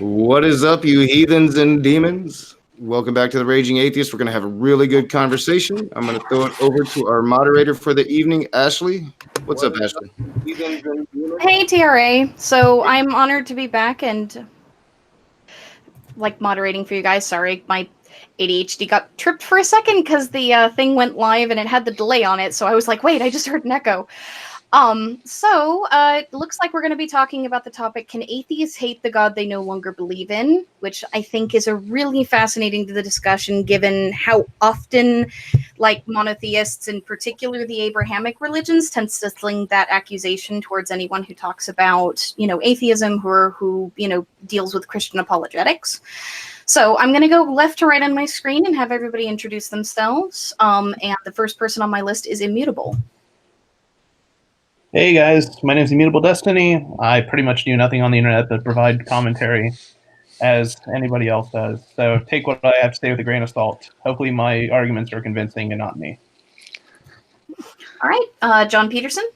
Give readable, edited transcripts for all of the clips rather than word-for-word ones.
What is up, you heathens and demons? Welcome back to the Raging Atheist. We're going to have a really good conversation. I'm going to throw it over to our moderator for the evening, Ashley. What's up, Ashley? Hey, TRA. So I'm honored to be back and moderating for you guys. Sorry, my ADHD got tripped for a second because the thing went live and it had the delay on it. So I was like, wait, I just heard an echo. It looks like we're going to be talking about the topic, can atheists hate the God they no longer believe in? Which I think is a really fascinating to the discussion, given how often, monotheists, in particular the Abrahamic religions, tends to sling that accusation towards anyone who talks about, atheism, who deals with Christian apologetics. So I'm going to go left to right on my screen and have everybody introduce themselves. And the first person on my list is Immutable. Hey guys, my name is Immutable Destiny. I pretty much do nothing on the internet but provide commentary as anybody else does. So take what I have to say with a grain of salt. Hopefully my arguments are convincing and not me. All right, John Peterson.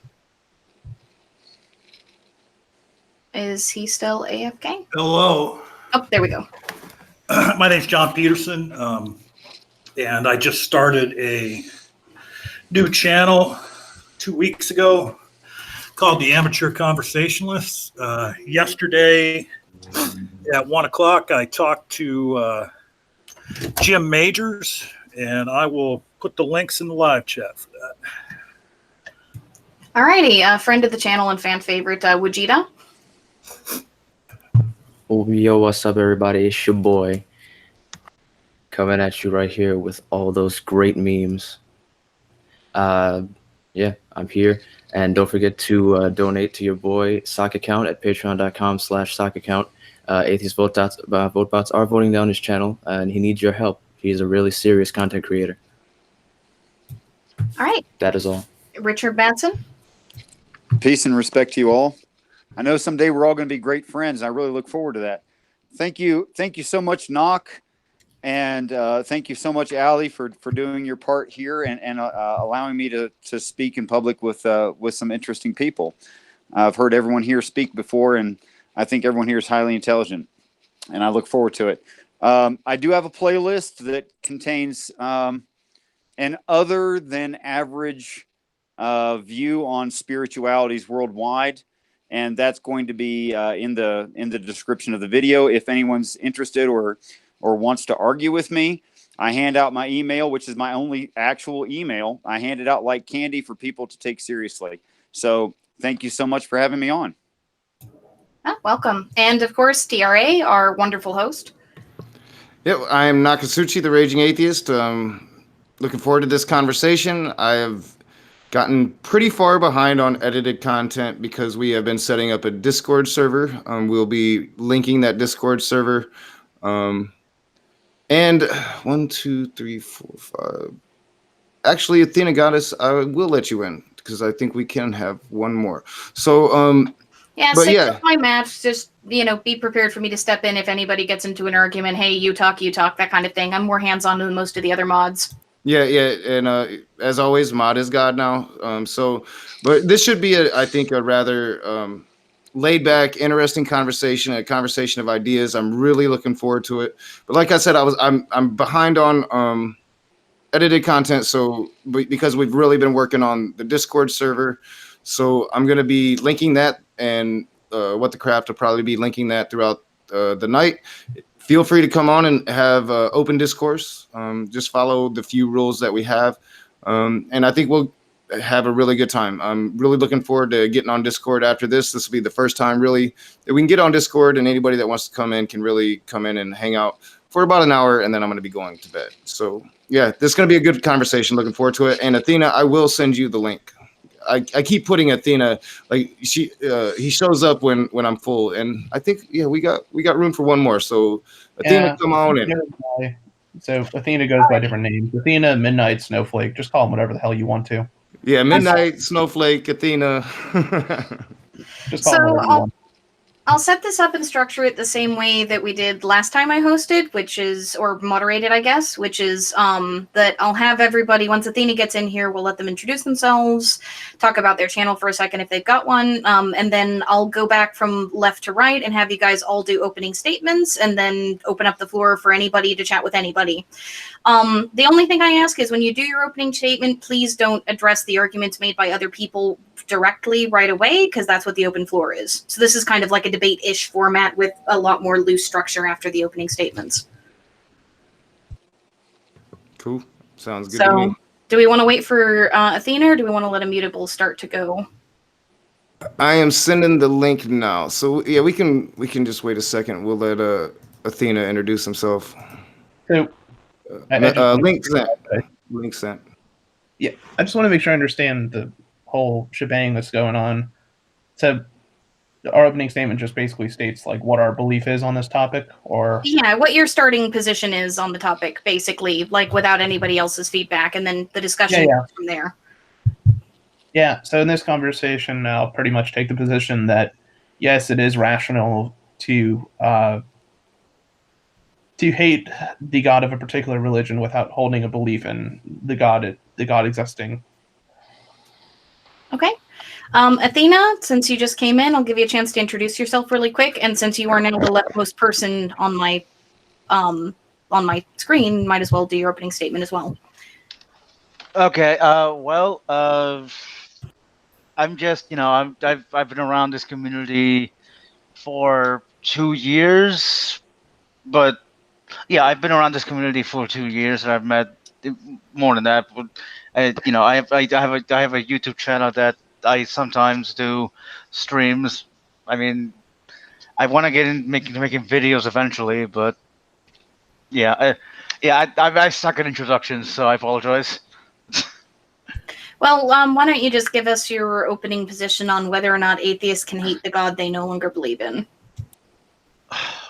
Is he still AFK? Hello. Oh, there we go. My name's John Peterson, and I just started a new channel 2 weeks ago called the Amateur Conversationalists. Yesterday at 1 o'clock, I talked to Jim Majors, and I will put the links in the live chat for that. All righty, friend of the channel and fan favorite, Wajida. Oh, yo, what's up, everybody? It's your boy coming at you right here with all those great memes. Yeah, I'm here. And don't forget to donate to your boy sock account at patreon.com/sock account. Atheist vote bots are voting down his channel, and he needs your help. He's a really serious content creator. All right. That is all. Richard Batson. Peace and respect to you all. I know someday we're all going to be great friends. I really look forward to that. Thank you so much, Knock. And thank you so much, Allie, for doing your part here and allowing me to speak in public with some interesting people. I've heard everyone here speak before, and I think everyone here is highly intelligent, and I look forward to it. I do have a playlist that contains an other than average view on spiritualities worldwide, and that's going to be in the description of the video if anyone's interested or wants to argue with me. I hand out my email, which is my only actual email. I hand it out like candy for people to take seriously. So thank you so much for having me on. Oh, welcome. And of course, TRA, our wonderful host. Yeah, I'm Nakasuchi, the Raging Atheist. Looking forward to this conversation. I have gotten pretty far behind on edited content because we have been setting up a Discord server. We'll be linking that Discord server. And 1, 2, 3, 4, 5. Actually, Athena Goddess, I will let you in because I think we can have one more. So, With my match, just be prepared for me to step in if anybody gets into an argument. Hey, you talk, that kind of thing. I'm more hands-on than most of the other mods. Yeah, and as always, mod is God now. But this should be, I think, a rather laid back, interesting conversation, a conversation of ideas. I'm really looking forward to it. But like I said, I'm behind on edited content, because we've really been working on the Discord server. So I'm going to be linking that, and What the Craft will probably be linking that throughout the night. Feel free to come on and have open discourse. Just follow the few rules that we have, and I think we'll have a really good time. I'm really looking forward to getting on Discord after this. This will be the first time really that we can get on Discord, and anybody that wants to come in can really come in and hang out for about an hour, and then I'm going to be going to bed. So yeah, this is going to be a good conversation. Looking forward to it. And Athena, I will send you the link. I keep putting Athena, he shows up when I'm full, and I think we got room for one more. So Athena, come on in. So Athena goes by different names. Athena, Midnight, Snowflake. Just call them whatever the hell you want to. Yeah, Midnight, Snowflake, Athena. Just call them whatever you want. I'll set this up and structure it the same way that we did last time I hosted, which is, or moderated, I guess, which is that I'll have everybody, once Athena gets in here, we'll let them introduce themselves, talk about their channel for a second if they've got one, and then I'll go back from left to right and have you guys all do opening statements and then open up the floor for anybody to chat with anybody. The only thing I ask is when you do your opening statement, please don't address the arguments made by other people directly right away, because that's what the open floor is. So this is kind of like a debate-ish format with a lot more loose structure after the opening statements. Cool. Sounds good to me. So do we want to wait for Athena, or do we want to let Immutable start to go? I am sending the link now. So yeah, we can just wait a second. We'll let Athena introduce himself. So, Link sent. Link sent. Yeah, I just want to make sure I understand the whole shebang that's going on. So, our opening statement just basically states like what our belief is on this topic, or Yeah, what your starting position is on the topic, basically, like without anybody else's feedback, and then the discussion goes from there. Yeah, so in this conversation, I'll pretty much take the position that yes, it is rational to hate the god of a particular religion without holding a belief in the god existing. Okay. Athena, since you just came in, I'll give you a chance to introduce yourself really quick, and since you are now the leftmost person on my screen, might as well do your opening statement as well. Okay. I'm just, I've been around this community for 2 years, but yeah, I've been around this community for 2 years, and I've met more than that. But I have a YouTube channel that I sometimes do streams. I mean, I want to get in making videos eventually, but yeah, I suck at introductions, so I apologize. Well, why don't you just give us your opening position on whether or not atheists can hate the god they no longer believe in?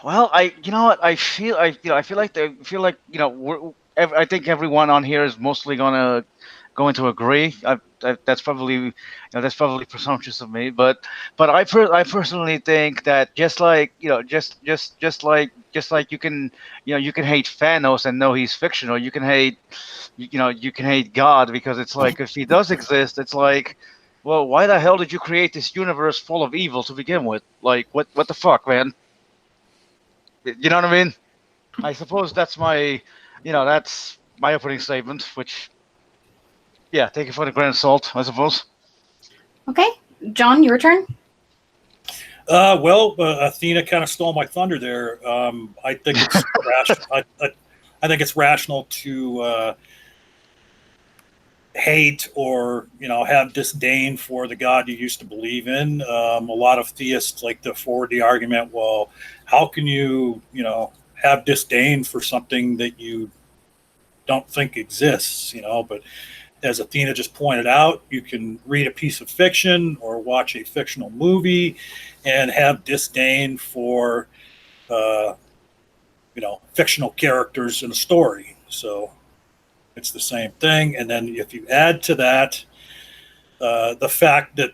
Well, I feel like I think everyone on here is mostly going to agree. That's probably presumptuous of me, but I personally think that just like you can hate Thanos and know he's fictional. You can hate God, because it's like if he does exist, it's like, well, why the hell did you create this universe full of evil to begin with? Like, what the fuck, man? You know what I mean? I suppose that's my opening statement, which, yeah, take it for a grain of salt, I suppose. Okay. John, your turn. Athena kind of stole my thunder there. I think it's I think it's rational to hate or have disdain for the God you used to believe in. A lot of theists like to forward the argument, well, how can you have disdain for something that you don't think exists? But as Athena just pointed out, you can read a piece of fiction or watch a fictional movie and have disdain for fictional characters in a story. So it's the same thing. And then if you add to that the fact that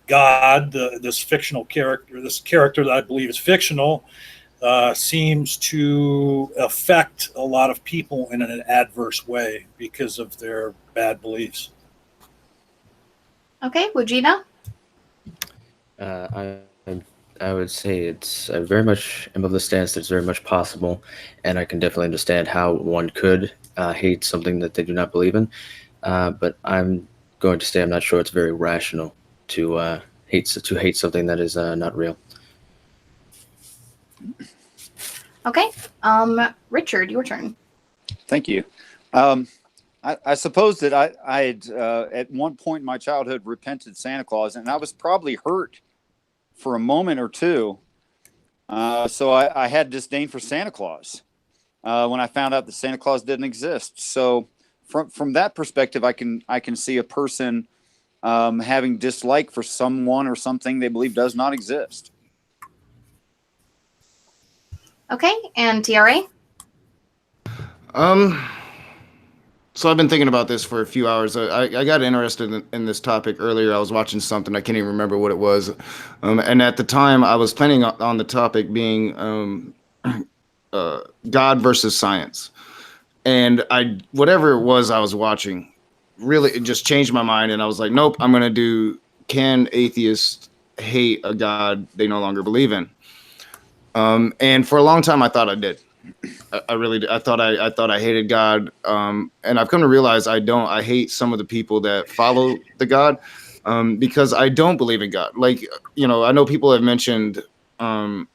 God, this fictional character, this character that I believe is fictional, seems to affect a lot of people in an adverse way because of their bad beliefs. Okay, Wujina? I would say it's very much above the stance that it's very much possible, and I can definitely understand how one could hate something that they do not believe in. But I'm going to say I'm not sure it's very rational to hate something that is not real. Okay. Richard, your turn. Thank you. I suppose that I had at one point in my childhood repented Santa Claus, and I was probably hurt for a moment or two. So I had disdain for Santa Claus when I found out that Santa Claus didn't exist. So from that perspective, I can see a person having dislike for someone or something they believe does not exist. Okay, and TRA? So I've been thinking about this for a few hours. I got interested in this topic earlier. I was watching something. I can't even remember what it was. And at the time, I was planning on the topic being God versus science. And whatever it was I was watching, really, it just changed my mind. And I was like, nope, I'm going to do, can atheists hate a God they no longer believe in? And for a long time, I thought I did. I really did. I thought I hated God, and I've come to realize I don't. I hate some of the people that follow the God, because I don't believe in God. Like, I know people have mentioned that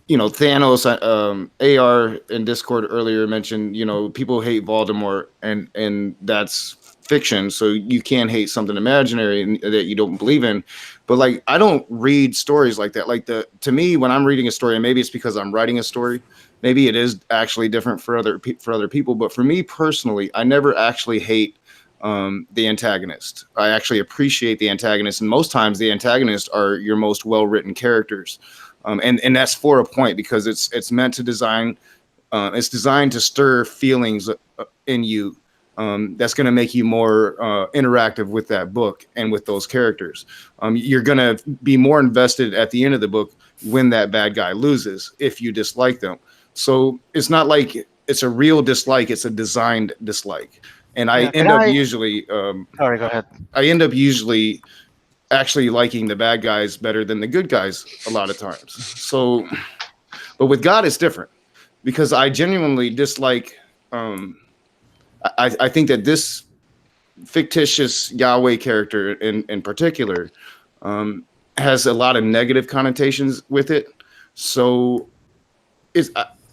Thanos, AR in Discord earlier mentioned, people hate Voldemort, and that's fiction. So you can't hate something imaginary that you don't believe in. But like, I don't read stories like that. Like, to me, when I'm reading a story, and maybe it's because I'm writing a story, maybe it is actually different for other people. But for me personally, I never actually hate the antagonist. I actually appreciate the antagonist, and most times the antagonists are your most well-written characters. And that's for a point, because it's meant to design. It's designed to stir feelings in you. That's going to make you more interactive with that book and with those characters. You're going to be more invested at the end of the book when that bad guy loses, if you dislike them. So it's not like it's a real dislike; it's a designed dislike. And I end up usually. Sorry, go ahead. I end up usually actually liking the bad guys better than the good guys a lot of times. So, but with God, it's different, because I genuinely dislike. I think that this fictitious Yahweh character in particular has a lot of negative connotations with it. So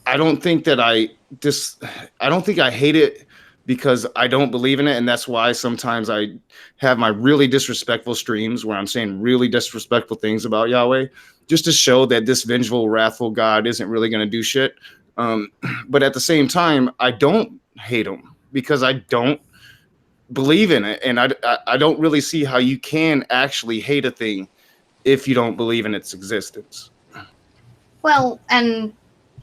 I don't think that I don't think I hate it because I don't believe in it, and that's why sometimes I have my really disrespectful streams where I'm saying really disrespectful things about Yahweh, just to show that this vengeful, wrathful God isn't really going to do shit. But at the same time, I don't hate him because I don't believe in it, and I don't really see how you can actually hate a thing if you don't believe in its existence. Well, and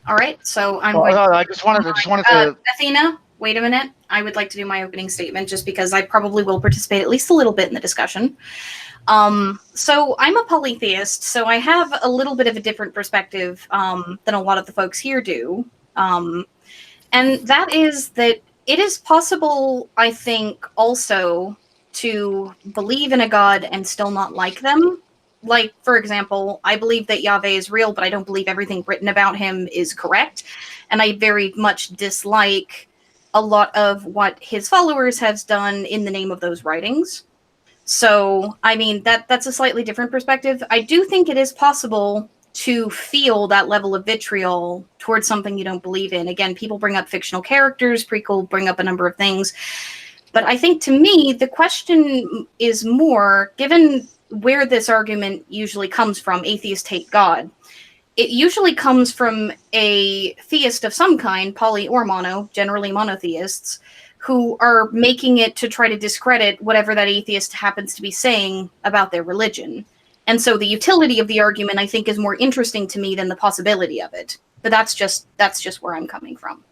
all right, so I'm Well, going. no, I just wanted to. Athena, wait a minute. I would like to do my opening statement just because I probably will participate at least a little bit in the discussion. So I'm a polytheist, so I have a little bit of a different perspective than a lot of the folks here do. And that is that it is possible, I think, also to believe in a god and still not like them. Like, for example, I believe that Yahweh is real, but I don't believe everything written about him is correct. And I very much dislike a lot of what his followers have done in the name of those writings. So, I mean, that's a slightly different perspective. I do think it is possible to feel that level of vitriol towards something you don't believe in. Again, people bring up fictional characters, people bring up a number of things. But I think, to me, the question is more, given where this argument usually comes from, atheists hate God, it usually comes from a theist of some kind, poly or mono, generally monotheists, who are making it to try to discredit whatever that atheist happens to be saying about their religion. And so the utility of the argument, I think, is more interesting to me than the possibility of it. But that's just where I'm coming from.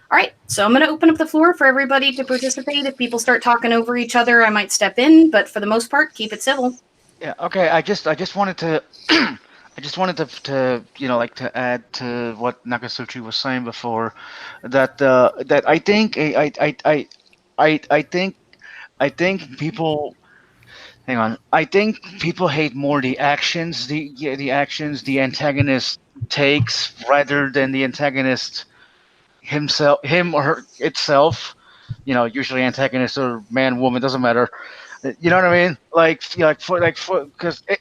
All right, so I'm going to open up the floor for everybody to participate. If people start talking over each other, I might step in, but for the most part, keep it civil. Yeah. Okay. I just wanted to. I just wanted to to add to what Nakasuchi was saying before, that I think I think people. Hang on. I think people hate more the actions the antagonist takes rather than the antagonist him or her itself. Usually antagonist or man, woman, doesn't matter. You know what I mean? Because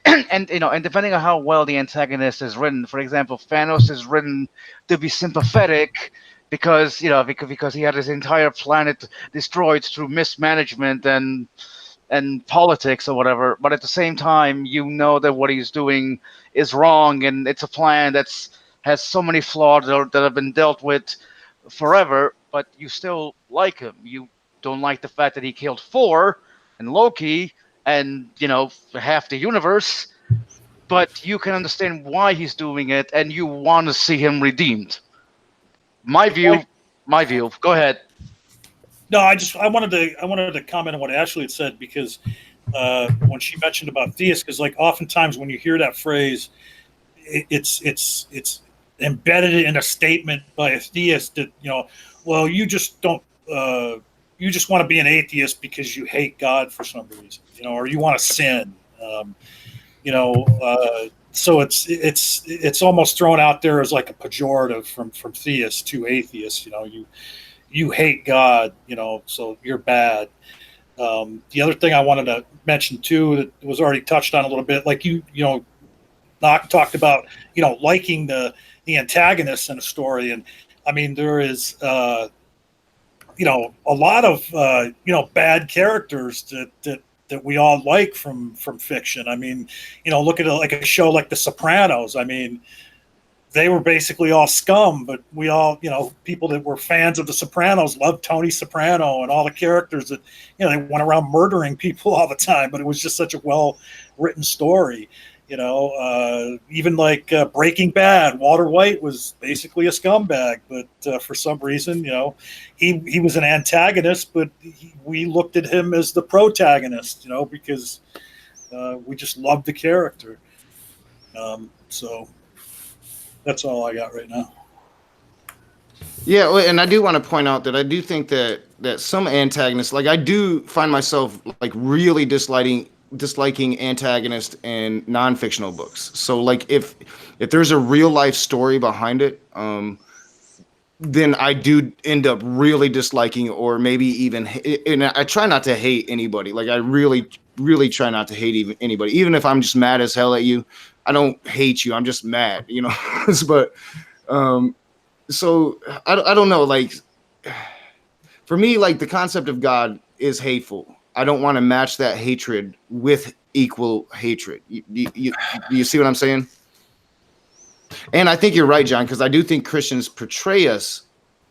and depending on how well the antagonist is written. For example, Thanos is written to be sympathetic because because he had his entire planet destroyed through mismanagement and politics or whatever. But at the same time, that what he's doing is wrong, and it's a plan has so many flaws that have been dealt with forever. But you still like him. You don't like the fact that he killed Thor and Loki and half the universe, but you can understand why he's doing it, and you want to see him redeemed. My view, my view. Go ahead. No, I wanted to comment on what Ashley had said, because when she mentioned about theists, because like oftentimes when you hear that phrase, it's embedded in a statement by a theist that, well, you just don't you just want to be an atheist because you hate God for some reason, or you want to sin. So it's almost thrown out there as like a pejorative from theists to atheists. You hate God, so you're bad. The other thing I wanted to mention too, that was already touched on a little bit, like Doc talked about, liking the antagonists in a story, and I mean there is a lot of bad characters that we all like from fiction. I mean, look at like a show like The Sopranos. I mean, they were basically all scum, but we all, people that were fans of The Sopranos loved Tony Soprano and all the characters that, they went around murdering people all the time, but it was just such a well-written story. Even like Breaking Bad, Walter White was basically a scumbag, but for some reason, he was an antagonist, but we looked at him as the protagonist, because we just loved the character. So that's all I got right now. Yeah, well, and I do want to point out that I do think that some antagonists, like I do find myself like really disliking antagonists in non-fictional books. So like if there's a real life story behind it, then I do end up really disliking, or maybe even, and I try not to hate anybody. Like I really try not to hate anybody, even if I'm just mad as hell at you. I don't hate you. I'm just mad, but so I don't know, like for me, like the concept of God is hateful. I don't want to match that hatred with equal hatred. You see what I'm saying? And I think you're right, John, because I do think Christians portray us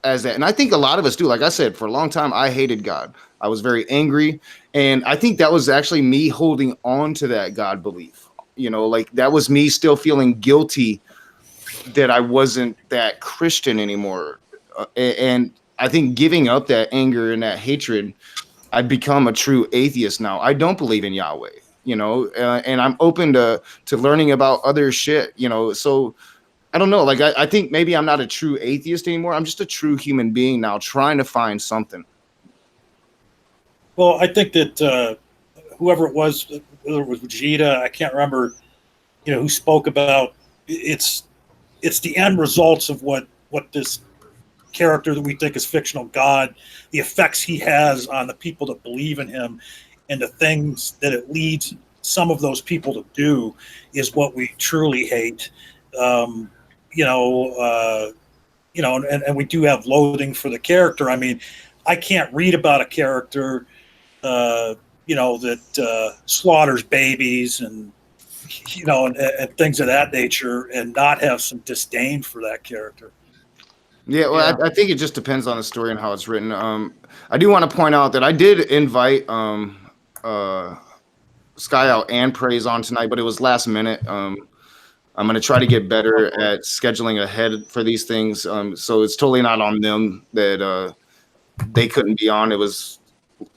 as that. And I think a lot of us do. Like I said, for a long time, I hated God. I was very angry. And I think that was actually me holding on to that God belief. Like that was me still feeling guilty that I wasn't that Christian anymore. And I think giving up that anger and that hatred, I've become a true atheist now. I don't believe in Yahweh, and I'm open to learning about other shit, so I don't know. Like, I think maybe I'm not a true atheist anymore. I'm just a true human being now trying to find something. Well, I think that whoever it was, whether it was Vegeta, I can't remember, who spoke about it's the end results of what this character that we think is fictional God, the effects he has on the people that believe in him, and the things that it leads some of those people to do is what we truly hate. And we do have loathing for the character. I mean, I can't read about a character, that slaughters babies and things of that nature, and not have some disdain for that character. Yeah, well, Yeah. I think it just depends on the story and how it's written. I do want to point out that I did invite Sky Out and Praise on tonight, but it was last minute. I'm going to try to get better at scheduling ahead for these things. So it's totally not on them that they couldn't be on. It was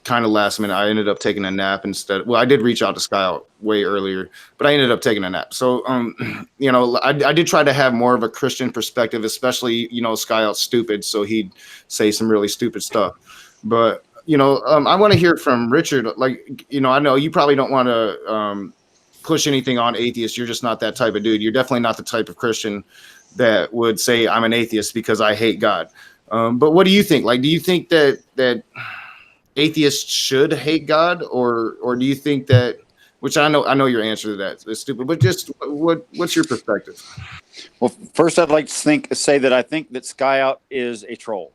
kind of last minute. I ended up taking a nap instead. Well, I did reach out to Sky Out way earlier, but I ended up taking a nap. So, I did try to have more of a Christian perspective, especially, Sky Out's stupid, so he'd say some really stupid stuff. But, I want to hear from Richard. Like, I know you probably don't want to push anything on atheists. You're just not that type of dude. You're definitely not the type of Christian that would say I'm an atheist because I hate God. But what do you think? Like, do you think that atheists should hate God, or do you think that, which I know your answer to that is stupid, but just what's your perspective? Well, first I'd like to say that I think that Sky Out is a troll.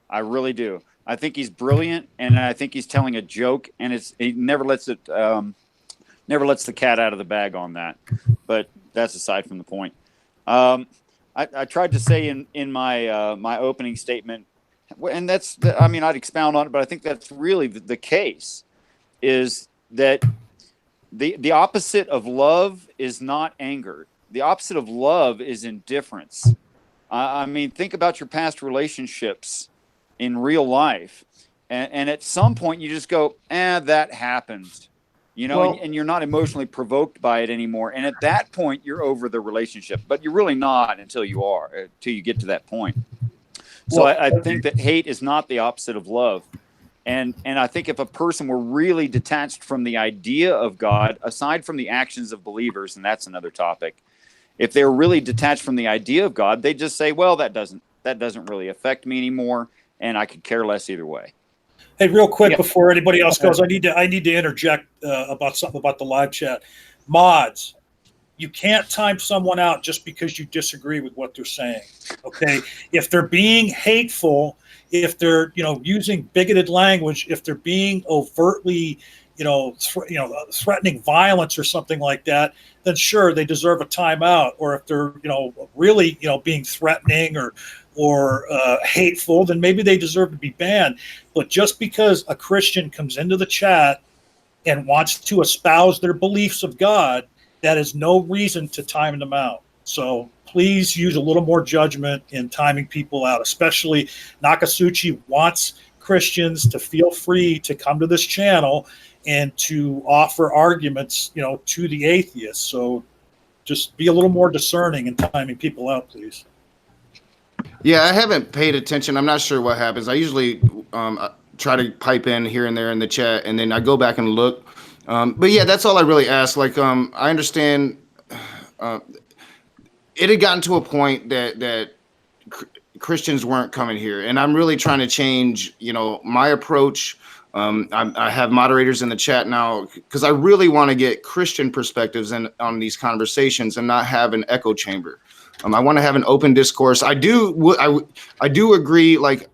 I really do. I think he's brilliant, and I think he's telling a joke, and he never lets the cat out of the bag on that. But that's aside from the point. I tried to say in my my opening statement, and I'd expound on it, but I think that's really the case, is that the opposite of love is not anger. The opposite of love is indifference. I mean, think about your past relationships in real life. And at some point you just go, that happened. Well- and you're not emotionally provoked by it anymore. And at that point, you're over the relationship, but you're really not until you get to that point. So I think that hate is not the opposite of love. And I think if a person were really detached from the idea of God, aside from the actions of believers, and that's another topic, if they're really detached from the idea of God, they just say, well, that doesn't really affect me anymore, and I could care less either way. Hey, real quick before anybody else goes, I need to interject about something about the live chat. Mods, you can't time someone out just because you disagree with what they're saying. Okay, if they're being hateful, if they're using bigoted language, if they're being overtly threatening violence or something like that, then sure, they deserve a timeout. Or if they're really being threatening or hateful, then maybe they deserve to be banned. But just because a Christian comes into the chat and wants to espouse their beliefs of God, that is no reason to time them out. So please use a little more judgment in timing people out, especially Nakasuchi wants Christians to feel free to come to this channel and to offer arguments, to the atheists. So just be a little more discerning in timing people out, please. Yeah, I haven't paid attention. I'm not sure what happens. I usually try to pipe in here and there in the chat, and then I go back and look. But yeah, that's all I really ask. Like, I understand it had gotten to a point that Christians weren't coming here, and I'm really trying to change, my approach. I have moderators in the chat now because I really want to get Christian perspectives on these conversations and not have an echo chamber. I want to have an open discourse. I do agree, like,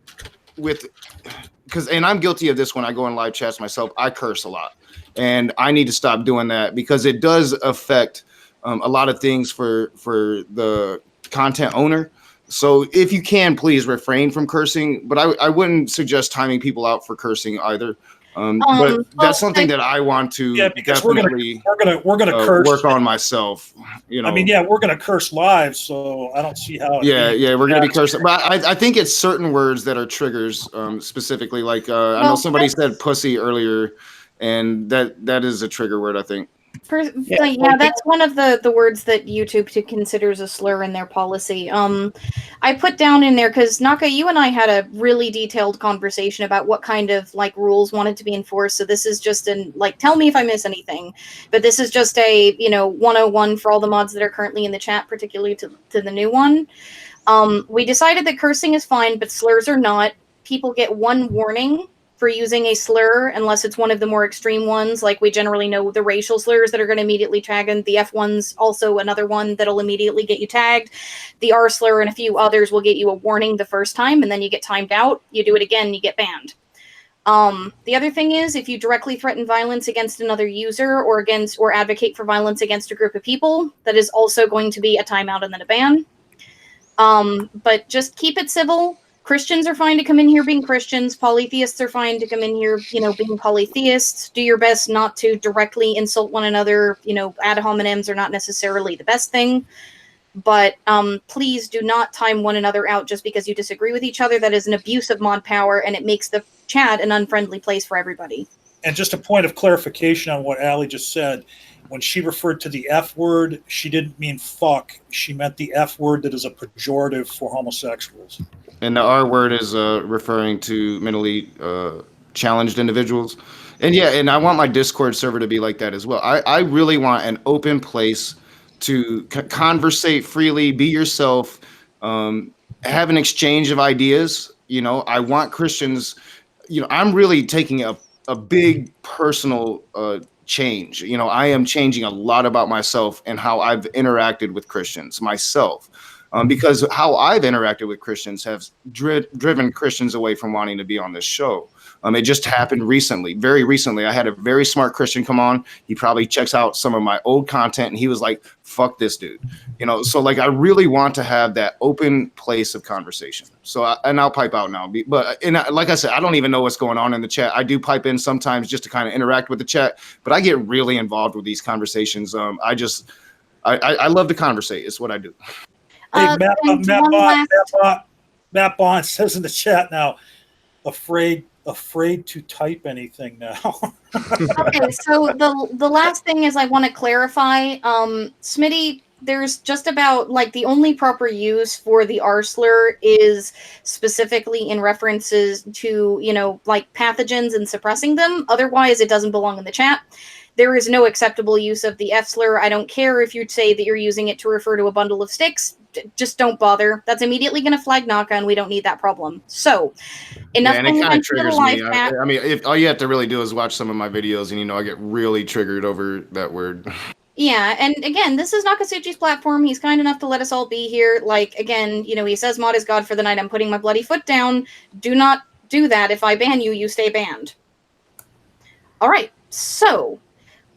and I'm guilty of this when I go in live chats myself. I curse a lot, and I need to stop doing that because it does affect a lot of things for the content owner. So if you can, please refrain from cursing, but I wouldn't suggest timing people out for cursing either. But that's something that I want to definitely we're gonna curse, work on myself. I mean, we're gonna curse live, so I don't see how. We're gonna be cursing, but I think it's certain words that are triggers, specifically. Like I know somebody said "pussy" earlier, and that is a trigger word, I think. That's one of the words that YouTube considers a slur in their policy. I put down in there because Naka, you and I had a really detailed conversation about what kind of rules wanted to be enforced. So this is just tell me if I miss anything, but this is just a 101 for all the mods that are currently in the chat, particularly to the new one. We decided that cursing is fine, but slurs are not. People get one warning for using a slur, unless it's one of the more extreme ones. Like, we generally know the racial slurs that are going to immediately tag, and the F one's also another one that'll immediately get you tagged. The R slur and a few others will get you a warning the first time, and then you get timed out. You do it again, you get banned. The other thing is, if you directly threaten violence against another user or advocate for violence against a group of people, that is also going to be a timeout and then a ban. But just keep it civil. Christians are fine to come in here being Christians. Polytheists are fine to come in here, being polytheists. Do your best not to directly insult one another. Ad hominems are not necessarily the best thing. But please do not time one another out just because you disagree with each other. That is an abuse of mod power, and it makes the chat an unfriendly place for everybody. And just a point of clarification on what Allie just said. When she referred to the F word, she didn't mean fuck. She meant the F word that is a pejorative for homosexuals. And the R word is referring to mentally challenged individuals. And I want my Discord server to be like that as well. I really want an open place to conversate freely, be yourself, have an exchange of ideas. I want Christians, I'm really taking a big personal change. I am changing a lot about myself and how I've interacted with Christians myself. Because how I've interacted with Christians have driven Christians away from wanting to be on this show. It just happened recently, very recently. I had a very smart Christian come on. He probably checks out some of my old content, and he was like, "Fuck this dude," So I really want to have that open place of conversation. So I'll pipe out now. But like I said, I don't even know what's going on in the chat. I do pipe in sometimes just to kind of interact with the chat, but I get really involved with these conversations. I love to conversate. It's what I do. Hey, And one last. Matt Bond says in the chat now, afraid to type anything now. Okay, so the last thing is I want to clarify. Smitty, there's just about like the only proper use for the R slur is specifically in references to, like pathogens and suppressing them. Otherwise, it doesn't belong in the chat. There is no acceptable use of the F slur. I don't care if you say that you're using it to refer to a bundle of sticks. Just don't bother. That's immediately going to flag Naka, and we don't need that problem. So, enough and it paying kind of attention to the triggers live me. chat. I mean, if all you have to really do is watch some of my videos, and I get really triggered over that word. Yeah, and again, this is Nakatsuchi's platform. He's kind enough to let us all be here. Like, again, he says mod is God for the night. I'm putting my bloody foot down. Do not do that. If I ban you, you stay banned. All right, so,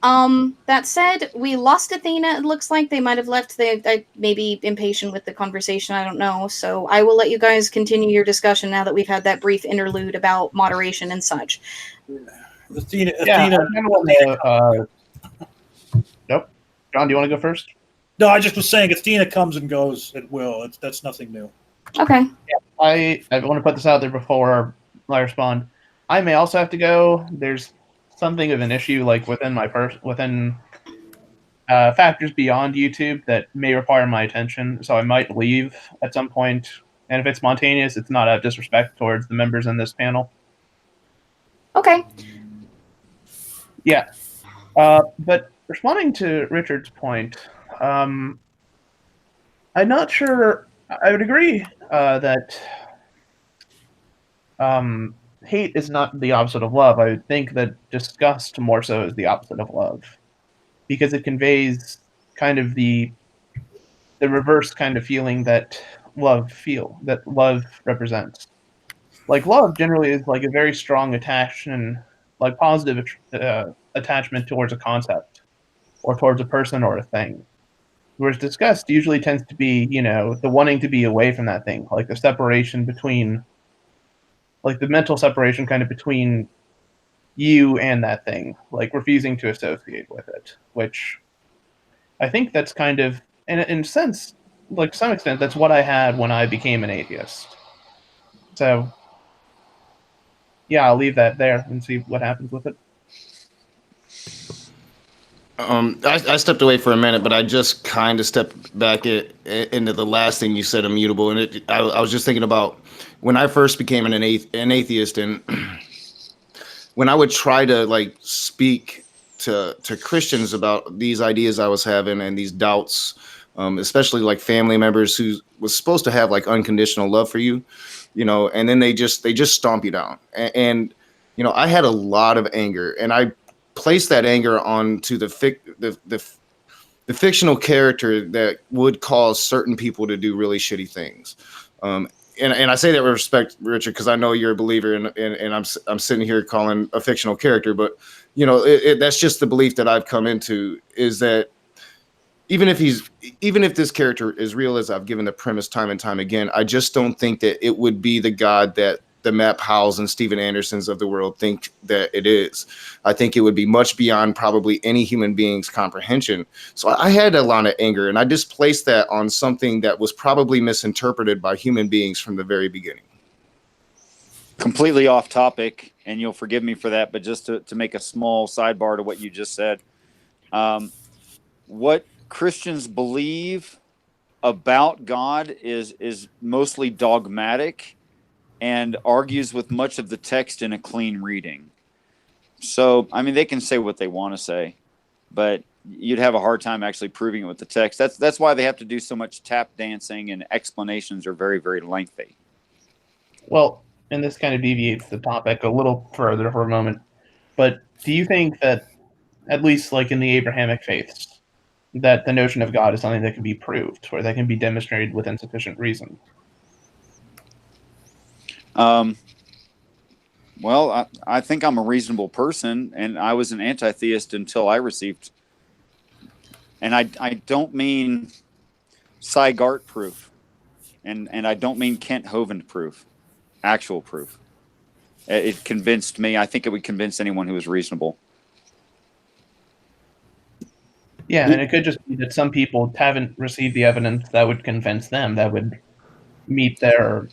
that said, we lost Athena. It looks like they might have left. They may be impatient with the conversation. I don't know. So I will let you guys continue your discussion now that we've had that brief interlude about moderation and such. Athena. Yeah, I kind of want to. Nope. John, do you want to go first? No, I just was saying Athena comes and goes at will. That's nothing new. Okay. I want to put this out there before I respond. I may also have to go. There's something of an issue, like within factors beyond YouTube that may require my attention, so I might leave at some point. And if it's spontaneous, it's not out of disrespect towards the members in this panel. Okay. Yeah. But responding to Richard's point, I'm not sure. I would agree that hate is not the opposite of love. I would think that disgust more so is the opposite of love, because it conveys kind of the reverse kind of feeling that love represents. Like love generally is like a very strong attachment, like positive attachment towards a concept or towards a person or a thing. Whereas disgust usually tends to be, the wanting to be away from that thing, like the separation between, like the mental separation kind of between you and that thing, like refusing to associate with it, which I think that's kind of, in a sense, like to some extent, that's what I had when I became an atheist. So, yeah, I'll leave that there and see what happens with it. I stepped away for a minute, but I just kind of stepped back into the last thing you said, immutable. And I was just thinking about when I first became an atheist, and when I would try to like speak to Christians about these ideas I was having and these doubts, especially like family members who was supposed to have like unconditional love for you, and then they just stomp you down. And I had a lot of anger, and I place that anger onto the fictional character that would cause certain people to do really shitty things. And I say that with respect, Richard, because I know you're a believer, and I'm sitting here calling a fictional character, but that's just the belief that I've come into, is that even if this character is real, as I've given the premise time and time again, I just don't think that it would be the God that the Matt Powells and Steven Andersons of the world think that it is. I think it would be much beyond probably any human being's comprehension. So I had a lot of anger, and I displaced that on something that was probably misinterpreted by human beings from the very beginning. Completely off topic, and you'll forgive me for that, but just to make a small sidebar to what you just said, what Christians believe about God is mostly dogmatic and argues with much of the text in a clean reading. So, I mean, they can say what they want to say, but you'd have a hard time actually proving it with the text. That's why they have to do so much tap dancing, and explanations are very, very lengthy. Well, and this kind of deviates the topic a little further for a moment, but do you think that, at least like in the Abrahamic faiths, that the notion of God is something that can be proved or that can be demonstrated within sufficient reason? Well, I think I'm a reasonable person, and I was an anti-theist until I received, and I don't mean Cy Gart proof, and I don't mean Kent Hovind proof, actual proof. It convinced me. I think it would convince anyone who is reasonable. Yeah, and it could just be that some people haven't received the evidence that would convince them, that would meet their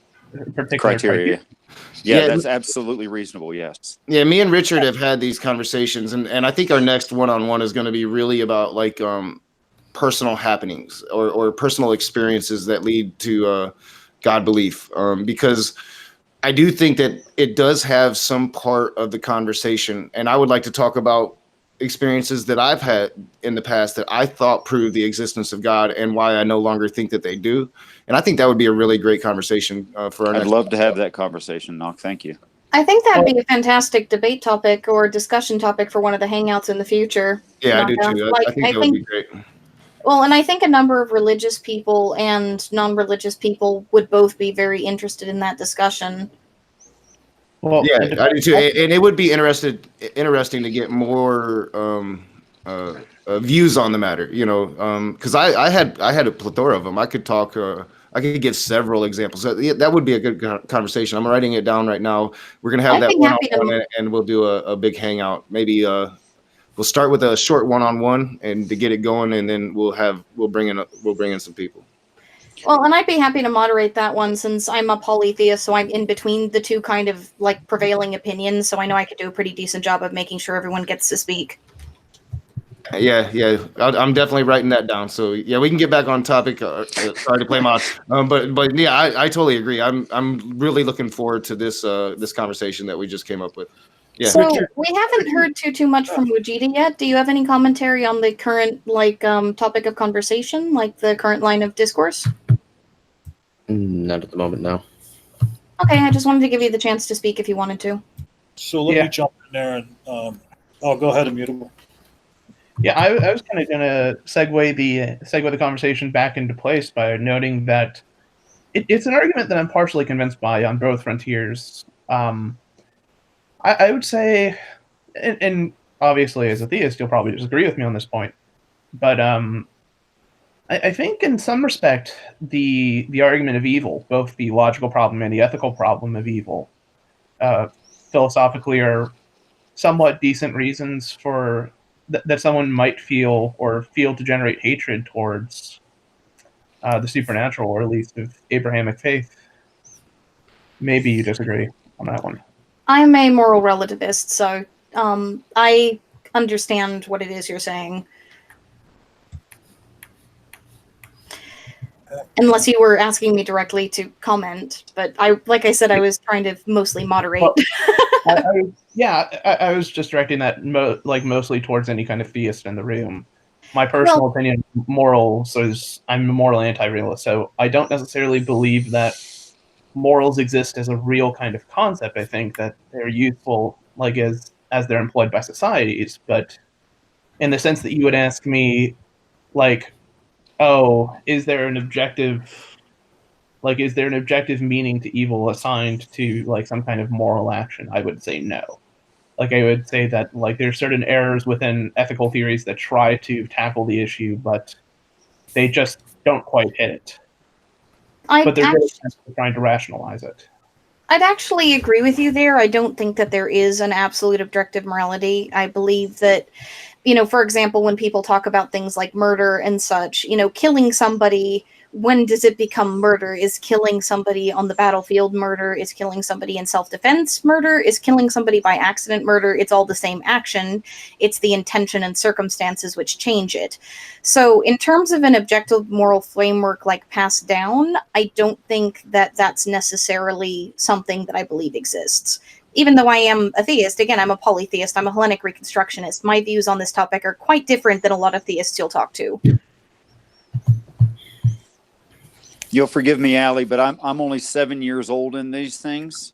particular Criteria. Yeah, Yeah. that's absolutely reasonable. Yes. Yeah, me and Richard have had these conversations, and I think our next one-on-one is going to be really about like personal happenings or personal experiences that lead to God belief, because I do think that it does have some part of the conversation, and I would like to talk about experiences that I've had in the past that I thought proved the existence of God and why I no longer think that they do. And I think that would be a really great conversation for our I'd next. love to have that conversation, Knock. Thank you. I think that'd be a fantastic debate topic or discussion topic for one of the hangouts in the future. Yeah, I do Naka. too. Like, I think I that would be think, great. well, and I think a number of religious people and non-religious people would both be very interested in that discussion. Well, Yeah, it I do too, depends. and it would be interesting to get more views on the matter. You know, because I had a plethora of them. I could talk. I could give several examples. So, yeah, that would be a good conversation. I'm writing it down right now. We're gonna have I'd that be happy to. one-on-one, and we'll do a big hangout. Maybe we'll start with a short one-on-one, and to get it going, and then we'll bring in some people. Well, and I'd be happy to moderate that one since I'm a polytheist, so I'm in between the two kind of like prevailing opinions. So I know I could do a pretty decent job of making sure everyone gets to speak. Yeah. I'm definitely writing that down. So yeah, we can get back on topic. Sorry to play mod, but yeah, I totally agree. I'm really looking forward to this conversation that we just came up with. Yeah. So we haven't heard too much from Wujita yet. Do you have any commentary on the current topic of conversation, like the current line of discourse? Not at the moment, no. Okay, I just wanted to give you the chance to speak if you wanted to. So let me jump in there and go ahead, Immutable. Yeah, I was kind of going to segue the conversation back into place by noting that it's an argument that I'm partially convinced by on both frontiers. I would say, and obviously as a theist, you'll probably disagree with me on this point, but I think in some respect the argument of evil, both the logical problem and the ethical problem of evil, philosophically are somewhat decent reasons for that someone might feel to generate hatred towards the supernatural, or at least of Abrahamic faith. Maybe you disagree on that one. I'm a moral relativist, so I understand what it is you're saying. Unless you were asking me directly to comment, but like I said, I was trying to mostly moderate. Well, I was just directing that mostly towards any kind of theist in the room. My personal opinion, morals, is I'm a moral anti-realist, so I don't necessarily believe that morals exist as a real kind of concept. I think that they're useful, like as they're employed by societies, but in the sense that you would ask me, like, oh, is there an objective meaning to evil assigned to like some kind of moral action? I would say no. Like, I would say that like there's certain errors within ethical theories that try to tackle the issue, but they just don't quite hit it. But they're really trying to rationalize it. I'd actually agree with you there. I don't think that there is an absolute objective morality. I believe that, for example, when people talk about things like murder and such, killing somebody, when does it become murder? Is killing somebody on the battlefield murder? Is killing somebody in self-defense murder? Is killing somebody by accident murder? It's all the same action. It's the intention and circumstances which change it. So in terms of an objective moral framework like passed down, I don't think that that's necessarily something that I believe exists. Even though I am a theist, again, I'm a polytheist, I'm a Hellenic Reconstructionist. My views on this topic are quite different than a lot of theists you'll talk to. You'll forgive me, Allie, but I'm only 7 years old in these things.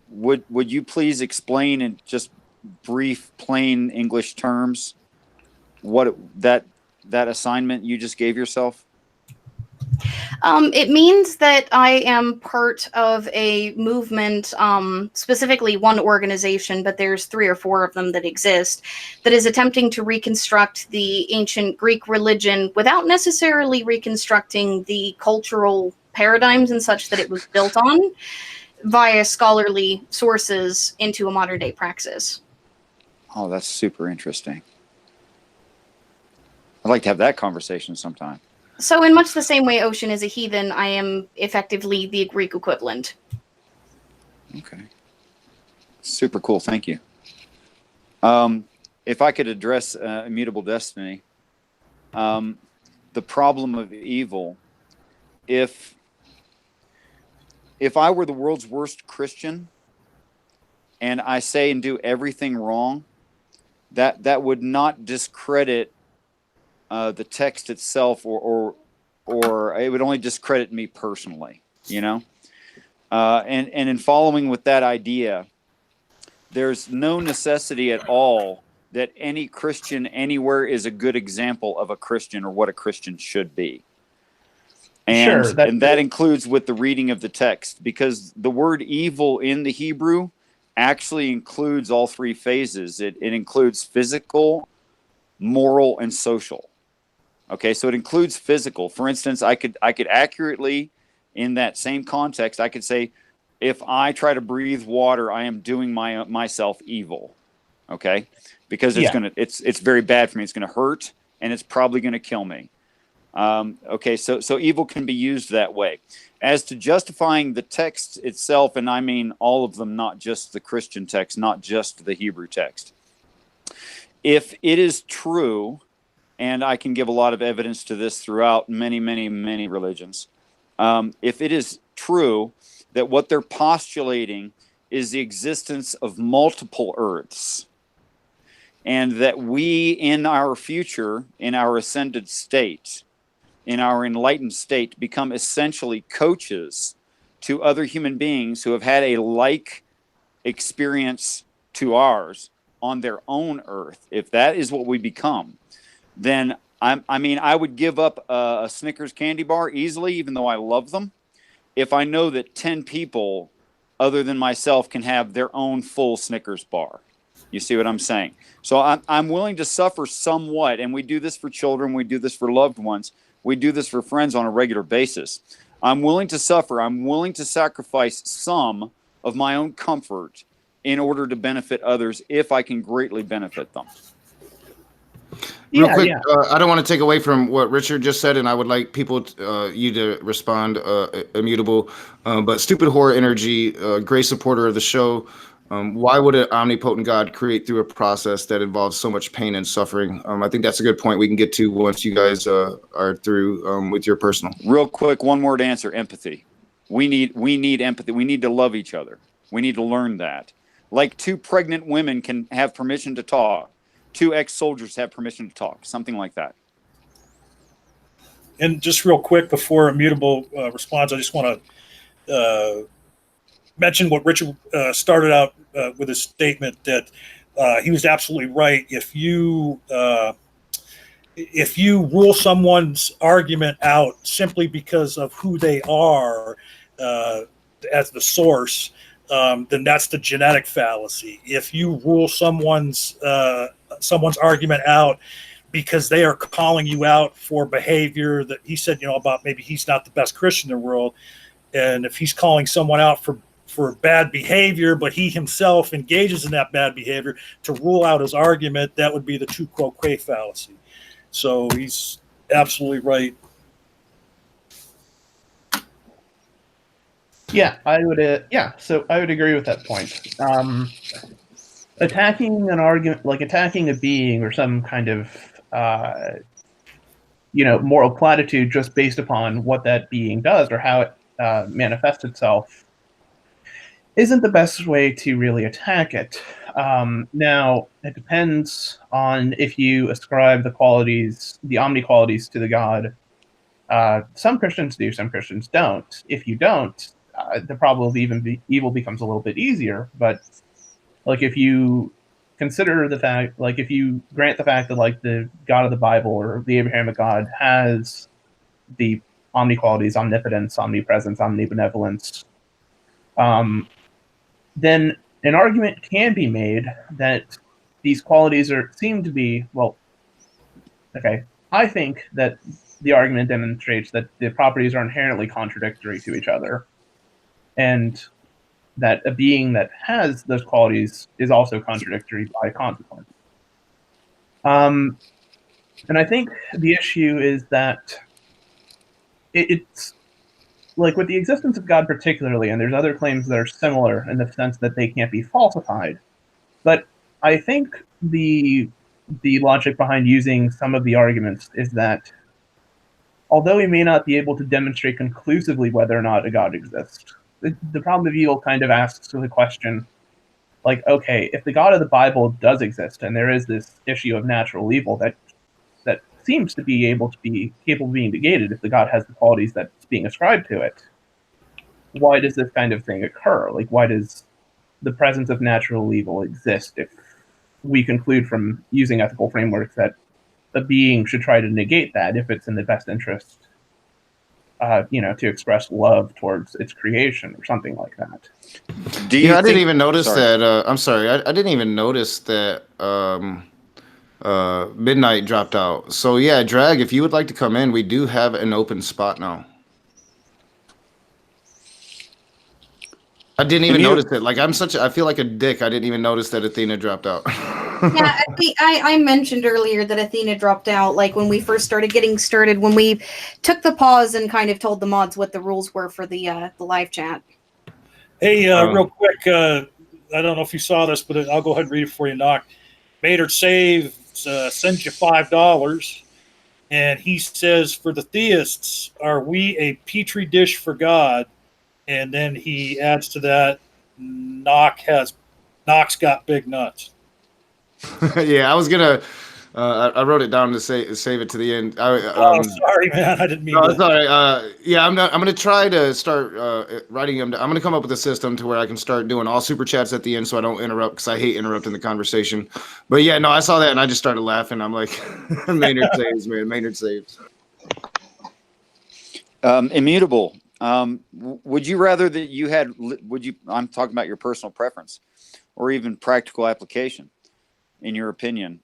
Would you please explain in just brief, plain English terms what that assignment you just gave yourself? It means that I am part of a movement, specifically one organization, but there's 3 or 4 of them that exist, that is attempting to reconstruct the ancient Greek religion without necessarily reconstructing the cultural paradigms and such that it was built on via scholarly sources into a modern day praxis. Oh, that's super interesting. I'd like to have that conversation sometime. So, in much the same way Ocean is a heathen, I am effectively the Greek equivalent. Okay. Super cool. Thank you. If I could address immutable destiny, the problem of evil, if I were the world's worst Christian and I say and do everything wrong, that would not discredit the text itself, or it would only discredit me personally, you know? And in following with that idea, there's no necessity at all that any Christian anywhere is a good example of a Christian or what a Christian should be. And, Sure, and that includes with the reading of the text, because the word evil in the Hebrew actually includes all three phases. It includes physical, moral, and social. Okay, so it includes physical. For instance, I could accurately, in that same context, I could say, if I try to breathe water, I am doing myself evil. Okay, because it's very bad for me. It's gonna hurt, and it's probably gonna kill me. Okay, so evil can be used that way. As to justifying the text itself, and I mean all of them, not just the Christian text, not just the Hebrew text. If it is true, and I can give a lot of evidence to this throughout many, many, many religions, if it is true that what they're postulating is the existence of multiple earths, and that we in our future, in our ascended state, in our enlightened state, become essentially coaches to other human beings who have had a like experience to ours on their own earth, if that is what we become, then I would give up a Snickers candy bar easily, even though I love them, if I know that 10 people other than myself can have their own full Snickers bar. You see what I'm saying? So I'm willing to suffer somewhat, and we do this for children, we do this for loved ones, we do this for friends on a regular basis. I'm willing to suffer, I'm willing to sacrifice some of my own comfort in order to benefit others if I can greatly benefit them. Real quick, I don't want to take away from what Richard just said, and I would like people, you to respond, immutable. But Stupid Horror Energy, great supporter of the show. Why would an omnipotent God create through a process that involves so much pain and suffering? I think that's a good point we can get to once you guys are through with your personal. Real quick, one word answer: empathy. We need empathy. We need to love each other. We need to learn that. Like 2 pregnant women can have permission to talk. 2 ex-soldiers have permission to talk. Something like that. And just real quick before Immutable responds, I just want to mention what Richard started out with his statement, that he was absolutely right. If you rule someone's argument out simply because of who they are as the source, then that's the genetic fallacy. If you rule someone's argument out because they are calling you out for behavior that he said, about maybe he's not the best Christian in the world, and if he's calling someone out for bad behavior, but he himself engages in that bad behavior, to rule out his argument, that would be the tu quoque fallacy. So he's absolutely right. Yeah, I would. So I would agree with that point. Attacking an argument, like attacking a being or some kind of, moral platitude just based upon what that being does or how it manifests itself, isn't the best way to really attack it. Now, it depends on if you ascribe the omni qualities to the God. Some Christians do, some Christians don't. If you don't, the problem of evil becomes a little bit easier. But like, if you consider the fact, like, if you grant the fact that, like, the God of the Bible or the Abrahamic God has the omni qualities, omnipotence, omnipresence, omnibenevolence, then an argument can be made that these qualities seem to be, well, okay, I think that the argument demonstrates that the properties are inherently contradictory to each other, and that a being that has those qualities is also contradictory by consequence. And I think the issue is that it's like with the existence of God particularly, and there's other claims that are similar in the sense that they can't be falsified. But I think the logic behind using some of the arguments is that although we may not be able to demonstrate conclusively whether or not a God exists, the problem of evil kind of asks the question, like, okay, if the God of the Bible does exist, and there is this issue of natural evil that seems to be capable of being negated if the God has the qualities that's being ascribed to it, why does this kind of thing occur? Like, why does the presence of natural evil exist if we conclude from using ethical frameworks that a being should try to negate that if it's in the best interest, to express love towards its creation or something like that. Do you I didn't think- even notice sorry. that. I'm sorry. I didn't even notice that Midnight dropped out. So yeah, Drag, if you would like to come in, we do have an open spot now. I didn't even notice it. Like I feel like a dick. I didn't even notice that Athena dropped out. Yeah, I mentioned earlier that Athena dropped out, like when we first started getting started, when we took the pause and kind of told the mods what the rules were for the live chat. Hey, real quick, I don't know if you saw this, but I'll go ahead and read it for you, Knock. Maynard Save sends you $5, and he says, for the theists, are we a petri dish for God? And then he adds to that, Knock's got big nuts. Yeah, I was gonna. I wrote it down to save it to the end. Sorry, man, I didn't mean No, to. it's all right. Yeah, I'm gonna try to start writing them. I'm gonna come up with a system to where I can start doing all super chats at the end, so I don't interrupt because I hate interrupting the conversation. But yeah, no, I saw that and I just started laughing. I'm like, Maynard saves, man. Maynard saves. Immutable. Would you rather that you had? I'm talking about your personal preference, or even practical application. In your opinion,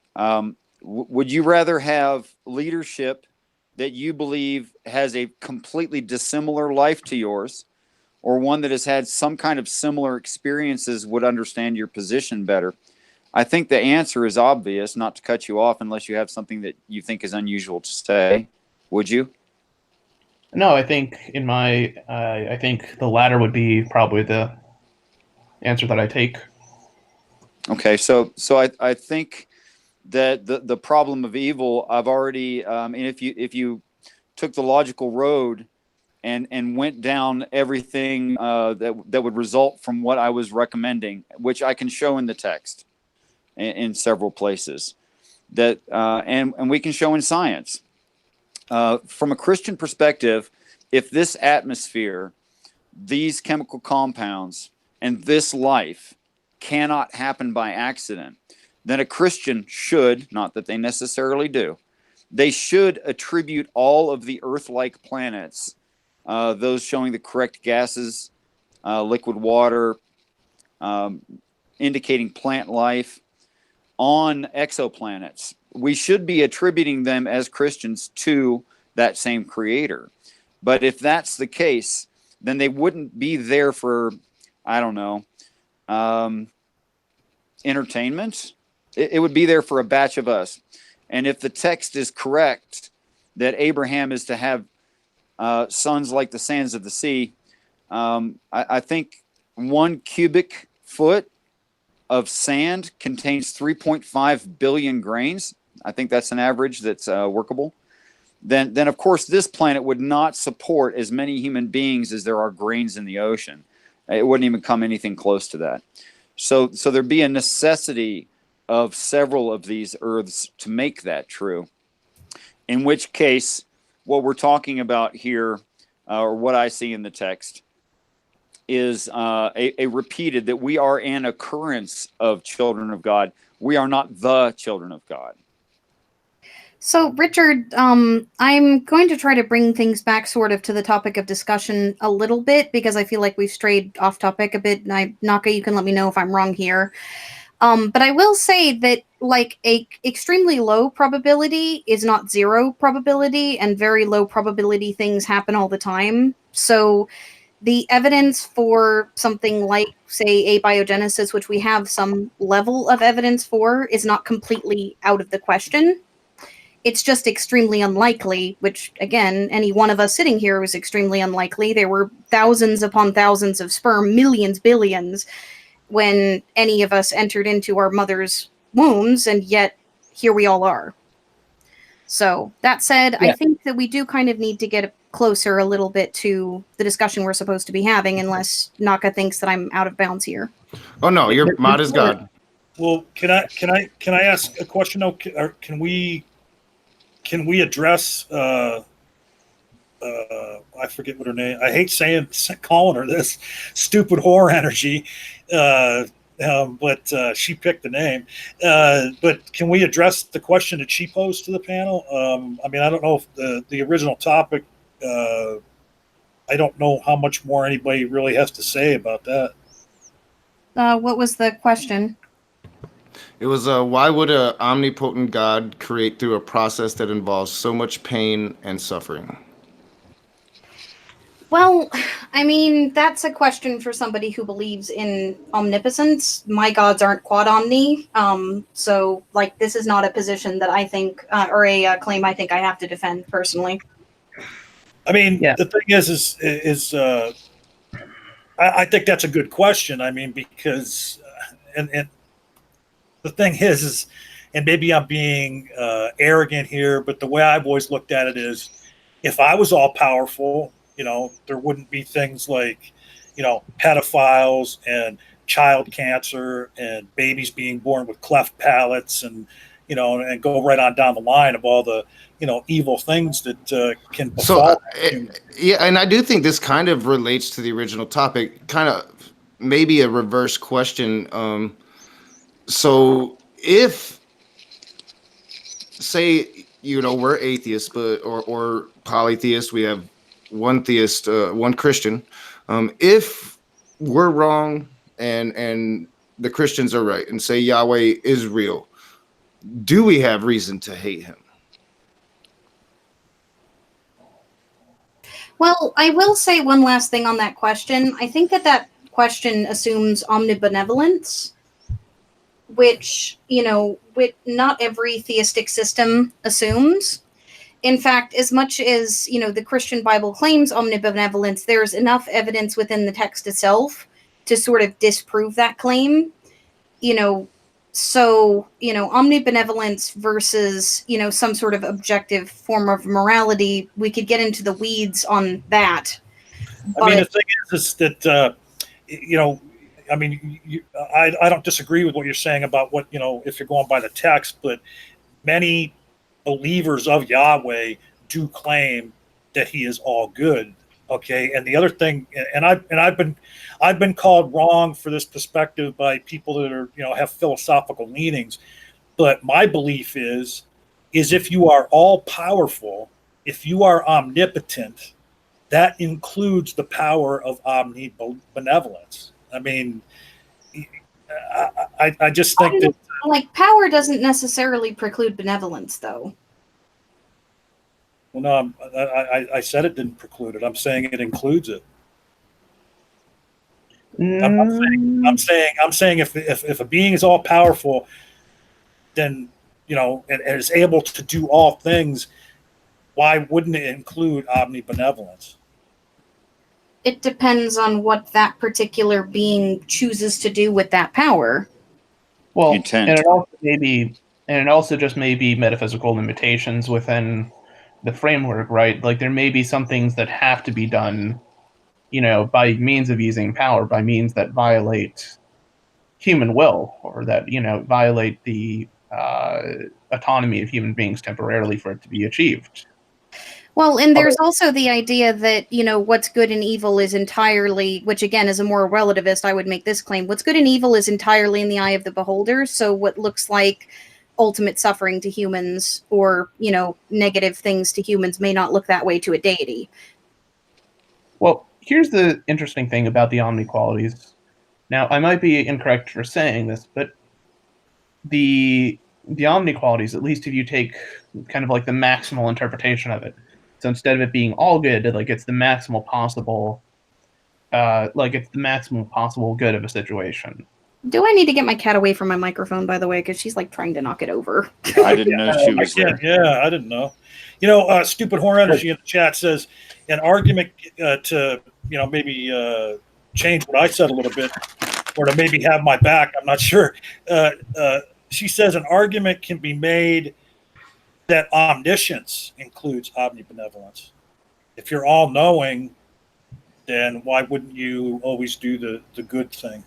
would you rather have leadership that you believe has a completely dissimilar life to yours, or one that has had some kind of similar experiences would understand your position better? I think the answer is obvious, not to cut you off unless you have something that you think is unusual to say. Would you? No, I think I think the latter would be probably the answer that I take. Okay, so I think that the problem of evil, I've already, and if you took the logical road and went down everything that would result from what I was recommending, which I can show in the text in several places, that and we can show in science. From a Christian perspective, if this atmosphere, these chemical compounds, and this life cannot happen by accident, then a Christian should, not that they necessarily do, they should attribute all of the Earth-like planets, those showing the correct gases, liquid water, indicating plant life, on exoplanets. We should be attributing them as Christians to that same creator. But if that's the case, then they wouldn't be there for, I don't know, entertainment. It would be there for a batch of us. And if the text is correct that Abraham is to have sons like the sands of the sea, I think 1 cubic foot of sand contains 3.5 billion grains. I think that's an average that's workable. Then of course this planet would not support as many human beings as there are grains in the ocean. It wouldn't even come anything close to that. So there'd be a necessity of several of these earths to make that true. In which case, what we're talking about here, or what I see in the text, is a repeated that we are an occurrence of children of God. We are not the children of God. So, Richard, I'm going to try to bring things back sort of to the topic of discussion a little bit, because I feel like we've strayed off topic a bit. And Naka, you can let me know if I'm wrong here. But I will say that, like, a extremely low probability is not zero probability, and very low probability things happen all the time. So the evidence for something like, say, abiogenesis, which we have some level of evidence for, is not completely out of the question. It's just extremely unlikely, which, again, any one of us sitting here was extremely unlikely. There were thousands upon thousands of sperm, millions, billions, when any of us entered into our mother's wombs, and yet here we all are. So, that said, I think that we do kind of need to get closer a little bit to the discussion we're supposed to be having, unless Naka thinks that I'm out of bounds here. Oh no, your mod is God. Well, can I ask a question though? Can we address I forget what her name. I hate calling her this stupid whore energy, but she picked the name. But can we address the question that she posed to the panel? I mean, I don't know if the original topic. I don't know how much more anybody really has to say about that. What was the question? It was why would a omnipotent God create through a process that involves so much pain and suffering? Well, I mean, that's a question for somebody who believes in omnipotence. My gods aren't quad omni, so like this is not a position that I think, or a claim I think I have to defend personally. I mean, the thing is I think that's a good question. I mean, because and the thing is, and maybe I'm being arrogant here, but the way I've always looked at it is, if I was all powerful, you know, there wouldn't be things like, you know, pedophiles and child cancer and babies being born with cleft palates and, you know, and go right on down the line of all the, you know, evil things that can befall. Yeah, and I do think this kind of relates to the original topic, kind of maybe a reverse question. So if, say, you know, we're atheists, but or polytheists, we have one theist, one Christian. If we're wrong and the Christians are right, and say Yahweh is real, do we have reason to hate him? Well, I will say one last thing on that question. I think that question assumes omnibenevolence, which, you know, not every theistic system assumes. In fact, as much as, you know, the Christian Bible claims omnibenevolence, there's enough evidence within the text itself to sort of disprove that claim. You know, so, you know, omnibenevolence versus, you know, some sort of objective form of morality, we could get into the weeds on that. I mean, the thing is that, you know, I mean, I don't disagree with what you're saying about what, you know, if you're going by the text, but many believers of Yahweh do claim that he is all good. Okay. And the other thing, and I've been called wrong for this perspective by people that are, you know, have philosophical leanings. But my belief is if you are all powerful, if you are omnipotent, that includes the power of omnibenevolence. I mean, I just think that, like, power doesn't necessarily preclude benevolence, though. well, no, I said it didn't preclude it. I'm saying it includes it. I'm saying if a being is all powerful, then, you know, and is able to do all things, why wouldn't it include omnibenevolence? It depends on what that particular being chooses to do with that power. Well, Intent. and it also just may be metaphysical limitations within the framework, right? Like there may be some things that have to be done, you know, by means of using power, by means that violate human will, or that, you know, violate the autonomy of human beings temporarily for it to be achieved. Well, and there's also the idea that, you know, what's good and evil is entirely, which again, as a moral relativist, I would make this claim, what's good and evil is entirely in the eye of the beholder. So what looks like ultimate suffering to humans, or, you know, negative things to humans, may not look that way to a deity. Well, here's the interesting thing about the omni qualities. Now, I might be incorrect for saying this, but the omni qualities, at least if you take kind of like the maximal interpretation of it, so instead of it being all good, like it's the maximal possible, good of a situation. Do I need to get my cat away from my microphone, by the way, because she's like trying to knock it over? I didn't know she was there. Yeah, I didn't know. Stupid Horn Energy in the chat says an argument to maybe change what I said a little bit, or to maybe have my back. I'm not sure. She says an argument can be made that omniscience includes omnibenevolence. If you're all knowing, then why wouldn't you always do the good thing?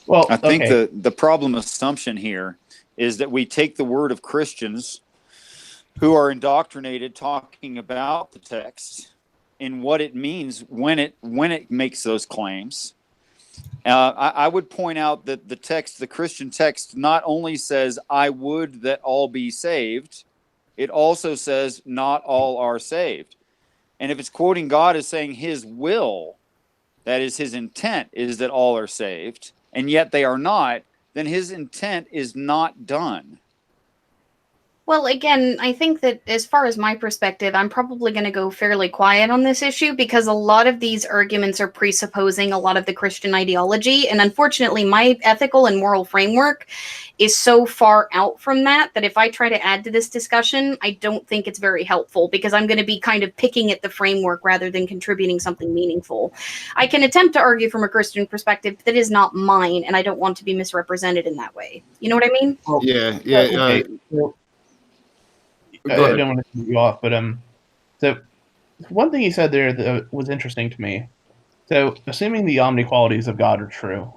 Well, I think okay. the problem assumption here is that we take the word of Christians who are indoctrinated talking about the text and what it means when it makes those claims. I would point out that the Christian text, not only says, "I would that all be saved," it also says, "Not all are saved." And if it's quoting God as saying his will, that is his intent, is that all are saved, and yet they are not, then his intent is not done. Well, again, I think that as far as my perspective, I'm probably going to go fairly quiet on this issue because a lot of these arguments are presupposing a lot of the Christian ideology. And unfortunately, my ethical and moral framework is so far out from that if I try to add to this discussion, I don't think it's very helpful because I'm going to be kind of picking at the framework rather than contributing something meaningful. I can attempt to argue from a Christian perspective, but that is not mine, and I don't want to be misrepresented in that way. You know what I mean? Yeah. Okay. I Go ahead. don't want to cut you off, but so one thing you said there that was interesting to me. So, assuming the omni-qualities of God are true,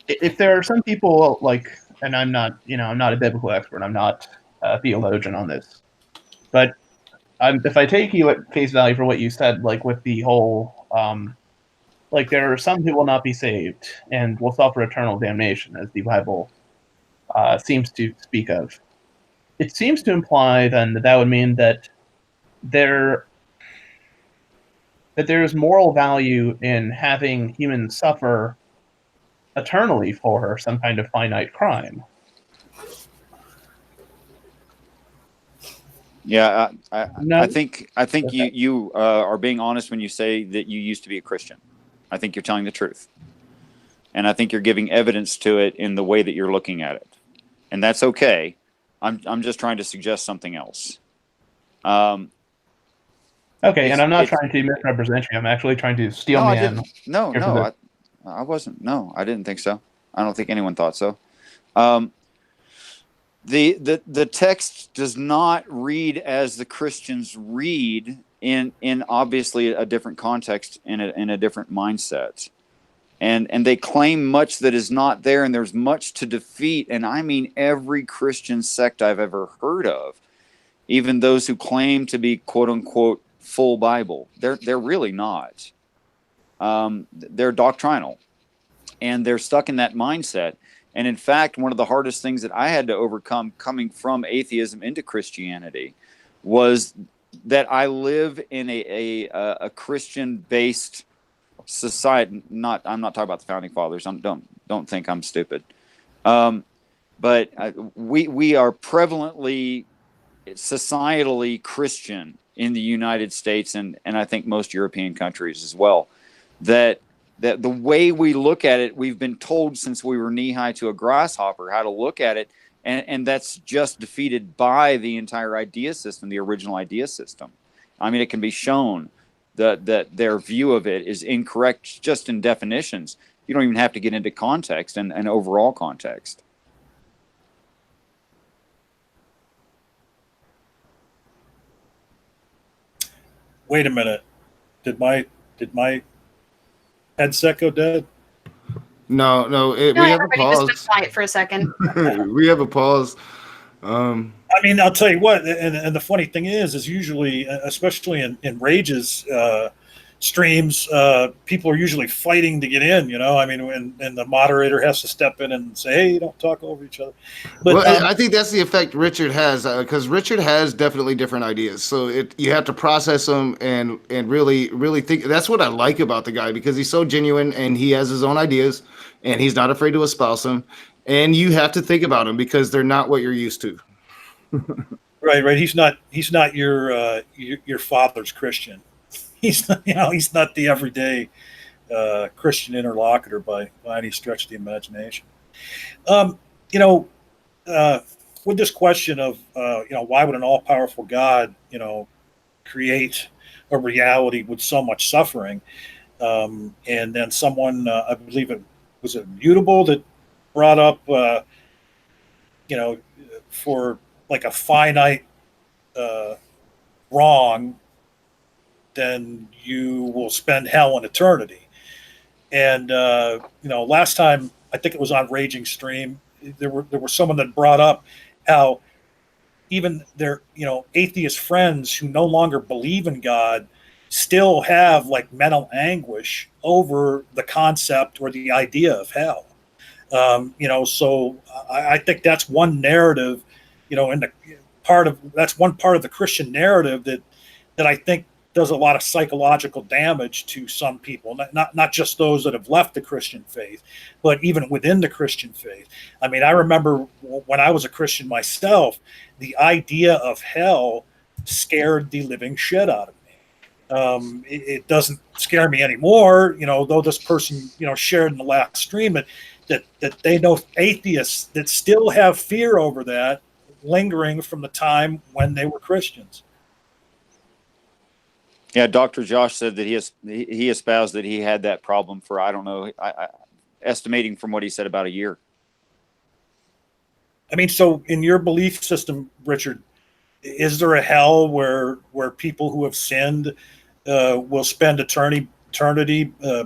if there are some people like, and I'm not a biblical expert, I'm not a theologian on this, but if I take you at face value for what you said, like with the whole, like there are some who will not be saved and will suffer eternal damnation, as the Bible seems to speak of. It seems to imply then that would mean that there's moral value in having humans suffer eternally for some kind of finite crime. Yeah, No. I think you are being honest when you say that you used to be a Christian. I think you're telling the truth, and I think you're giving evidence to it in the way that you're looking at it, and that's okay. I'm just trying to suggest something else. Okay, and I'm not trying to misrepresent you. I'm actually trying to steel man. I wasn't. No, I didn't think so. I don't think anyone thought so. The text does not read as the Christians read in obviously a different context, in a different mindset. And they claim much that is not there, and there's much to defeat. And I mean every Christian sect I've ever heard of, even those who claim to be quote unquote full Bible, they're really not. They're doctrinal, and they're stuck in that mindset. And in fact, one of the hardest things that I had to overcome coming from atheism into Christianity was that I live in a Christian-based society. I'm not talking about the founding fathers. Don't think I'm stupid. But we are prevalently societally Christian in the United States, and I think most European countries as well. That the way we look at it, we've been told since we were knee-high to a grasshopper how to look at it, and that's just defeated by the entire idea system, the original idea system. I mean, it can be shown that their view of it is incorrect just in definitions. You don't even have to get into context and overall context. Wait a minute. Did my headset go dead? No. We have a Everybody just went pause. quiet for a second. We have a pause. I mean, I'll tell you what, and the funny thing is usually, especially in Rage's streams, people are usually fighting to get in, I mean, and the moderator has to step in and say, hey, don't talk over each other. But well, I think that's the effect Richard has, because Richard has definitely different ideas. So you have to process them and really, really think. That's what I like about the guy, because he's so genuine and he has his own ideas and he's not afraid to espouse them. And you have to think about them because they're not what you're used to. Right. He's not your father's Christian. He's not the everyday Christian interlocutor by any stretch of the imagination. You know, with this question of why would an all-powerful God create a reality with so much suffering? And then someone, I believe it was Mutable, that brought up, for like a finite wrong, then you will spend hell in eternity. And last time I think it was on Raging Stream, there were someone that brought up how even their atheist friends who no longer believe in God still have like mental anguish over the concept or the idea of hell. So I think that's one narrative, in the that's one part of the Christian narrative that I think does a lot of psychological damage to some people, not just those that have left the Christian faith, but even within the Christian faith. I mean, I remember when I was a Christian myself, the idea of hell scared the living shit out of me. It doesn't scare me anymore, though this person, shared in the last stream that they know atheists that still have fear over that lingering from the time when they were Christians. Yeah, Dr. Josh said that he espoused that he had that problem for, I don't know, estimating from what he said, about a year. I mean, so in your belief system, Richard, is there a hell where people who have sinned will spend eternity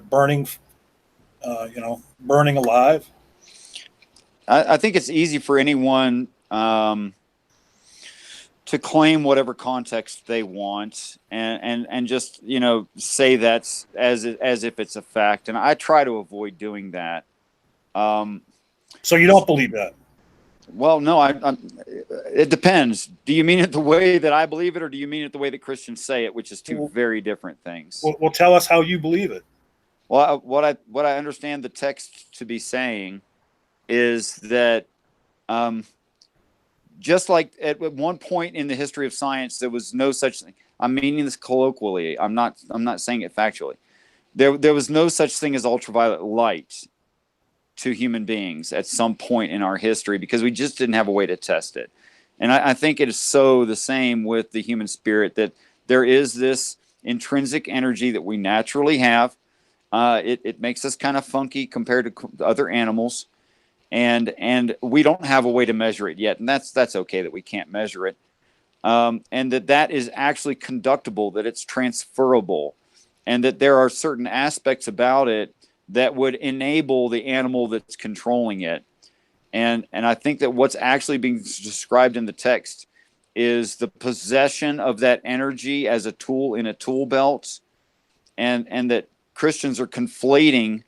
burning, burning alive? I think it's easy for anyone to claim whatever context they want and just say that's as if it's a fact, and I try to avoid doing that. So you don't believe that? Well, no, it depends. Do you mean it the way that I believe it, or do you mean it the way that Christians say it, which is two very different things? Well, tell us how you believe it. Well, what I understand the text to be saying is that just like at one point in the history of science, there was no such thing. I'm meaning this colloquially. I'm not saying it factually. There was no such thing as ultraviolet light to human beings at some point in our history because we just didn't have a way to test it. And I think it is so the same with the human spirit, that there is this intrinsic energy that we naturally have. It makes us kind of funky compared to other animals. And we don't have a way to measure it yet, and that's okay that we can't measure it, and that is actually conductible, that it's transferable, and that there are certain aspects about it that would enable the animal that's controlling it. And I think that what's actually being described in the text is the possession of that energy as a tool in a tool belt, and that Christians are conflating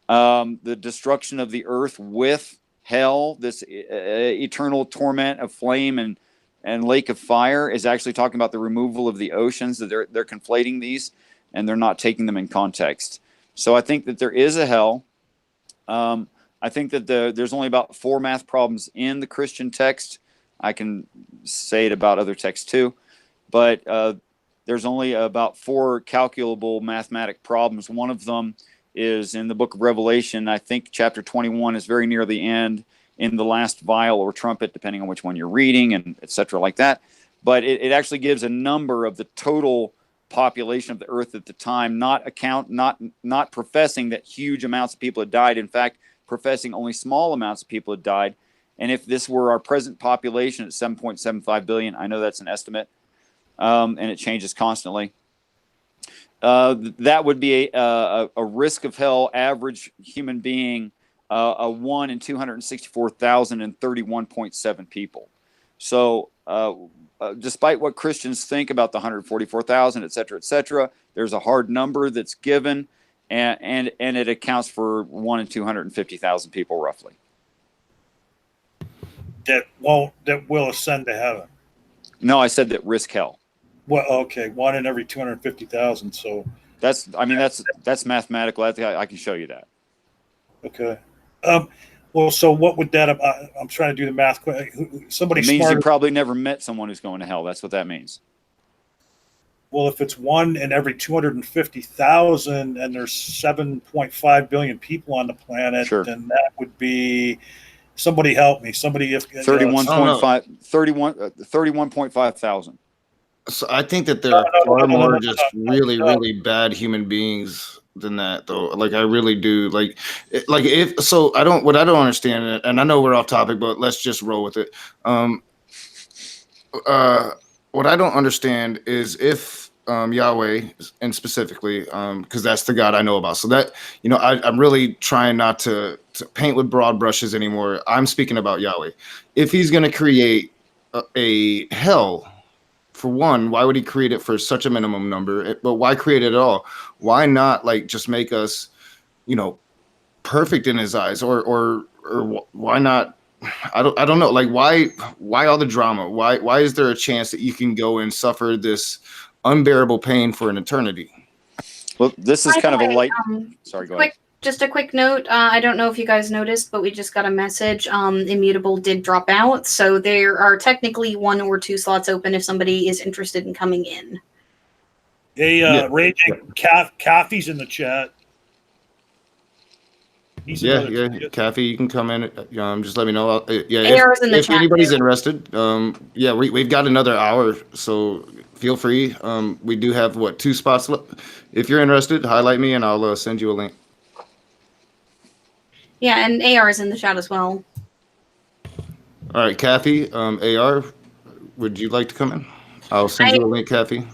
the destruction of the earth with hell. This eternal torment of flame and lake of fire is actually talking about the removal of the oceans. That they're conflating these, and they're not taking them in context. So I think that there is a hell. I think that there's only about 4 math problems in the Christian text. I can say it about other texts too, but there's only about 4 calculable mathematic problems. One of them is in the book of Revelation. I think chapter 21 is very near the end, in the last vial or trumpet, depending on which one you're reading, and etc. like that. But it actually gives a number of the total population of the earth at the time, not professing that huge amounts of people had died. In fact, professing only small amounts of people had died. And if this were our present population at 7.75 billion, I know that's an estimate, and it changes constantly. That would be a risk of hell, average human being, a 1 in 264,031.7 people. So despite what Christians think about the 144,000, et cetera, there's a hard number that's given, and it accounts for 1 in 250,000 people roughly. That will ascend to heaven. No, I said that risk hell. Well, okay, 1 in every 250,000. So that's mathematical. I can show you that. Okay. Well, so what would that? I'm trying to do the math. Somebody It means smarter. you probably never met someone who's going to hell. That's what that means. Well, if it's 1 in every 250,000 and there's 7.5 billion people on the planet, Sure. then that would be, somebody help me. Somebody, if 31.5, 31.5 thousand. So I think that there No, are no, far no, no, no, more no, just no, really, no. really bad human beings than that, though. Like I really do. Like if so, I don't. What I don't understand, and I know we're off topic, but let's just roll with it. Um, what I don't understand is if Yahweh, and specifically, because that's the God I know about. So that I'm really trying not to paint with broad brushes anymore. I'm speaking about Yahweh. If He's going to create a hell, for one, why would He create it for such a minimum number? But why create it at all? Why not like just make us, perfect in His eyes, or why not? I don't know. Like why all the drama? Why is there a chance that you can go and suffer this unbearable pain for an eternity? Well, this is By kind the of a way, light. Sorry, go ahead. just a quick note. I don't know if you guys noticed, but we just got a message. Immutable did drop out, so there are technically 1 or 2 slots open if somebody is interested in coming in. Hey, Yeah. Raging Coffee's in the chat. He's another. Yeah. Kathy, you can come in. Just let me know. Yeah, AR's in the if chat, anybody's too. interested, yeah, we've got another hour, so feel free. We do have 2 spots left. If you're interested, highlight me and I'll send you a link. Yeah, and AR is in the chat as well. All right, Kathy, AR, would you like to come in? I'll send you a link, Kathy.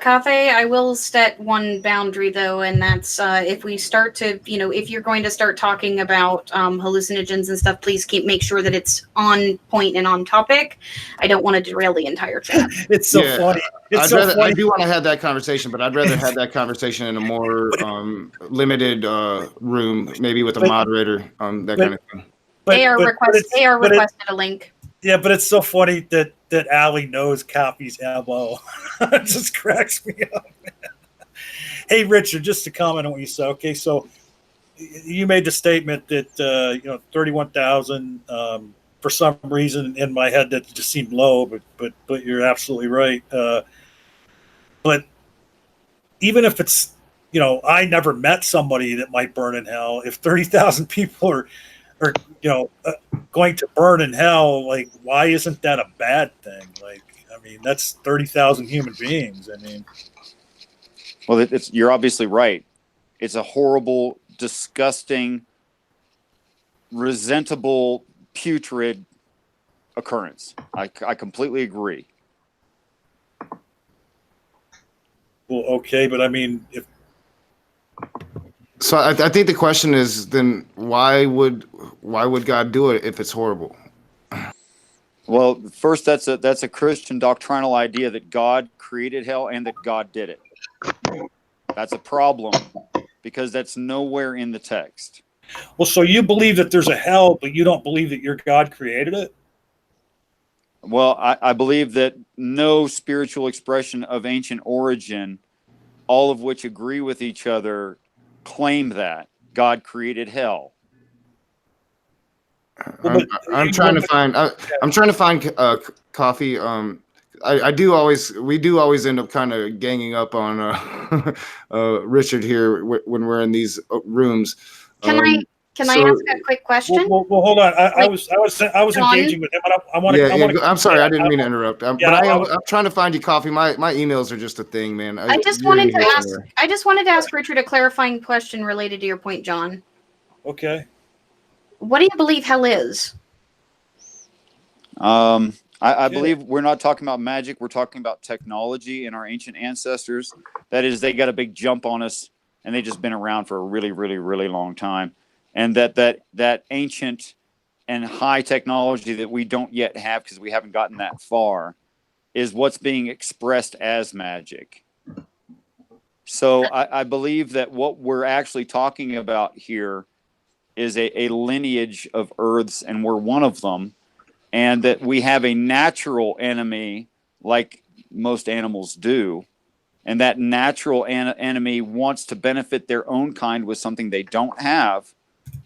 Cafe, I will set one boundary though, and that's if we start to, if you're going to start talking about hallucinogens and stuff, please make sure that it's on point and on topic. I don't want to derail the entire chat. It's so funny. It's I do want to have that conversation, but I'd rather have that conversation in a more limited room, maybe with a moderator, that kind of thing. AR requested a link. Yeah, but it's so funny that Allie knows Copy's MO. It just cracks me up. Hey, Richard, just to comment on what you said. Okay, so you made the statement that 31,000. For some reason in my head that just seemed low, but you're absolutely right. But even if it's I never met somebody that might burn in hell. If 30,000 people are going to burn in hell, like why isn't that a bad thing? Like, I mean, that's 30,000 human beings. I mean, well, you're obviously right. It's a horrible, disgusting, resentable, putrid occurrence. I completely agree. well, okay, but I mean, if So I think the question is then why would God do it if it's horrible? Well, first, that's a Christian doctrinal idea that God created hell and that God did it. That's a problem because that's nowhere in the text. well, so you believe that there's a hell, but you don't believe that your God created it? Well, I believe that no spiritual expression of ancient origin, all of which agree with each other, claim that God created hell. I'm trying to find coffee. We do always end up kind of ganging up on Richard here when we're in these rooms. Can I ask a quick question? Well, hold on. I was John? engaging with him. I want Yeah, to. I'm sorry, I didn't mean to interrupt. Yeah, but I'm trying to find you coffee. My emails are just a thing, man. I just wanted to ask Richard a clarifying question related to your point, John. Okay. What do you believe hell is? I believe we're not talking about magic. We're talking about technology and our ancient ancestors. That is, they got a big jump on us, and they've just been around for a really, really, really long time. And that ancient and high technology that we don't yet have because we haven't gotten that far is what's being expressed as magic. So I believe that what we're actually talking about here is a lineage of Earths, and we're one of them, and that we have a natural enemy like most animals do, and that natural enemy wants to benefit their own kind with something they don't have,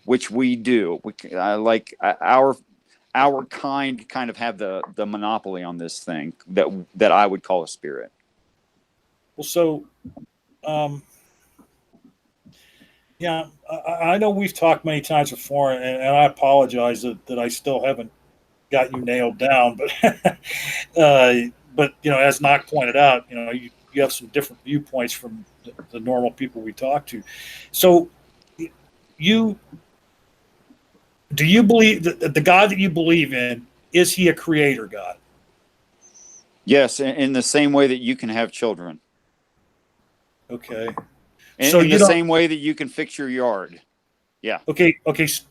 which we do. Our kind of have the monopoly on this thing that I would call a spirit. Well, so, yeah, I know we've talked many times before, and I apologize that I still haven't got you nailed down, but as Knock pointed out, you have some different viewpoints from the normal people we talk to. So, do you believe that the God that you believe in, is he a creator God? Yes, in the same way that you can have children. Okay. In the same way that you can fix your yard. Yeah. Okay,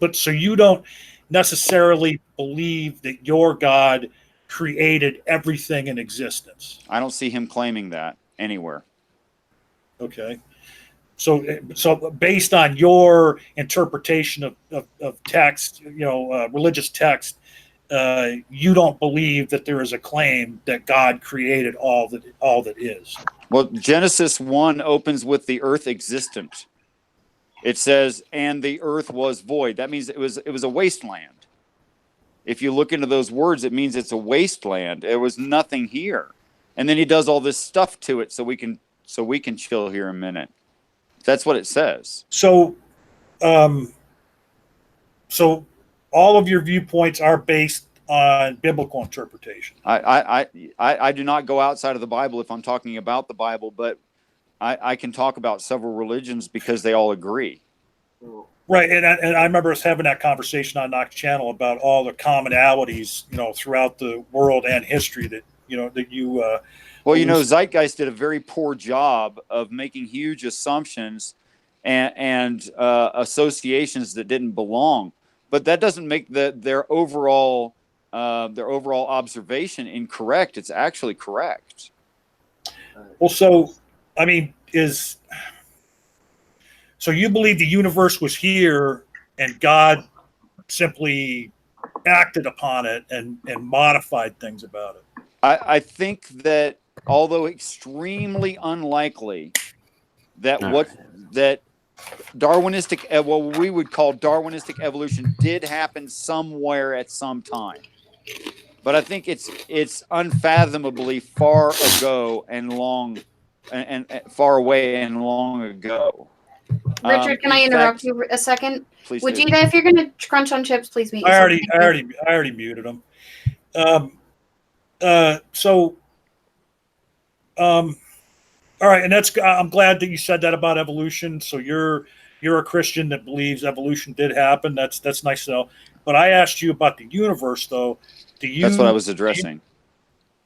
but so you don't necessarily believe that your God created everything in existence. I don't see him claiming that anywhere. Okay. So based on your interpretation of text, religious text, you don't believe that there is a claim that God created all that is. Well, Genesis 1 opens with the earth existent. It says, and the earth was void. That means it was a wasteland. If you look into those words, it means it's a wasteland. There was nothing here. And then he does all this stuff to it so we can chill here a minute. That's what it says. So all of your viewpoints are based on biblical interpretation. I do not go outside of the Bible if I'm talking about the Bible, but I can talk about several religions because they all agree. Right, and I remember us having that conversation on Knox Channel about all the commonalities, throughout the world and history that you. Well, Zeitgeist did a very poor job of making huge assumptions and associations that didn't belong, but that doesn't make their overall observation incorrect. It's actually correct. Well, so I mean, so you believe the universe was here and God simply acted upon it and modified things about it? I think that, although extremely unlikely, that that Darwinistic, what we would call Darwinistic evolution, did happen somewhere at some time. But I think it's unfathomably far ago and long, and far away and long ago. Richard, can I interrupt you a second? Please. Vegeta, if you're going to crunch on chips, please mute I yourself. already muted him. All right, and I'm glad that you said that about evolution. So you're a Christian that believes evolution did happen. That's nice to know. But I asked you about the universe, though. That's what I was addressing.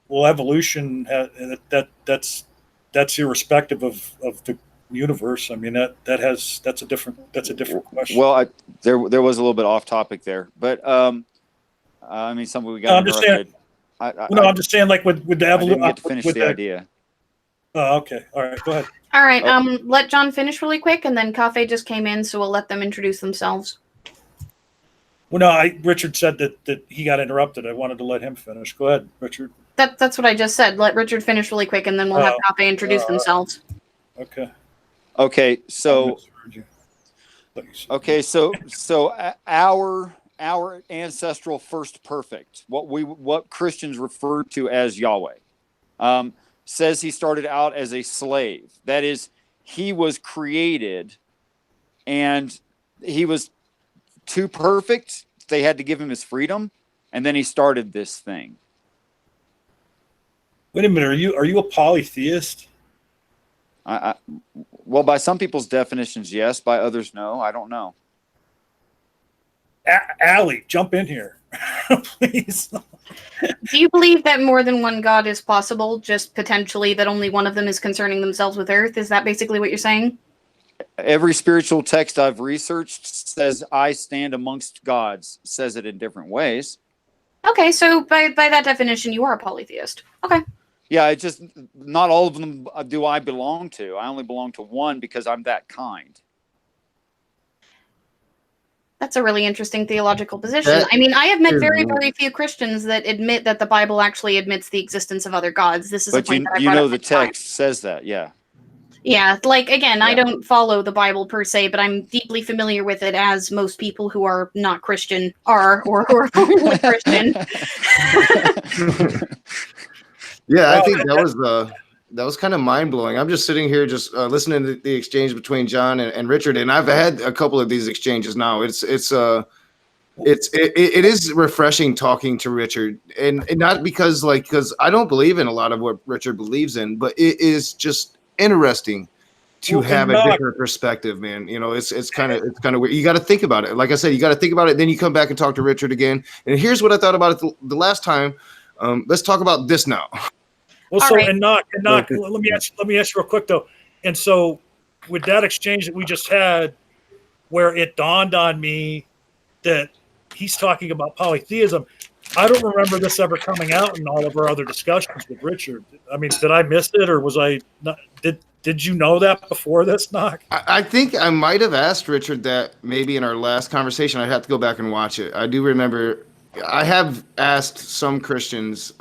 Well, evolution that's irrespective of the universe. I mean that's a different question. Well, there was a little bit off topic there, but I mean, something we got interrupted. I'm just saying, like with the evolution. I didn't get to finish the idea. Oh, okay. All right. Go ahead. All right. Okay. Let John finish really quick, and then Cafe just came in, so we'll let them introduce themselves. Well, no, Richard said that he got interrupted. I wanted to let him finish. Go ahead, Richard. That's what I just said. Let Richard finish really quick, and then we'll have Cafe introduce themselves. Okay. Okay. So our ancestral first perfect, what Christians refer to as Yahweh, says he started out as a slave. That is, he was created and he was too perfect. They had to give him his freedom, and then he started this thing. Wait a minute. Are you a polytheist? Well, by some people's definitions, yes. By others, no. I don't know. Allie, jump in here, please. Do you believe that more than one God is possible, just potentially that only one of them is concerning themselves with Earth? Is that basically what you're saying? Every spiritual text I've researched says I stand amongst gods, says it in different ways. Okay, so by that definition, you are a polytheist. Okay. Yeah, not all of them do I belong to. I only belong to one because I'm that kind. That's a really interesting theological position. I mean, I have met very, very few Christians that admit that the Bible actually admits the existence of other gods. This is a point that I brought up the text says that, yeah. Yeah, like, again, I don't follow the Bible per se, but I'm deeply familiar with it, as most people who are not Christian are, or who are formerly Christian. Yeah, I think that was that was kind of mind blowing. I'm just sitting here, just listening to the exchange between John and Richard, and I've had a couple of these exchanges now. It is refreshing talking to Richard, and not because I don't believe in a lot of what Richard believes in, but it is just interesting to Well, have and a Knock, different perspective, man. It's kind of weird. You got to think about it. Like I said, you got to think about it. Then you come back and talk to Richard again. And here's what I thought about it the last time. Let's talk about this now. well, All so right. and Knock, let me ask you real quick though. And so with that exchange that we just had, where it dawned on me that he's talking about polytheism, I don't remember this ever coming out in all of our other discussions with Richard. I mean, did I miss it, or was I not? Did you know that before this, Knock? I think I might have asked Richard that maybe in our last conversation. I'd have to go back and watch it. I do remember I have asked some Christians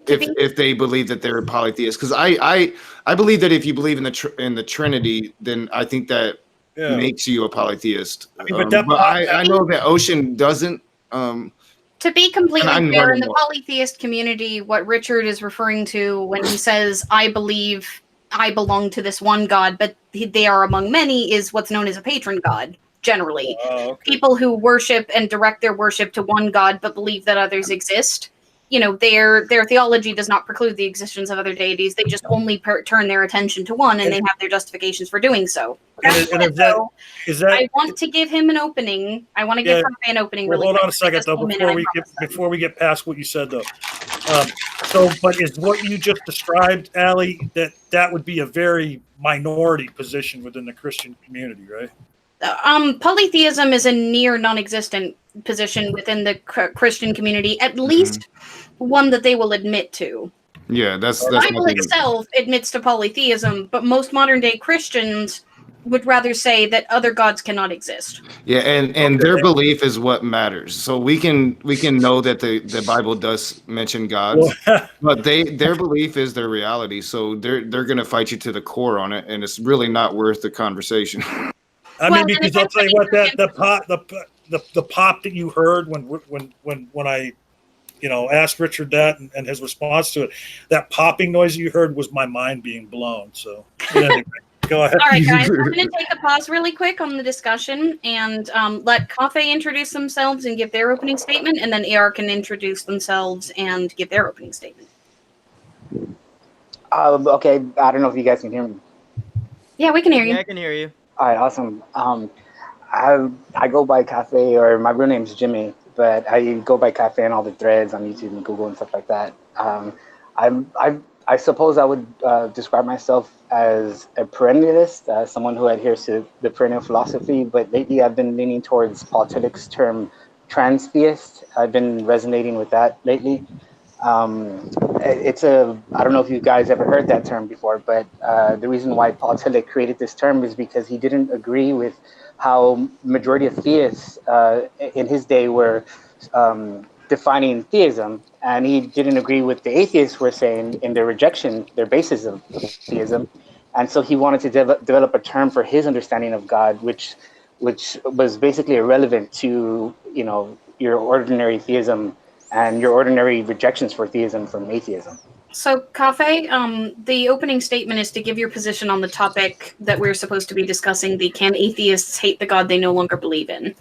if they believe that they're polytheists, because I believe that if you believe in the Trinity, then I think that makes you a polytheist. I mean, but I know that Ocean doesn't. To be completely I'm fair, in running the more. polytheist community, what Richard is referring to when he says, I believe I belong to this one God, but they are among many, is what's known as a patron God, generally. okay. People who worship and direct their worship to one God, but believe that others exist. You know, their theology does not preclude the existence of other deities. They just only turn their attention to one, and they have their justifications for doing so. And is that? I want to give him an opening. I want to give Cafe an opening. Well, Really hold quick. on a second though, before we get past what you said though. But is what you just described, Allie, that would be a very minority position within the Christian community, right? Polytheism is a near non-existent position within the Christian community, at least one that they will admit to. Yeah, that's The Bible itself admits to polytheism, but most modern day Christians would rather say that other gods cannot exist. Yeah, and their belief is what matters. So we can know that the Bible does mention gods, but their belief is their reality. So they're gonna fight you to the core on it, and it's really not worth the conversation. I mean, because I'll tell you what, the pop that you heard when I, asked Richard that and his response to it, that popping noise you heard was my mind being blown. So anyway, go ahead. All right, guys, I'm going to take a pause really quick on the discussion and let Cafe introduce themselves and give their opening statement, and then AR can introduce themselves and give their opening statement. Okay, I don't know if you guys can hear me. Yeah, we can hear you. Yeah, I can hear you. All right, awesome. I go by Cafe, or my real name's Jimmy, but I go by Cafe in all the threads on YouTube and Google and stuff like that. I suppose I would describe myself as a perennialist, someone who adheres to the perennial philosophy, but lately I've been leaning towards Paul Tillich's term transtheist. I've been resonating with that lately. I don't know if you guys ever heard that term before, but the reason why Paul Tillich created this term is because he didn't agree with how majority of theists in his day were defining theism, and he didn't agree with the atheists were saying in their rejection, their basis of theism. And so he wanted to develop a term for his understanding of God, which was basically irrelevant to your ordinary theism and your ordinary rejections for theism from atheism. So, Cafe, the opening statement is to give your position on the topic that we're supposed to be discussing, the can atheists hate the God they no longer believe in?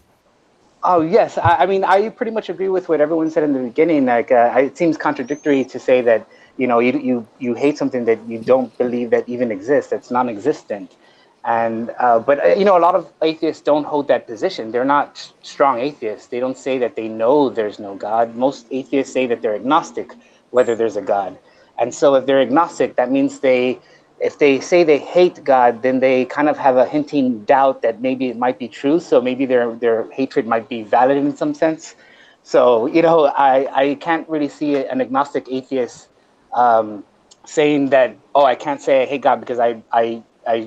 Oh, yes. I mean, I pretty much agree with what everyone said in the beginning. Like, it seems contradictory to say that, you hate something that you don't believe that even exists, that's non-existent. And but a lot of atheists don't hold that position. They're not strong atheists. They don't say that they know there's no God. Most atheists say that they're agnostic, whether there's a God. And so if they're agnostic, that means if they say they hate God, then they kind of have a hinting doubt that maybe it might be true. So maybe their hatred might be valid in some sense. So, I can't really see an agnostic atheist saying that, oh, I can't say I hate God because I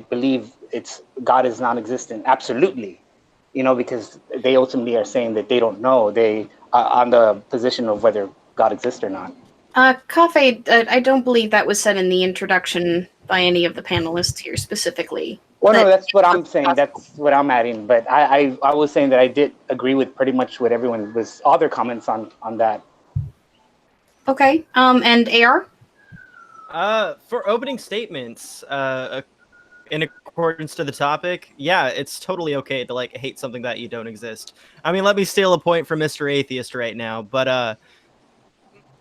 believe God is non-existent. Absolutely. Because they ultimately are saying that they don't know. They are on the position of whether God exists or not. Cafe, I don't believe that was said in the introduction by any of the panelists here specifically. Well, no, that's what I'm saying. That's what I'm adding. But I was saying that I did agree with pretty much what everyone was, all their comments on that. Okay. And AR? For opening statements, in accordance to the topic, yeah, it's totally okay to like hate something that you don't exist. I mean, let me steal a point from Mr. Atheist right now, but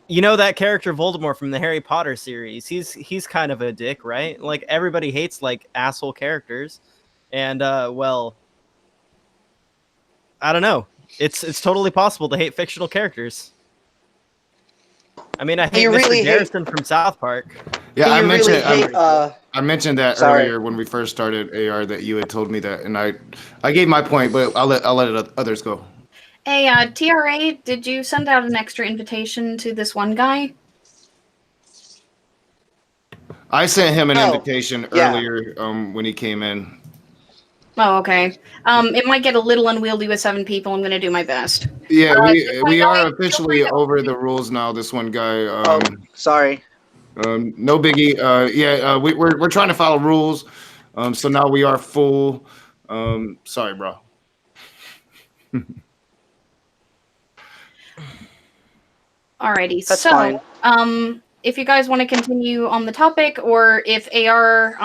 you know that character Voldemort from the Harry Potter series? He's kind of a dick, right? Like everybody hates like asshole characters, and well, I don't know. It's totally possible to hate fictional characters. I mean, I hate You Mr. really hate- Garrison from South Park. Yeah, Can I you mentioned really hate, I mentioned that Sorry. earlier when we first started AR that you had told me that, and I gave my point, but I'll let others go. Hey, TRA, did you send out an extra invitation to this one guy? I sent him an Oh, invitation yeah. earlier when he came in. Oh, okay. It might get a little unwieldy with 7 people. I'm going to do my best. Yeah, this one we guy, are feel free officially to- over the rules now. This one guy. Oh, sorry. No biggie. We're trying to follow rules. So now we are full. Sorry, bro. Alrighty, That's so fine. if you guys want to continue on the topic, or if AR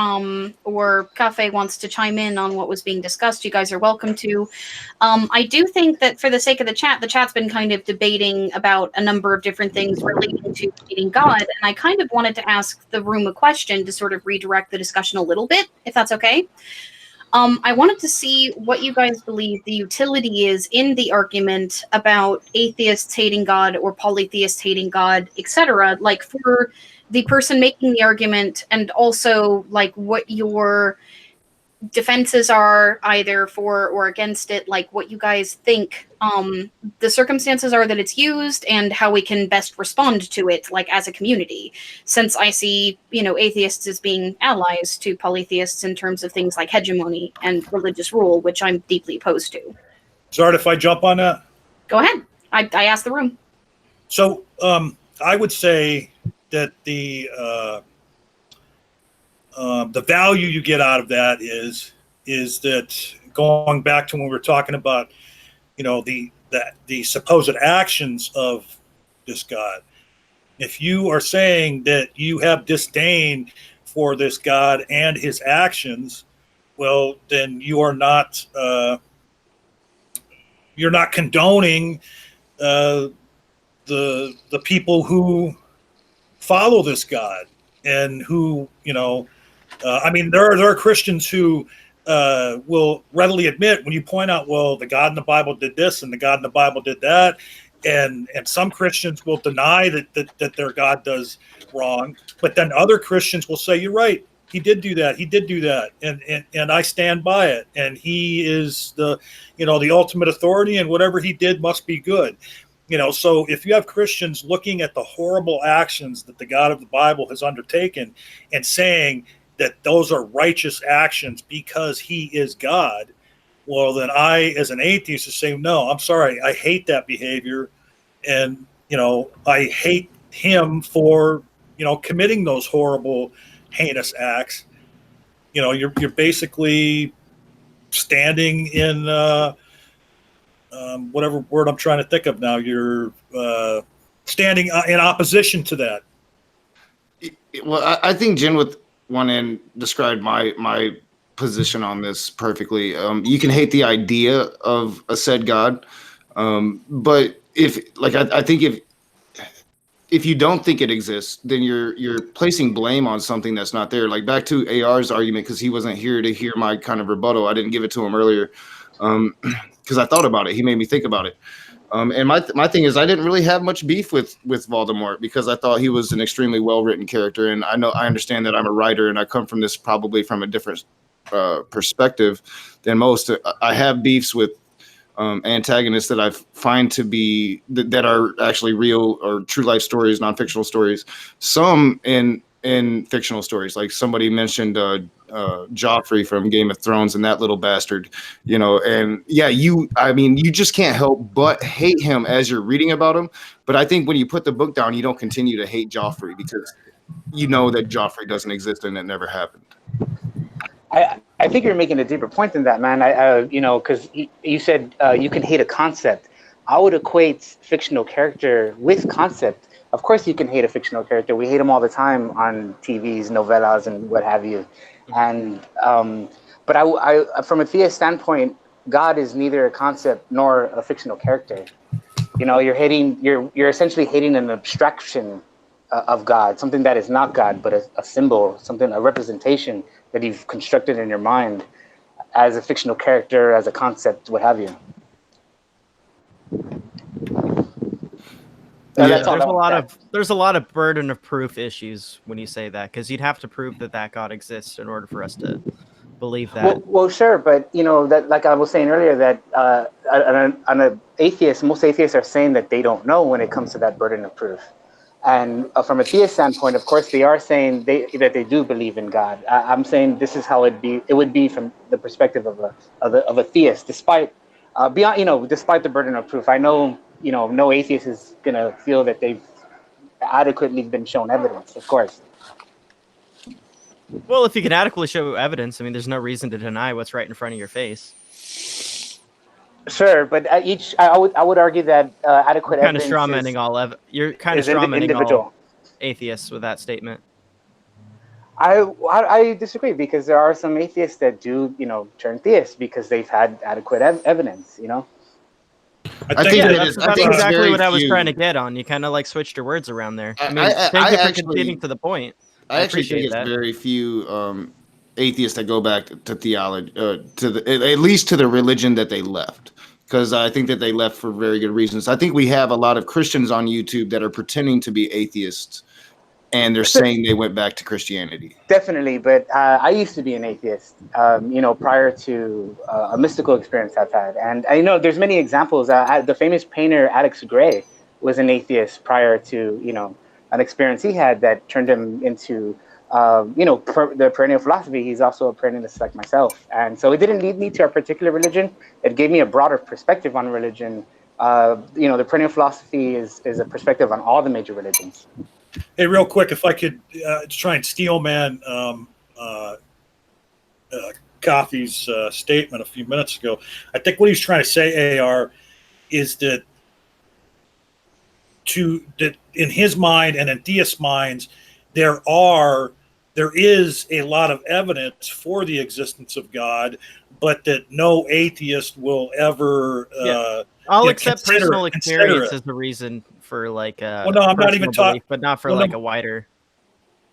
or Cafe wants to chime in on what was being discussed, you guys are welcome to. I do think that for the sake of the chat's been kind of debating about a number of different things relating to hating God, and I kind of wanted to ask the room a question to sort of redirect the discussion a little bit, if that's okay. I wanted to see what you guys believe the utility is in the argument about atheists hating God or polytheists hating God, etc. Like for the person making the argument, and also like what your defenses are either for or against it, like what you guys think the circumstances are that it's used and how we can best respond to it, like as a community, since I see atheists as being allies to polytheists in terms of things like hegemony and religious rule, which I'm deeply opposed to. Zard, if I jump on that? Go ahead. I asked the room. So I would say that the value you get out of that is that, going back to when we were talking about, the supposed actions of this God. If you are saying that you have disdain for this God and his actions, well, then you're not condoning the people who follow this God and who, I mean, there are Christians who will readily admit when you point out, well, the God in the Bible did this and the God in the Bible did that, and some Christians will deny that their God does wrong, but then other Christians will say, you're right, he did do that, and I stand by it, and he is the ultimate authority, and whatever he did must be good. So if you have Christians looking at the horrible actions that the God of the Bible has undertaken and saying that those are righteous actions because he is God, well, then I, as an atheist, is saying, no, I'm sorry, I hate that behavior, and I hate him for committing those horrible, heinous acts. You're basically standing in whatever word I'm trying to think of now. You're standing in opposition to that. Well, I think Jen with one end described my position on this perfectly. You can hate the idea of a said God, but I think if you don't think it exists, then you're placing blame on something that's not there. Like back to AR's argument, because he wasn't here to hear my kind of rebuttal. I didn't give it to him earlier because I thought about it. He made me think about it. And my thing is, I didn't really have much beef with Voldemort because I thought he was an extremely well-written character. And I understand that I'm a writer and I come from this probably from a different perspective than most. I have beefs with antagonists that I find to be that are actually real or true life stories, non-fictional stories. Some in fictional stories, like somebody mentioned Joffrey from Game of Thrones and that little bastard, and yeah, you just can't help but hate him as you're reading about him. But I think when you put the book down, you don't continue to hate Joffrey because you know that Joffrey doesn't exist and it never happened. I think you're making a deeper point than that, man. Because you said you can hate a concept. I would equate fictional character with concept. Of course, you can hate a fictional character. We hate them all the time on TVs, novellas, and what have you. And but from a theist standpoint, God is neither a concept nor a fictional character. You know, you're essentially hating an abstraction of God, something that is not God, but a symbol, a representation that you've constructed in your mind as a fictional character, as a concept, what have you. That's all there's a lot of burden of proof issues when you say that, because you'd have to prove that God exists in order for us to believe that. Well, sure, but you know that, like I was saying earlier, that on an atheist, most atheists are saying that they don't know when it comes to that burden of proof. And from a theist standpoint, of course, they are saying that they do believe in God. I'm saying this is how it would be from the perspective of a theist, despite despite the burden of proof. I know no atheist is gonna feel that they've adequately been shown evidence, of course. Well, if you can adequately show evidence, I mean, there's no reason to deny what's right in front of your face. Sure, but I would argue that adequate You're kind of evidence you're kind of strawmanning all atheists with that statement. I disagree, because there are some atheists that do turn theists because they've had adequate evidence. I think that's exactly what I was trying to get on. You kind of like switched your words around there. I mean, thank you for conceding to the point. I actually think it's very few atheists that go back to theology, at least to the religion that they left, because I think that they left for very good reasons. I think we have a lot of Christians on YouTube that are pretending to be atheists, and they're saying they went back to Christianity. Definitely, but I used to be an atheist, prior to a mystical experience I've had. And I know there's many examples. The famous painter Alex Gray was an atheist prior to, an experience he had that turned him into, the perennial philosophy. He's also a perennialist like myself. And so it didn't lead me to a particular religion. It gave me a broader perspective on religion. The perennial philosophy is a perspective on all the major religions. Hey, real quick, if I could try and steel man Coffee's statement a few minutes ago. I think what he's trying to say, AR, is that in his mind and in theist minds, there is a lot of evidence for the existence of God, but that no atheist will ever. I'll accept personal experience as the reason for like well, no, I'm not even talking, but not for a wider.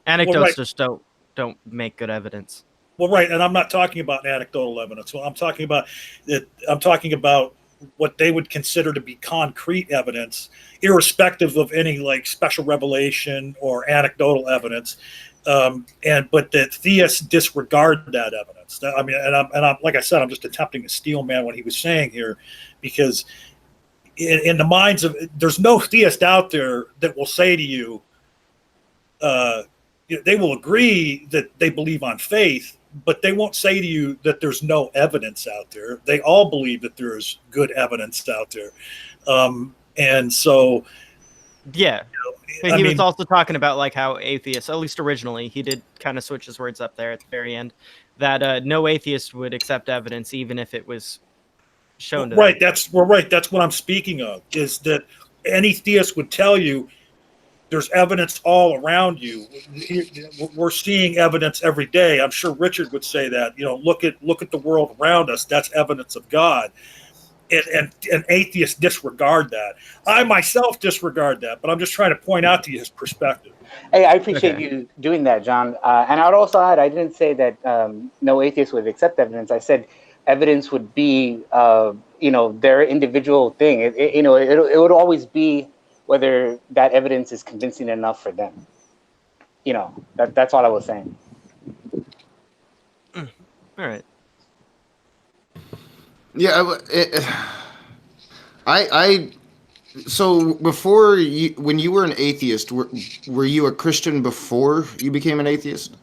Anecdotes just don't make good evidence. Well, right, and I'm not talking about anecdotal evidence. Well, I'm talking about that. I'm talking about what they would consider to be concrete evidence, irrespective of any like special revelation or anecdotal evidence. But that theists disregard that evidence. I mean, and I'm like I said, I'm just attempting to steel man what he was saying here, because in the minds of, there's no theist out there that will say to you, they will agree that they believe on faith, but they won't say to you that there's no evidence out there. They all believe that there's good evidence out there. And so, yeah, he was also talking about like how atheists, at least originally, he did kind of switch his words up there at the very end, that no atheist would accept evidence even if it was shown to them. That's what I'm speaking of, is that any theist would tell you there's evidence all around you. We're seeing evidence every day. I'm sure Richard would say that. Look at the world around us. That's evidence of God. And atheists disregard that. I myself disregard that, but I'm just trying to point out to you his perspective. Hey, I appreciate you doing that, John. And I'd also add, I didn't say that no atheist would accept evidence. I said evidence would be, their individual thing. It would always be whether that evidence is convincing enough for them. That's all I was saying. All right. Yeah, so before when you were an atheist, were you a Christian before you became an atheist?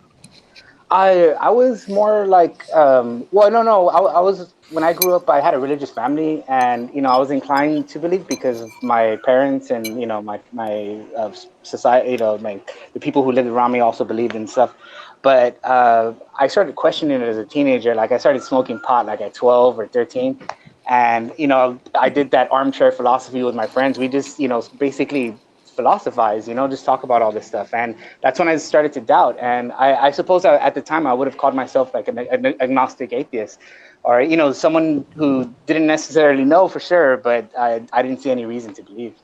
I was more like, no. I was, when I grew up, I had a religious family, and I was inclined to believe because of my parents and my society. The people who lived around me also believed in stuff. But I started questioning it as a teenager. Like, I started smoking pot like at 12 or 13, and I did that armchair philosophy with my friends. We just basically philosophize, just talk about all this stuff. And that's when I started to doubt. And I suppose at the time I would have called myself like an agnostic atheist, or, someone who didn't necessarily know for sure, but I didn't see any reason to believe.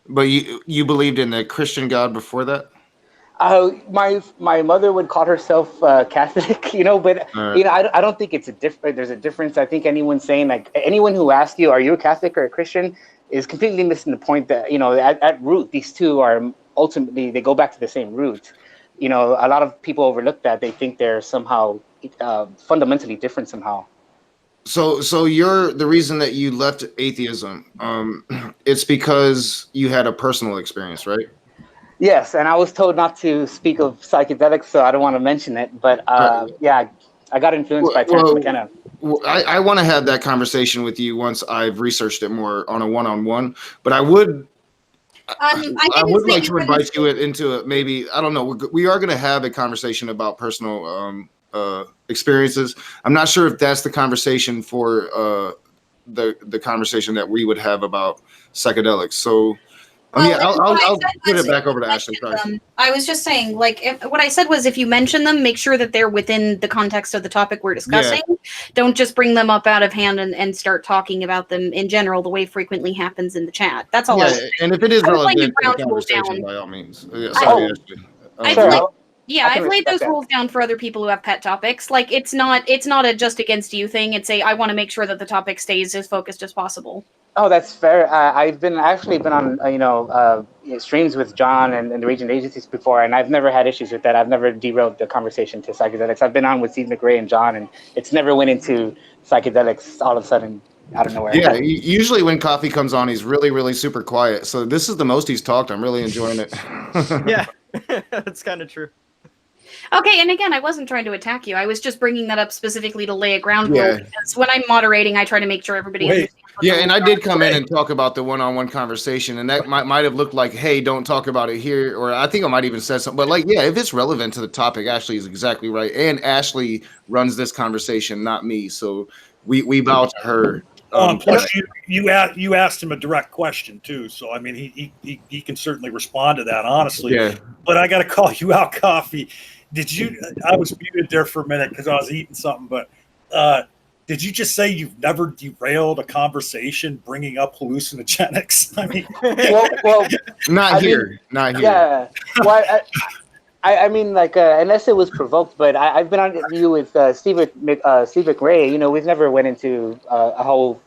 But you believed in the Christian God before that? My mother would call herself Catholic, but I don't think it's there's a difference. I think anyone saying, like, anyone who asks you, are you a Catholic or a Christian, is completely missing the point that, at root, these two are ultimately, they go back to the same root. A lot of people overlook that. They think they're somehow fundamentally different somehow. So you're the reason that you left atheism. It's because you had a personal experience, right? Yes, and I was told not to speak of psychedelics, so I don't want to mention it. But yeah, I got influenced by Terence McKenna. I want to have that conversation with you once I've researched it more on a one-on-one. But I would like to invite you into maybe, I don't know. We are going to have a conversation about personal experiences. I'm not sure if that's the conversation for the conversation that we would have about psychedelics. So. I'll put it back over to Ashley. I was just saying, like, what I said was, if you mention them, make sure that they're within the context of the topic we're discussing. Yeah. Don't just bring them up out of hand and start talking about them in general, the way frequently happens in the chat. That's all. Yeah, and if it is relevant to the conversation, by all means. Yeah, sorry, I've laid those rules down for other people who have pet topics. Like, it's not a just against you thing. It's I want to make sure that the topic stays as focused as possible. Oh, that's fair. I've actually been on streams with John and the Region Agencies before, and I've never had issues with that. I've never derailed the conversation to psychedelics. I've been on with Steve McRae and John, and it's never went into psychedelics all of a sudden out of nowhere. Yeah, usually when Coffee comes on, he's really, really super quiet. So this is the most he's talked. I'm really enjoying it. Yeah, that's kind of true. Okay, and again, I wasn't trying to attack you. I was just bringing that up specifically to lay a ground rule, because when I'm moderating, I try to make sure everybody understands. Yeah, and I did come in and talk about the one-on-one conversation, and that might have looked like, hey, don't talk about it here, or I think I might even said something. But, like, yeah, if it's relevant to the topic, Ashley is exactly right. And Ashley runs this conversation, not me. So we bow to her. Plus, you asked him a direct question, too. So, I mean, he can certainly respond to that, honestly. Yeah. But I got to call you out, Coffee. I was muted there for a minute because I was eating something, but did you just say you've never derailed a conversation bringing up hallucinogenics? I mean, well not here. Yeah. Well, I mean, like, unless it was provoked, but I've been on you with Steve McRae. We've never went into a whole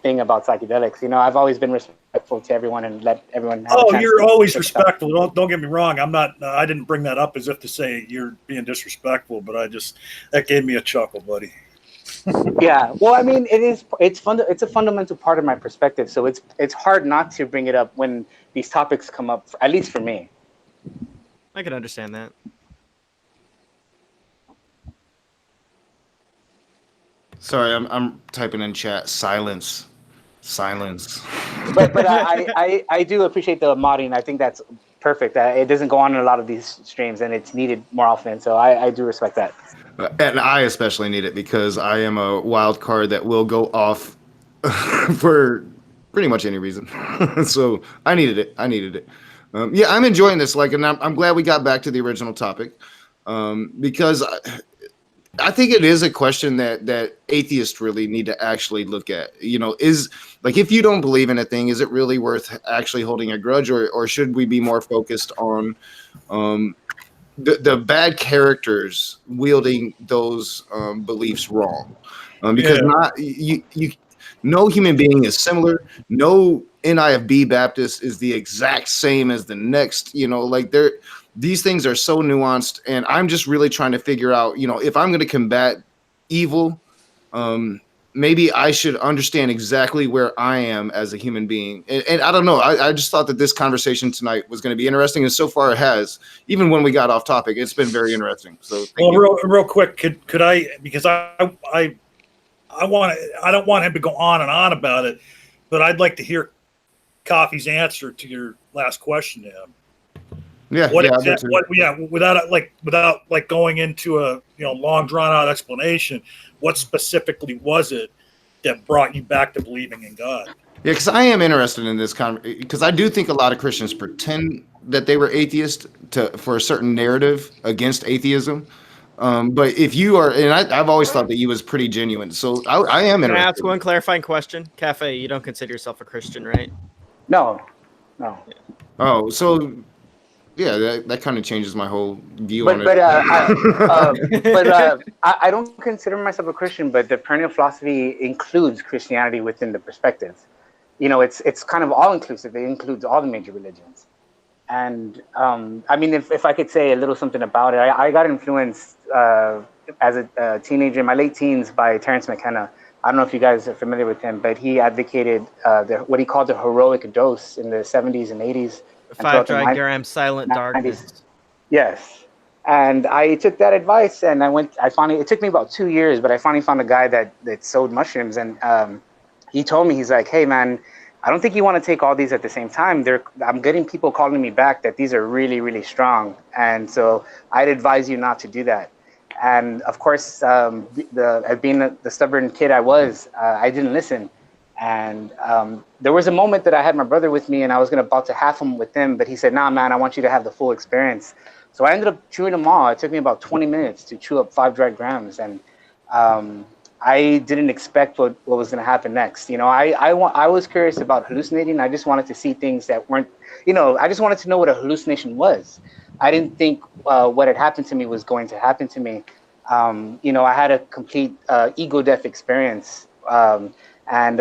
thing about psychedelics. I've always been respectful to everyone and let everyone have a chance. You're always respectful. Don't get me wrong. I'm not. I didn't bring that up as if to say you're being disrespectful, but that gave me a chuckle, buddy. Yeah. Well, I mean, it's a fundamental part of my perspective. So it's hard not to bring it up when these topics come up, at least for me. I can understand that. Sorry, I'm typing in chat. Silence. But I do appreciate the modding. I think that's perfect. It doesn't go on in a lot of these streams, and it's needed more often. So I do respect that. And I especially need it because I am a wild card that will go off for pretty much any reason. So I needed it. Yeah, I'm enjoying this. Like, and I'm glad we got back to the original topic because I think it is a question that atheists really need to actually look at. Is like, if you don't believe in a thing, is it really worth actually holding a grudge, or should we be more focused on the bad characters wielding those beliefs wrong? Because no human being is similar. No NIFB Baptist is the exact same as the next. These things are so nuanced, and I'm just really trying to figure out, if I'm going to combat evil, maybe I should understand exactly where I am as a human being. And I don't know. I just thought that this conversation tonight was going to be interesting, and so far it has. Even when we got off topic, it's been very interesting. So, real quick, could I? Because I don't want him to go on and on about it, but I'd like to hear Coffee's answer to your last question to him. Yeah. Without going into a long drawn out explanation, what specifically was it that brought you back to believing in God? Yeah, because I am interested in this because I do think a lot of Christians pretend that they were atheist for a certain narrative against atheism. But if you are, and I've always thought that you was pretty genuine, so I am Can I interested. ask one clarifying question? Cafe, you don't consider yourself a Christian, right? No, no. Oh, so yeah, that kind of changes my whole view on But it. but I don't consider myself a Christian. But the perennial philosophy includes Christianity within the perspective. You know, it's kind of all inclusive. It includes all the major religions. And I mean, if I could say a little something about it, I got influenced as a teenager in my late teens by Terence McKenna. I don't know if you guys are familiar with him, but he advocated what he called the heroic dose in the 70s and 80s and Five throughout the Diagram Silent 90s. Darkness. Yes. And I took that advice and I finally, it took me about 2 years, but I finally found a guy that sowed mushrooms. And he told me, he's like, hey, man, I don't think you want to take all these at the same time. I'm getting people calling me back that these are really, really strong. And so I'd advise you not to do that. And of course, being the stubborn kid I was, I didn't listen. And there was a moment that I had my brother with me and I was about to half him with him, but he said, nah, man, I want you to have the full experience. So I ended up chewing them all. It took me about 20 minutes to chew up 5 dried grams. And I didn't expect what was going to happen next. You know, I was curious about hallucinating. I just wanted to see things that weren't, you know, I just wanted to know what a hallucination was. I didn't think what had happened to me was going to happen to me. You know, I had a complete ego death experience. And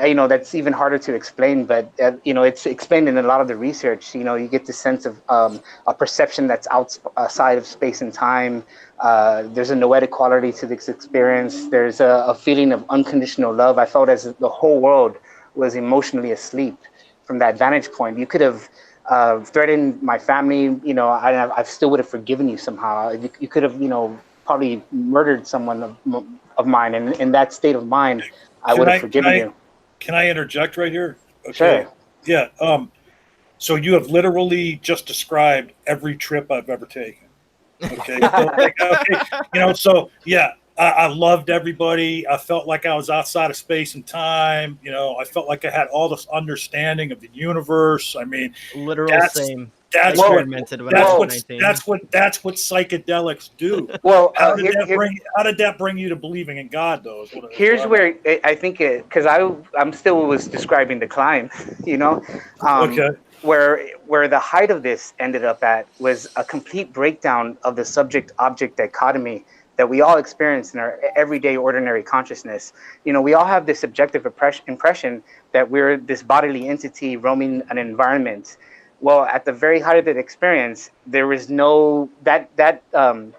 you know, that's even harder to explain, but you know, it's explained in a lot of the research. You know, you get the sense of a perception that's outside of space and time. There's a noetic quality to this experience. There's a feeling of unconditional love. I felt as if the whole world was emotionally asleep from that vantage point. You could have threatened my family, you know, I still would have forgiven you somehow. You could have, you know, probably murdered someone of mine, and in that state of mind, I Can would have I forgiven you. can I interject right here? Okay. Sure. Yeah. So you have literally just described every trip I've ever taken. Okay. So, like, okay. You know. So yeah, I loved everybody. I felt like I was outside of space and time. You know, I felt like I had all this understanding of the universe. I mean, Literal that's same. that's Whoa, what Experimented when I was 19. that's what psychedelics do. Well, How did that bring you to believing in God, though? here's where I think it, because I'm still was describing the climb, you know, Okay. where the height of this ended up at was a complete breakdown of the subject object dichotomy that we all experience in our everyday ordinary consciousness. You know, we all have this subjective impression that we're this bodily entity roaming an environment. Well, at the very height of that experience, there was no that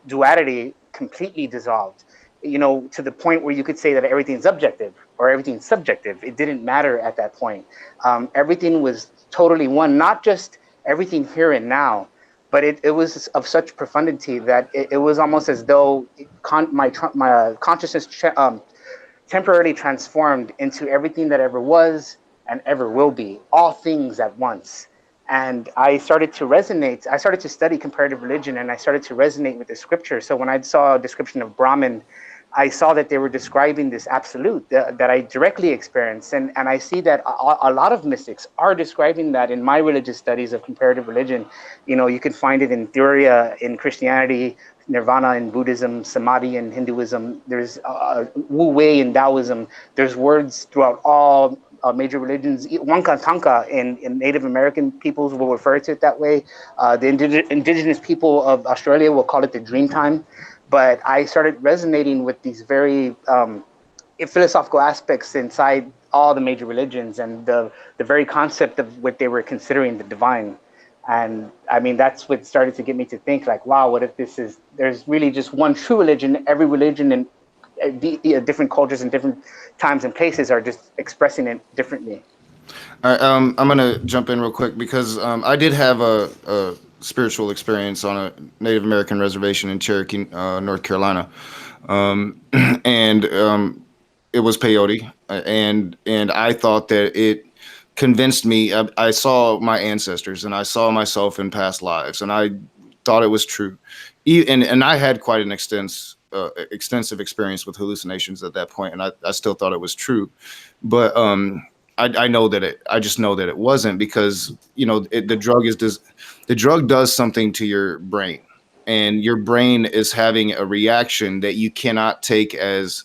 duality completely dissolved. You know, to the point where you could say that everything's objective or everything's subjective. It didn't matter at that point. Everything was totally one, not just everything here and now, but it was of such profundity that it was almost as though my consciousness temporarily transformed into everything that ever was and ever will be, all things at once. And I started to resonate. I started to study comparative religion, and I started to resonate with the scripture. So when I saw a description of Brahman, I saw that they were describing this absolute that I directly experienced. And I see that a lot of mystics are describing that in my religious studies of comparative religion. You know, you can find it in Turiya in Christianity, Nirvana in Buddhism, Samadhi in Hinduism. There's Wu Wei in Taoism. There's words throughout all major religions. Wanka Tanka in Native American peoples will refer to it that way. The indigenous people of Australia will call it the dream time. But I started resonating with these very philosophical aspects inside all the major religions and the very concept of what they were considering the divine. And I mean, that's what started to get me to think like, wow, what if there's really just one true religion? Every religion and different cultures and different times and places are just expressing it differently. All right, I'm gonna jump in real quick because I did have a spiritual experience on a Native American reservation in Cherokee, North Carolina, and it was peyote, and I thought that it convinced me. I saw my ancestors and I saw myself in past lives, and I thought it was true. And I had quite an extensive experience with hallucinations at that point, and I still thought it was true. But I know that I just know that it wasn't, because the drug does something to your brain, and your brain is having a reaction that you cannot take as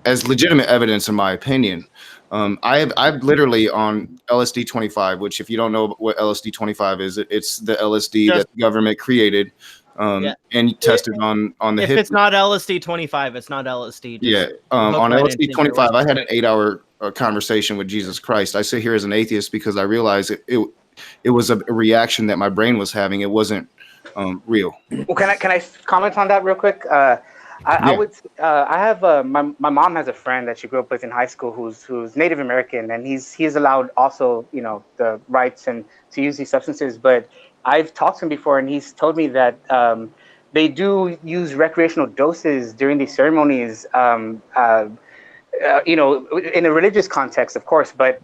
legitimate evidence, in my opinion. I've literally on LSD 25, which, if you don't know what LSD 25 is, it's the LSD Just- that the government created Yeah. and tested on the If hip. it's not LSD 25, it's not LSD. Yeah, Just on hook, line, and LSD sinker 25, with I had an 8-hour conversation with Jesus Christ. I sit here as an atheist because I realized it was a reaction that my brain was having. It wasn't real. Well, can I comment on that real quick? I Yeah. would. I have my mom has a friend that she grew up with in high school who's Native American, and he's allowed also, you know, the rights and to use these substances. But I've talked to him before, and he's told me that they do use recreational doses during these ceremonies. You know, in a religious context, of course, but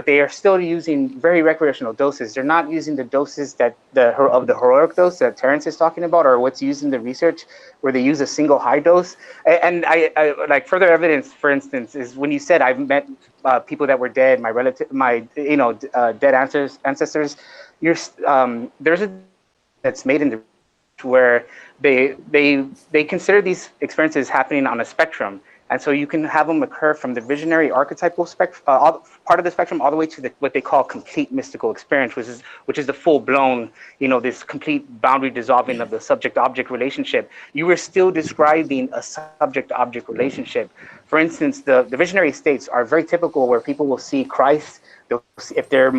they are still using very recreational doses. They're not using the doses that the heroic dose that Terrence is talking about, or what's used in the research, where they use a single high dose. And I like further evidence, for instance, is when you said I've met people that were dead, my relative, my dead ancestors. There's a that's made in the where they consider these experiences happening on a spectrum, and so you can have them occur from the visionary archetypal spectrum, part of the spectrum, all the way to what they call complete mystical experience, which is the full blown, this complete boundary dissolving of the subject object relationship. You were still describing a subject object relationship. For instance, the visionary states are very typical, where people will see Christ. If they're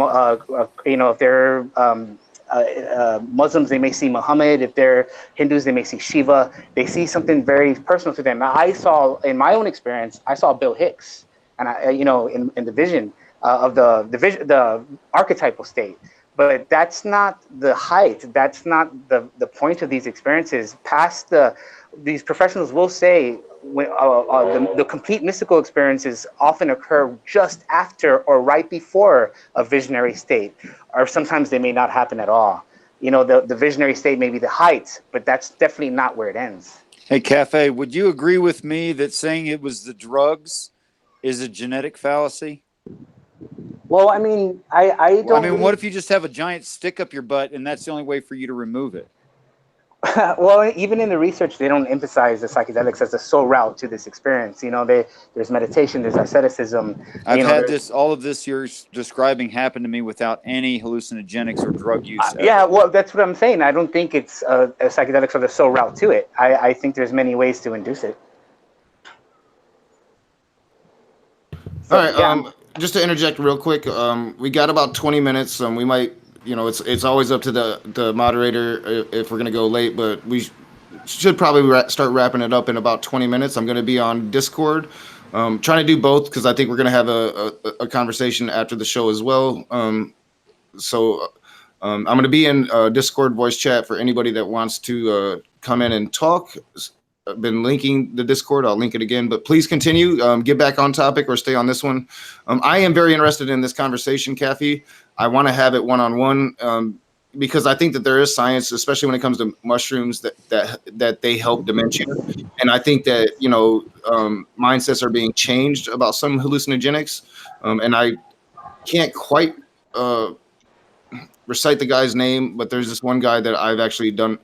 Muslims, they may see Muhammad. If they're Hindus, they may see Shiva. They see something very personal to them. I saw, in my own experience, I saw Bill Hicks, and in the vision of the archetypal state. But that's not the height. That's not the point of these experiences. These professionals will say the complete mystical experiences often occur just after or right before a visionary state, or sometimes they may not happen at all. The visionary state may be the height, but that's definitely not where it ends. Hey, Cafe, would you agree with me that saying it was the drugs is a genetic fallacy? Well, I mean, I don't. I mean, what if you just have a giant stick up your butt and that's the only way for you to remove it? Well, even in the research, they don't emphasize the psychedelics as the sole route to this experience. There's meditation, there's asceticism. I've had all of this you're describing happen to me without any hallucinogenics or drug use. Yeah, well, that's what I'm saying. I don't think it's psychedelics are the sole route to it. I think there's many ways to induce it. All right. Just to interject real quick, we got about 20 minutes. We might, it's always up to the moderator if we're gonna go late, but we should probably start wrapping it up in about 20 minutes. I'm gonna be on Discord, trying to do both because I think we're gonna have a conversation after the show as well. So I'm gonna be in Discord voice chat for anybody that wants to come in and talk. I've been linking the Discord. I'll link it again, but please continue. Get back on topic or stay on this one. I am very interested in this conversation, Kathy. I want to have it one-on-one because I think that there is science, especially when it comes to mushrooms, that they help dementia. And I think that, mindsets are being changed about some hallucinogenics. And I can't quite recite the guy's name, but there's this one guy that I've actually done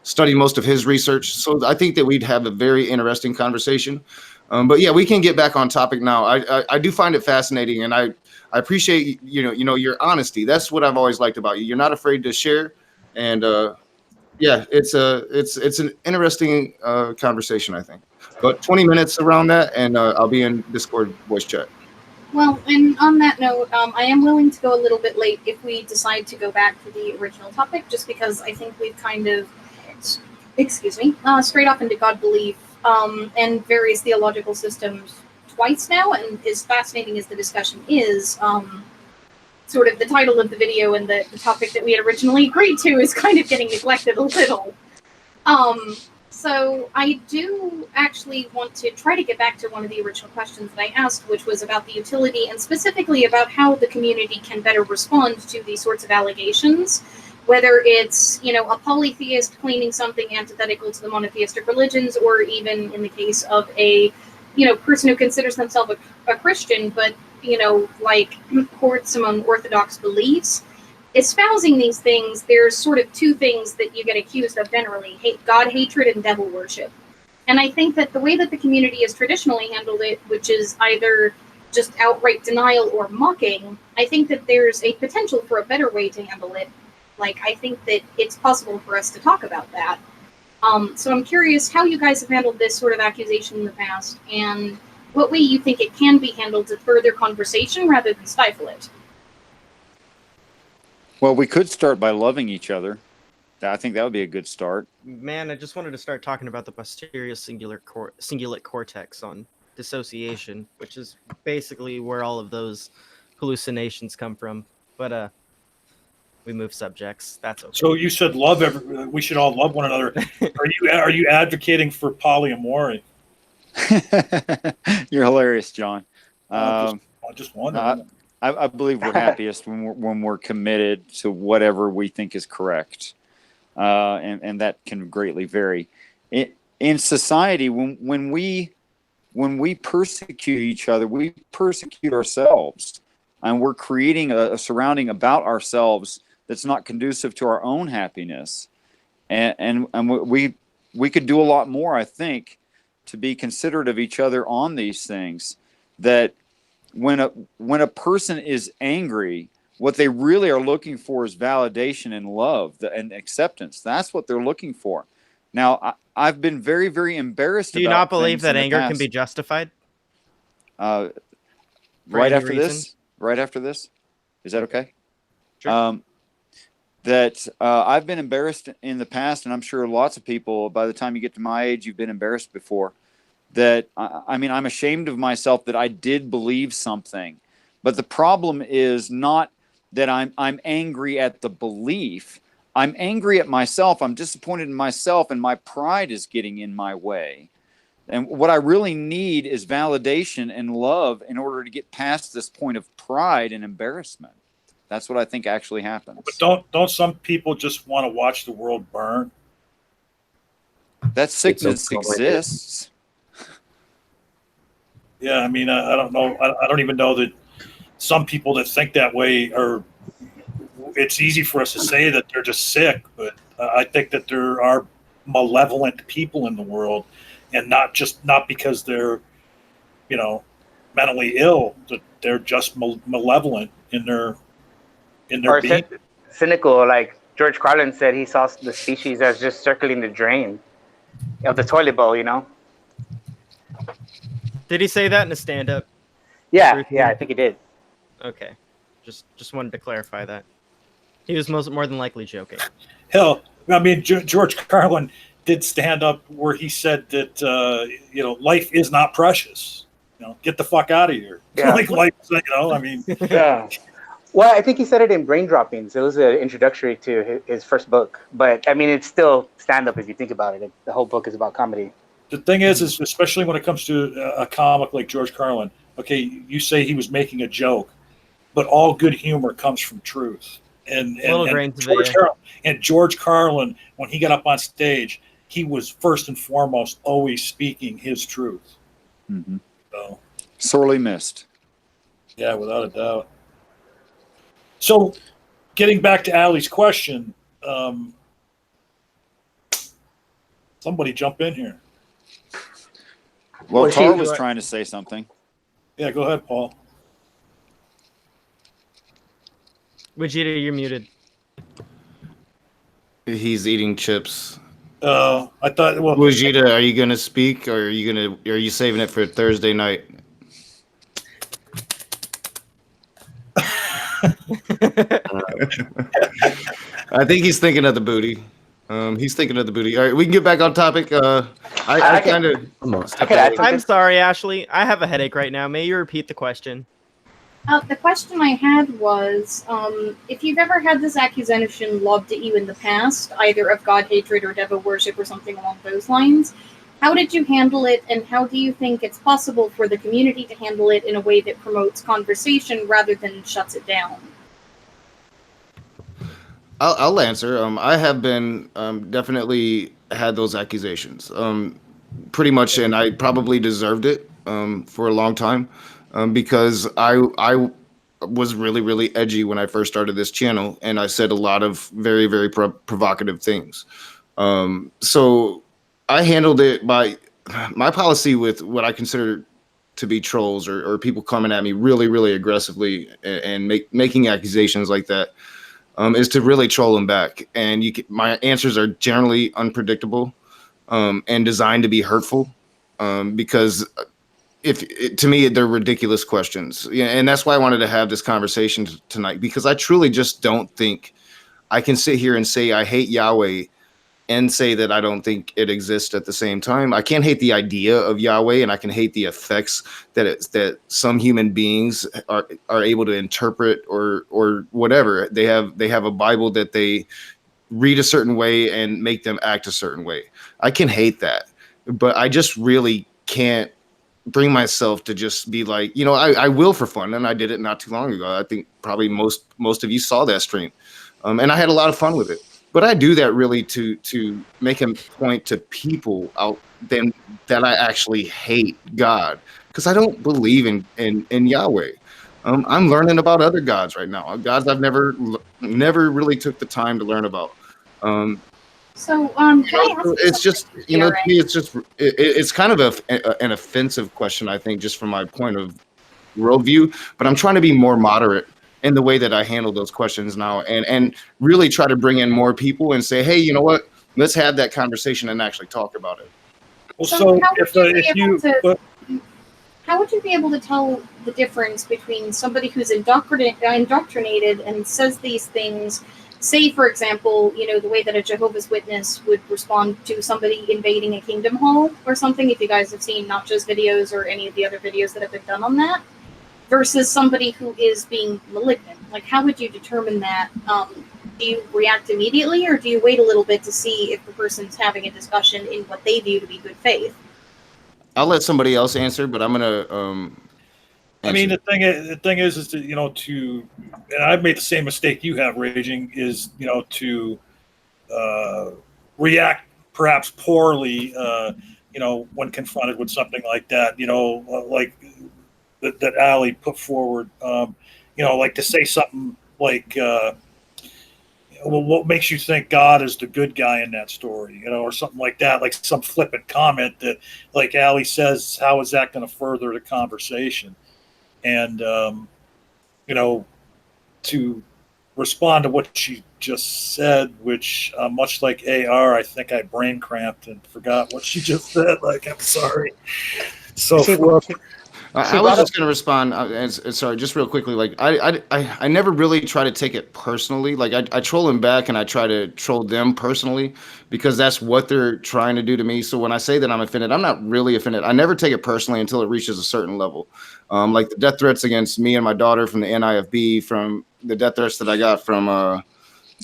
studied most of his research. So I think that we'd have a very interesting conversation. But yeah, we can get back on topic now. I do find it fascinating, and I appreciate your honesty. That's what I've always liked about you. You're not afraid to share, and yeah, it's an interesting conversation, I think. But 20 minutes around that, and I'll be in Discord voice chat. Well, and on that note, I am willing to go a little bit late if we decide to go back to the original topic, just because I think we've kind of, straight off into God belief and various theological systems twice now. And as fascinating as the discussion is, sort of the title of the video and the topic that we had originally agreed to is kind of getting neglected a little. So I do actually want to try to get back to one of the original questions that I asked, which was about the utility and specifically about how the community can better respond to these sorts of allegations, whether it's, a polytheist claiming something antithetical to the monotheistic religions, or even in the case of a person who considers themselves a Christian, but like hoards some unorthodox beliefs, espousing these things, there's sort of two things that you get accused of generally: God hatred and devil worship. And I think that the way that the community has traditionally handled it, which is either just outright denial or mocking, I think that there's a potential for a better way to handle it. Like, I think that it's possible for us to talk about that. So I'm curious how you guys have handled this sort of accusation in the past, and what way you think it can be handled to further conversation rather than stifle it. Well, we could start by loving each other. I think that would be a good start. Man, I just wanted to start talking about the posterior cingulate cortex on dissociation, which is basically where all of those hallucinations come from. But we move subjects. That's okay. So you said we should all love one another. Are you advocating for polyamory? You're hilarious, John. I just wonder. I believe we're happiest when we're committed to whatever we think is correct, and that can greatly vary. In society, when we persecute each other, we persecute ourselves, and we're creating a surrounding about ourselves that's not conducive to our own happiness. And we could do a lot more, I think, to be considerate of each other on these things. That when a person is angry, what they really are looking for is validation and love and acceptance. That's what they're looking for. Now, I've been very, very embarrassed. Do you not believe that anger can be justified? Right after this, is that okay? Sure. I've been embarrassed in the past, and I'm sure lots of people, by the time you get to my age, you've been embarrassed before. I'm ashamed of myself that I did believe something. But the problem is not that I'm angry at the belief. I'm angry at myself. I'm disappointed in myself, and my pride is getting in my way. And what I really need is validation and love in order to get past this point of pride and embarrassment. That's what I think actually happens. But don't some people just want to watch the world burn? That sickness exists. Yeah, I mean, I don't know. I don't even know that some people that think that way are. It's easy for us to say that they're just sick, but I think that there are malevolent people in the world, and not because they're, mentally ill. That they're just malevolent in their being. Cynical, like George Carlin said, he saw the species as just circling the drain of the toilet bowl. Did he say that in a stand-up? Yeah, I think he did. Okay, just wanted to clarify that. He was more than likely joking. Hell, I mean, George Carlin did stand up where he said that life is not precious. Get the fuck out of here. Yeah. Like life, I mean. Yeah. Well, I think he said it in Brain Droppings. It was an introductory to his first book. But I mean, it's still stand up if you think about it. The whole book is about comedy. The thing is especially when it comes to a comic like George Carlin, okay, you say he was making a joke, but all good humor comes from truth. And George Carlin, when he got up on stage, he was first and foremost always speaking his truth. Mm-hmm. So, sorely missed. Yeah, without a doubt. So, getting back to Allie's question, somebody jump in here. Well, Tar was trying to say something. Yeah, go ahead, Paul. Vegeta, you're muted. He's eating chips. I thought. Well, Vegeta, are you gonna speak, or are you saving it for Thursday night? I think he's thinking of the booty. He's thinking of the booty. All right, we can get back on topic. I kind of. I'm sorry, Ashley. I have a headache right now. May you repeat the question? The question I had was, if you've ever had this accusation lobbed at you in the past, either of God hatred or devil worship or something along those lines, how did you handle it, and how do you think it's possible for the community to handle it in a way that promotes conversation rather than shuts it down? I'll answer. I have been definitely had those accusations, pretty much, and I probably deserved it. for a long time because I was really, really edgy when I first started this channel, and I said a lot of very, very provocative things. So I handled it by my policy with what I consider to be trolls or people coming at me really, really aggressively and making accusations like that is to really troll them back. And my answers are generally unpredictable and designed to be hurtful because to me they're ridiculous questions. Yeah, and that's why I wanted to have this conversation tonight, because I truly just don't think I can sit here and say I hate Yahweh and say that I don't think it exists at the same time. I can't hate the idea of Yahweh, and I can hate the effects that some human beings are able to interpret or whatever. They have a Bible that they read a certain way and make them act a certain way. I can hate that, but I just really can't bring myself to just be like, I will for fun, and I did it not too long ago. I think probably most of you saw that stream, and I had a lot of fun with it. But I do that really to make a point to people out then that I actually hate God, because I don't believe in Yahweh. I'm learning about other gods right now, gods I've never really took the time to learn about. So, can I ask It's just, to DRA? me, it's kind of an offensive question, I think, just from my point of worldview. But I'm trying to be more moderate in the way that I handle those questions now, and really try to bring in more people and say, hey, you know what? Let's have that conversation and actually talk about it. Well, So so how if would you be if able you to- How would you be able to tell the difference between somebody who's indoctrinated and says these things? Say, for example, the way that a Jehovah's Witness would respond to somebody invading a kingdom hall or something, if you guys have seen Notch's videos or any of the other videos that have been done on that, versus somebody who is being malignant. Like, how would you determine that? Do you react immediately, or do you wait a little bit to see if the person's having a discussion in what they view to be good faith? I'll let somebody else answer, but I'm gonna I mean, answer. the thing is that and I've made the same mistake you have, Raging, is to react perhaps poorly, when confronted with something like that, like that Ali put forward, like to say something like, well, what makes you think God is the good guy in that story, or something like that, like some flippant comment that, like Ali says, how is that going to further the conversation? And, to respond to what she just said, which much like AR, I think I brain cramped and forgot what she just said. Like, I'm sorry. So, I was just going to respond. Sorry, just real quickly. Like, I never really try to take it personally. Like, I troll them back, and I try to troll them personally because that's what they're trying to do to me. So when I say that I'm offended, I'm not really offended. I never take it personally until it reaches a certain level. Like the death threats against me and my daughter from the NIFB, from the death threats that I got from I'm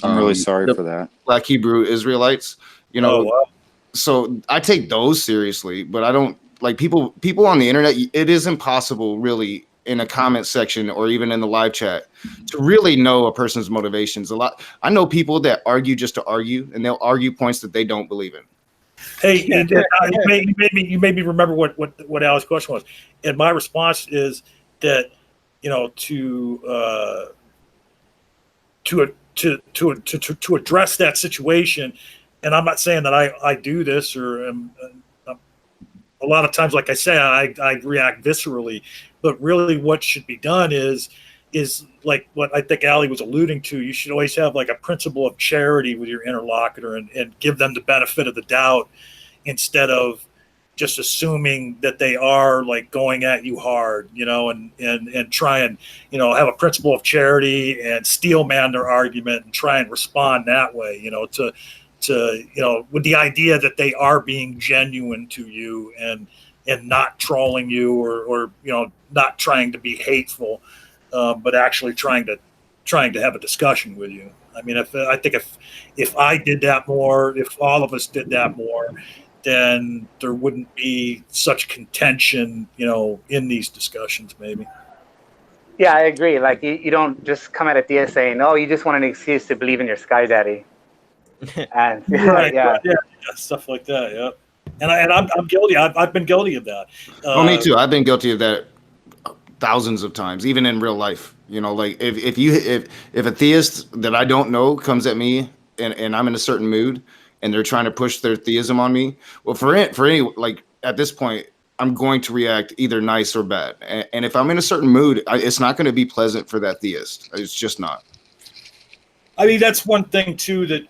really sorry for that. Black Hebrew Israelites. oh, wow. So I take those seriously, but I don't like people on the internet. It is impossible really in a comment section or even in the live chat to really know a person's motivations. I know people that argue just to argue, and they'll argue points that they don't believe in. Hey, you made me remember what Ali's question was. And my response is that, to address that situation, and I'm not saying that I do this or a lot of times, like I say, I react viscerally, but really what should be done is like what I think Ali was alluding to. You should always have like a principle of charity with your interlocutor and give them the benefit of the doubt instead of just assuming that they are like going at you hard, and try and, have a principle of charity and steel man their argument and try and respond that way, with the idea that they are being genuine to you and not trolling you or not trying to be hateful, but actually trying to have a discussion with you. I mean, I think if I did that more, if all of us did that more, then there wouldn't be such contention, in these discussions, maybe. Yeah, I agree. Like, you don't just come at Athea saying, "Oh, you just want an excuse to believe in your sky daddy." And Right, yeah, stuff like that. Yeah. and I'm guilty. I've been guilty of that. Oh, me too. I've been guilty of that thousands of times, even in real life. Like if a theist that I don't know comes at me and I'm in a certain mood and they're trying to push their theism on me, well, for any, like, at this point, I'm going to react either nice or bad. And if I'm in a certain mood, it's not going to be pleasant for that theist. It's just not. I mean, that's one thing too that,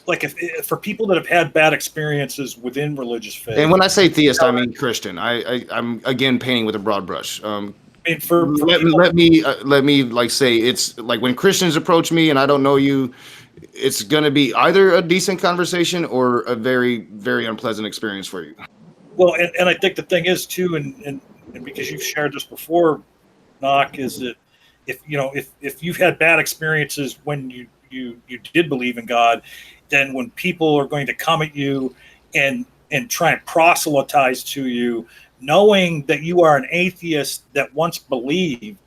like, if for people that have had bad experiences within religious faith. And when I say theist, I mean Christian. I'm again painting with a broad brush. I mean, for let me like say, it's like when Christians approach me and I don't know you, it's going to be either a decent conversation or a very, very unpleasant experience for you. Well, and I think the thing is too, and because you've shared this before, Knock, is that if you've had bad experiences when you did believe in God, then when people are going to come at you and try and proselytize to you, knowing that you are an atheist that once believed,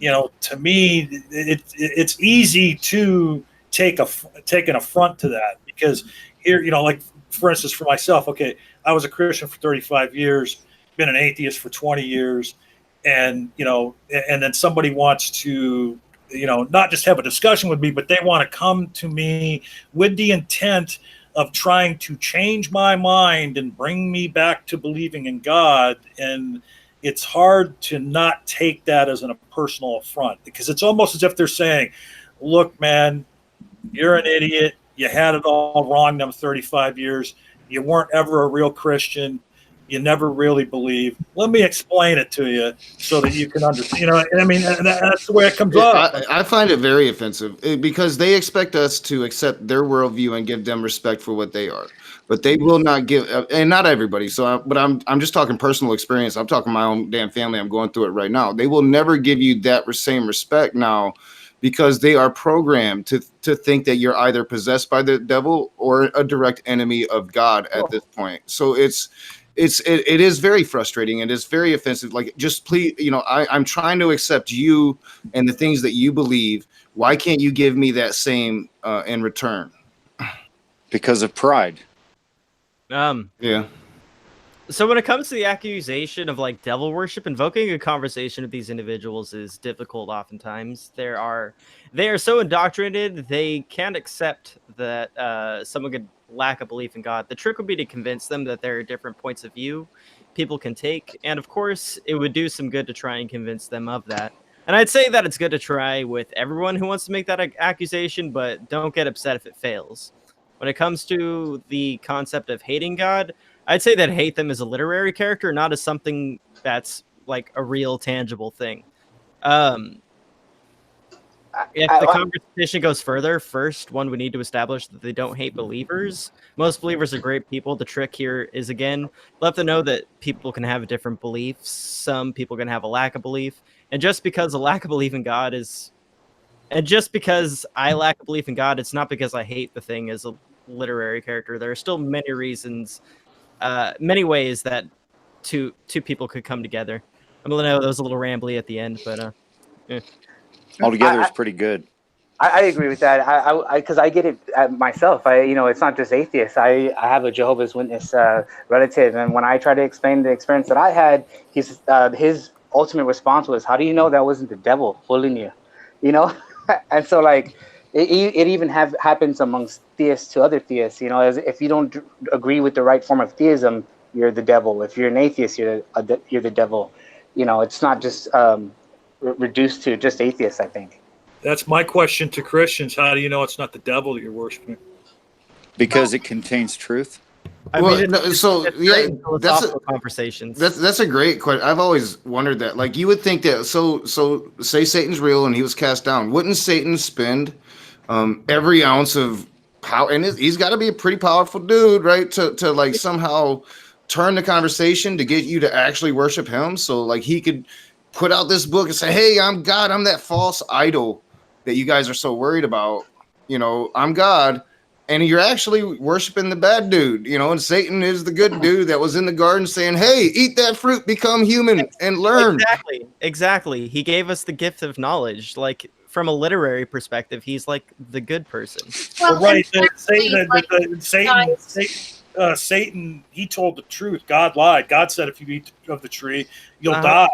to me, it's easy to take an affront to that, because here, like, for instance, for myself, okay, I was a Christian for 35 years, been an atheist for 20 years, and and then somebody wants to, not just have a discussion with me, but they want to come to me with the intent of trying to change my mind and bring me back to believing in God. And it's hard to not take that as a personal affront, because it's almost as if they're saying, look, man, you're an idiot. You had it all wrong them 35 years. You weren't ever a real Christian. You never really believed. Let me explain it to you so that you can understand. I mean, that's the way it comes off. I find it very offensive because they expect us to accept their worldview and give them respect for what they are, but they will not give, and not everybody. But I'm just talking personal experience. I'm talking my own damn family. I'm going through it right now. They will never give you that same respect now, because they are programmed to think that you're either possessed by the devil or a direct enemy of God at this point. So it is very frustrating and it's very offensive. Like, just please, I'm trying to accept you and the things that you believe. Why can't you give me that same in return? Because of pride. Yeah. So when it comes to the accusation of like devil worship, invoking a conversation with these individuals is difficult. Oftentimes, they are so indoctrinated they can't accept that someone could lack a belief in God. The trick would be to convince them that there are different points of view people can take, and of course, it would do some good to try and convince them of that. And I'd say that it's good to try with everyone who wants to make that accusation, but don't get upset if it fails. When it comes to the concept of hating God, I'd say that hate them as a literary character, not as something that's like a real tangible thing. If the conversation goes further, first, one would need to establish that they don't hate believers. Most believers are great people. The trick here is, again, let them know that people can have different beliefs. Some people can have a lack of belief. And just because a lack of belief in God is... And just because I lack a belief in God, it's not because I hate the thing as a literary character. There are still many reasons... many ways that two people could come together. I know that was a little rambly at the end, but yeah. Altogether, it's pretty good. I agree with that. Because I get it myself. It's not just atheists. I have a Jehovah's Witness relative, and when I try to explain the experience that I had, his ultimate response was, "How do you know that wasn't the devil fooling you?" And so like. It even happens amongst theists to other theists. As if you don't agree with the right form of theism, you're the devil. If you're an atheist, you're the devil. It's not just reduced to just atheists, I think. That's my question to Christians. How do you know it's not the devil that you're worshiping? Because it contains truth. That's conversations. That's a great question. I've always wondered that. Like, you would think that. So say Satan's real and he was cast down. Wouldn't Satan spend every ounce of power, and he's got to be a pretty powerful dude, right? To like somehow turn the conversation to get you to actually worship him. So like he could put out this book and say, "Hey, I'm God. I'm that false idol that you guys are so worried about. I'm God." And you're actually worshiping the bad dude, and Satan is the good dude that was in the garden saying, "Hey, eat that fruit, become human, and learn." Exactly. He gave us the gift of knowledge. Like, from a literary perspective, he's like the good person. Well, right. Satan, Satan, he told the truth. God lied. God said if you eat of the tree, you'll Uh-huh. die.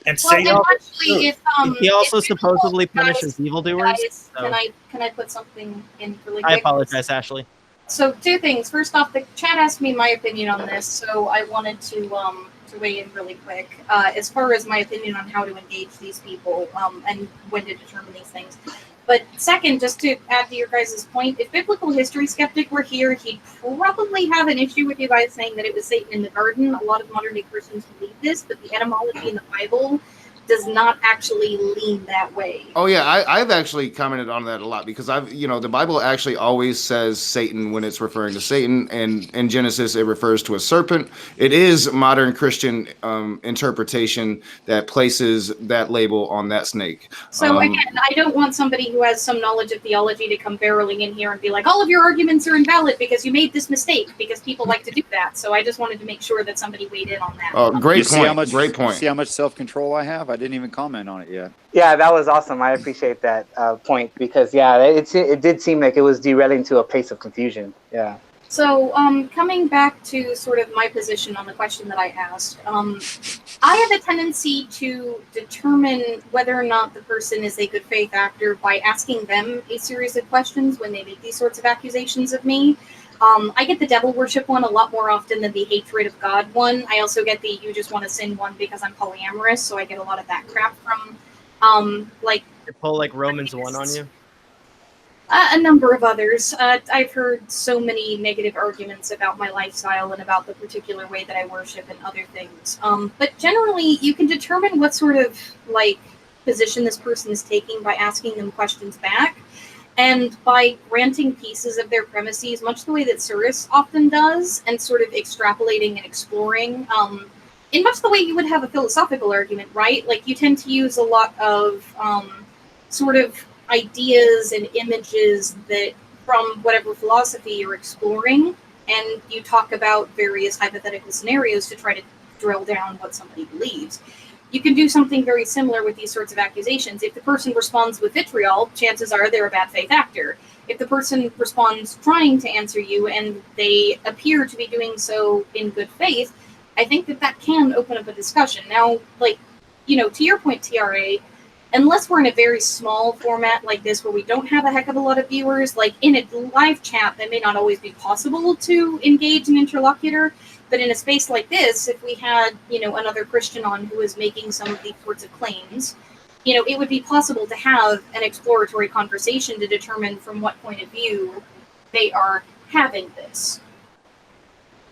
And Well, Satan, and actually, if He also if supposedly guys- punishes evildoers. guys, So can I put something in really I quick? apologize, Ashley. So 2 things. First off, the chat asked me my opinion on this, so I wanted to weigh in really quick. As far as my opinion on how to engage these people and when to determine these things. But second, just to add to your guys' point, if biblical history skeptic were here, he'd probably have an issue with you guys saying that it was Satan in the garden. A lot of modern day Christians believe this, but the etymology in the Bible does not actually lean that way. Oh yeah, I've actually commented on that a lot because the Bible actually always says Satan when it's referring to Satan, and in Genesis it refers to a serpent. It is modern Christian interpretation that places that label on that snake. So again, I don't want somebody who has some knowledge of theology to come barreling in here and be like, all of your arguments are invalid because you made this mistake, because people like to do that. So I just wanted to make sure that somebody weighed in on that. Oh, great See how point. much, Great point. See how much self-control I have? I didn't even comment on it yet. Yeah, that was awesome. I appreciate that point because it did seem like it was derailing to a place of confusion. Yeah. So coming back to sort of my position on the question that I asked, I have a tendency to determine whether or not the person is a good faith actor by asking them a series of questions when they make these sorts of accusations of me. I get the devil worship one a lot more often than the hatred of God one. I also get the you just want to sin one because I'm polyamorous, so I get a lot of that crap from They pull like Romans 1 on you. a number of others. I've heard so many negative arguments about my lifestyle and about the particular way that I worship and other things. But generally, you can determine what sort of position this person is taking by asking them questions back, and by granting pieces of their premises, much the way that Cyrus often does, and sort of extrapolating and exploring. In much the way you would have a philosophical argument, right? Like you tend to use a lot of sort of ideas and images that from whatever philosophy you're exploring, and you talk about various hypothetical scenarios to try to drill down what somebody believes. You can do something very similar with these sorts of accusations. If the person responds with vitriol, chances are they're a bad faith actor. If the person responds trying to answer you and they appear to be doing so in good faith, I think that can open up a discussion. Now, to your point, TRA, unless we're in a very small format like this where we don't have a heck of a lot of viewers, like in a live chat, that may not always be possible to engage an interlocutor. But in a space like this, if we had, another Christian on who is making some of these sorts of claims, it would be possible to have an exploratory conversation to determine from what point of view they are having this.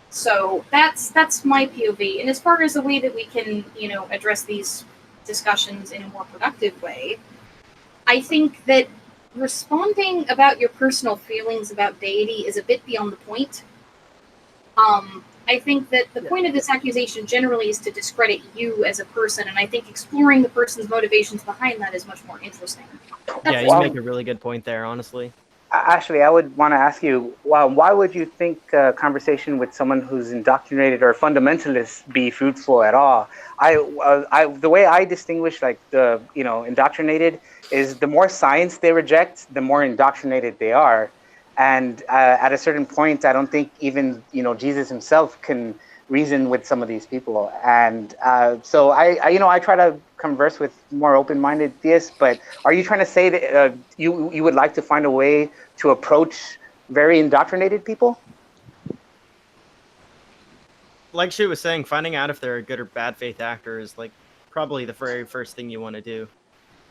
So that's my POV. And as far as the way that we can, address these discussions in a more productive way, I think that responding about your personal feelings about deity is a bit beyond the point. I think that the point of this accusation generally is to discredit you as a person, and I think exploring the person's motivations behind that is much more interesting. Yeah, you make a really good point there, honestly. Actually, I would want to ask you, why would you think a conversation with someone who's indoctrinated or fundamentalist be fruitful at all? The way I distinguish the indoctrinated is the more science they reject, the more indoctrinated they are. And at a certain point, I don't think even Jesus himself can reason with some of these people. And so I try to converse with more open-minded theists. But are you trying to say that you would like to find a way to approach very indoctrinated people? Like she was saying, finding out if they're a good or bad faith actor is probably the very first thing you want to do.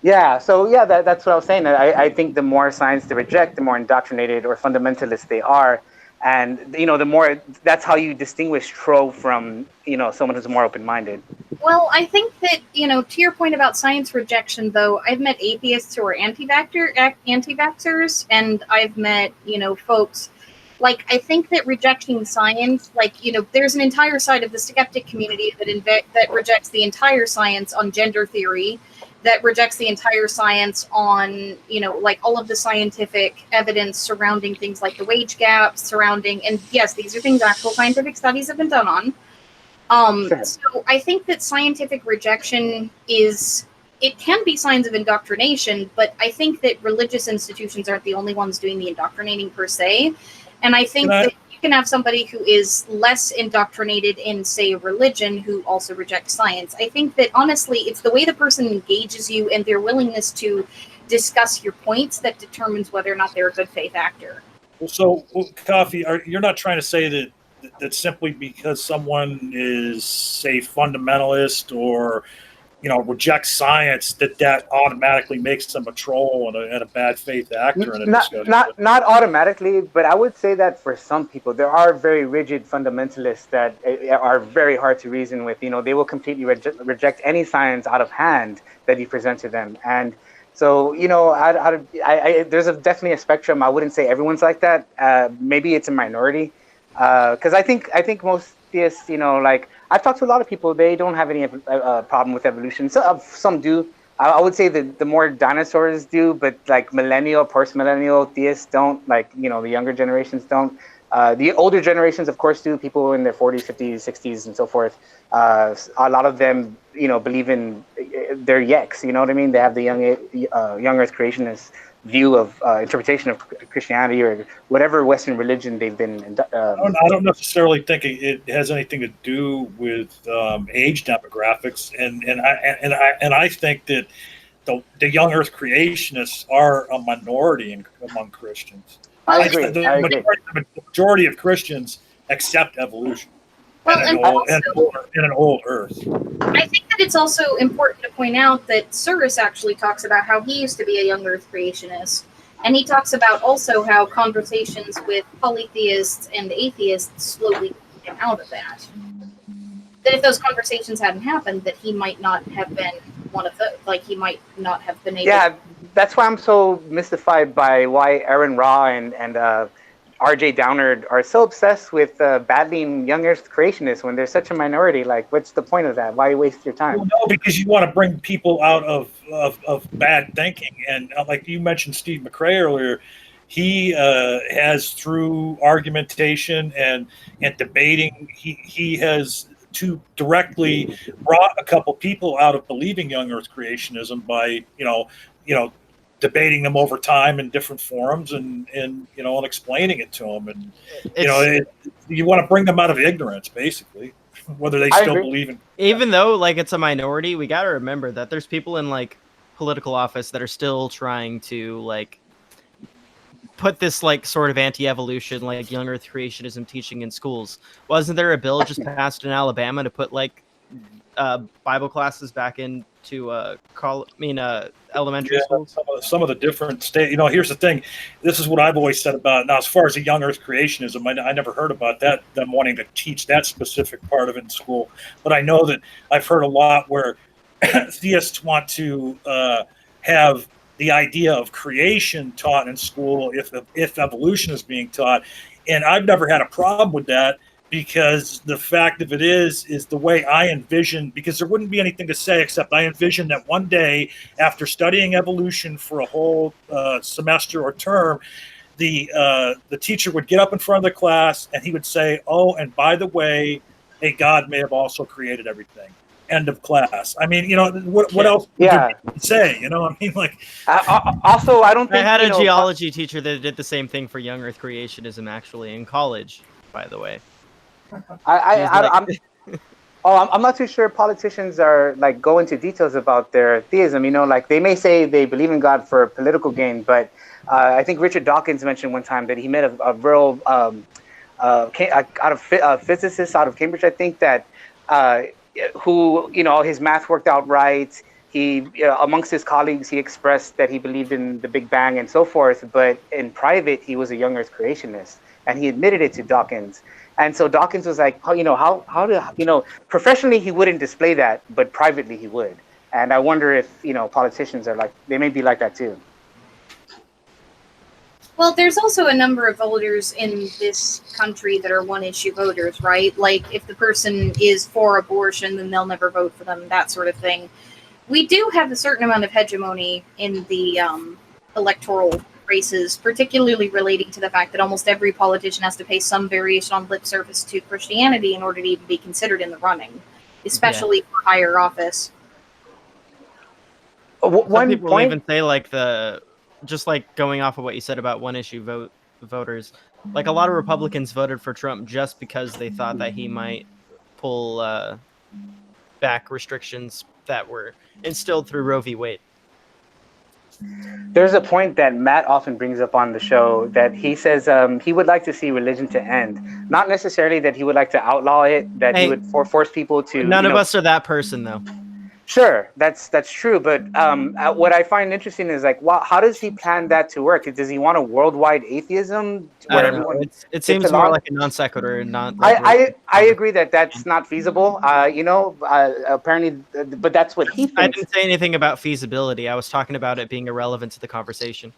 Yeah, so that's what I was saying. I think the more science they reject, the more indoctrinated or fundamentalist they are. And, the more, that's how you distinguish Tro from, someone who's more open-minded. Well, I think that, to your point about science rejection, though, I've met atheists who are anti-vaxxers, and I've met, folks, I think that rejecting science, there's an entire side of the skeptic community that rejects the entire science on gender theory, that rejects the entire science on, all of the scientific evidence surrounding things like the wage gap, and yes, these are things actual scientific studies have been done on. Sure. So I think that scientific rejection it can be signs of indoctrination, but I think that religious institutions aren't the only ones doing the indoctrinating per se. And I think that you can have somebody who is less indoctrinated in, say, religion who also rejects science. I think that honestly, it's the way the person engages you and their willingness to discuss your points that determines whether or not they're a good faith actor. So, Coffee, you're not trying to say that simply because someone is, say, fundamentalist or rejects science, that automatically makes them a troll and a bad faith actor in a discussion. Not automatically, but I would say that for some people, there are very rigid fundamentalists that are very hard to reason with. They will completely reject any science out of hand that you present to them. And so, there's definitely a spectrum. I wouldn't say everyone's like that. Maybe it's a minority. Because I think most theists, like I've talked to a lot of people, they don't have any problem with evolution. So, some do. I would say that the more dinosaurs do, but like millennial, post-millennial theists don't. Like the younger generations don't. The older generations, of course, do. People in their 40s, 50s, 60s, and so forth. A lot of them, believe in their yeks. You know what I mean? They have the young Earth creationist view of interpretation of Christianity or whatever Western religion they've been. I don't necessarily think it has anything to do with age demographics, and I think that the young Earth creationists are a minority among Christians. I agree. The majority of Christians accept evolution. Well, in an old Earth. I think that it's also important to point out that Cyrus actually talks about how he used to be a young Earth creationist. And he talks about also how conversations with polytheists and atheists slowly came out of that. That if those conversations hadn't happened, that he might not have been one of those. Like, he might not have been able. Yeah, that's why I'm so mystified by why Aaron Ra and R.J. Downard are so obsessed with battling young Earth creationists when they're such a minority. Like, what's the point of that? Why waste your time? Well, no, because you want to bring people out of bad thinking. And like you mentioned Steve McRae earlier, he has, through argumentation and debating, he has directly brought a couple people out of believing young Earth creationism by debating them over time in different forums and explaining it to them. And you want to bring them out of ignorance, basically, whether they still believe in. Even though like it's a minority, we got to remember that there's people in like political office that are still trying to like put this like sort of anti-evolution, like young Earth creationism teaching in schools. Wasn't there a bill just passed in Alabama to put like Bible classes back into elementary schools? Some of the different state. Here's the thing. This is what I've always said about now. As far as the young Earth creationism, I never heard about that. Them wanting to teach that specific part of it in school, but I know that I've heard a lot where theists want to have the idea of creation taught in school if evolution is being taught, and I've never had a problem with that. Because the fact of it is the way I envision, because there wouldn't be anything to say except I envision that one day after studying evolution for a whole semester or term, the teacher would get up in front of the class and he would say, "Oh, and by the way, a God may have also created everything." End of class. I mean, what else would you say? I mean, like. Also, I don't think I had a geology teacher that did the same thing for young Earth creationism actually in college, by the way. I'm not too sure politicians are like go into details about their theism. Like they may say they believe in God for political gain, but I think Richard Dawkins mentioned one time that he met a real physicist out of Cambridge, I think, that who his math worked out right. He amongst his colleagues he expressed that he believed in the Big Bang and so forth, but in private he was a young Earth creationist, and he admitted it to Dawkins. And so Dawkins was like, professionally he wouldn't display that, but privately he would. And I wonder if, politicians are like, they may be like that too. Well, there's also a number of voters in this country that are one-issue voters, right? Like, if the person is for abortion, then they'll never vote for them, that sort of thing. We do have a certain amount of hegemony in the electoral races, particularly relating to the fact that almost every politician has to pay some variation on lip service to Christianity in order to even be considered in the running, especially for higher office. Some people even say like just like going off of what you said about one issue voters, Like a lot of Republicans voted for Trump just because they thought that he might pull back restrictions that were instilled through Roe v. Wade. There's a point that Matt often brings up on the show that he says he would like to see religion to end. Not necessarily that he would like to outlaw it, that he Hey, would force people to. None of us are that person, though. Sure, that's true. But what I find interesting is like, how does he plan that to work? Does he want a worldwide atheism I where don't know. everyone? It seems gets more along? like a non sequitur, not. Like I agree that that's not feasible. Apparently, but that's what he I thinks. didn't say anything about feasibility. I was talking about it being irrelevant to the conversation.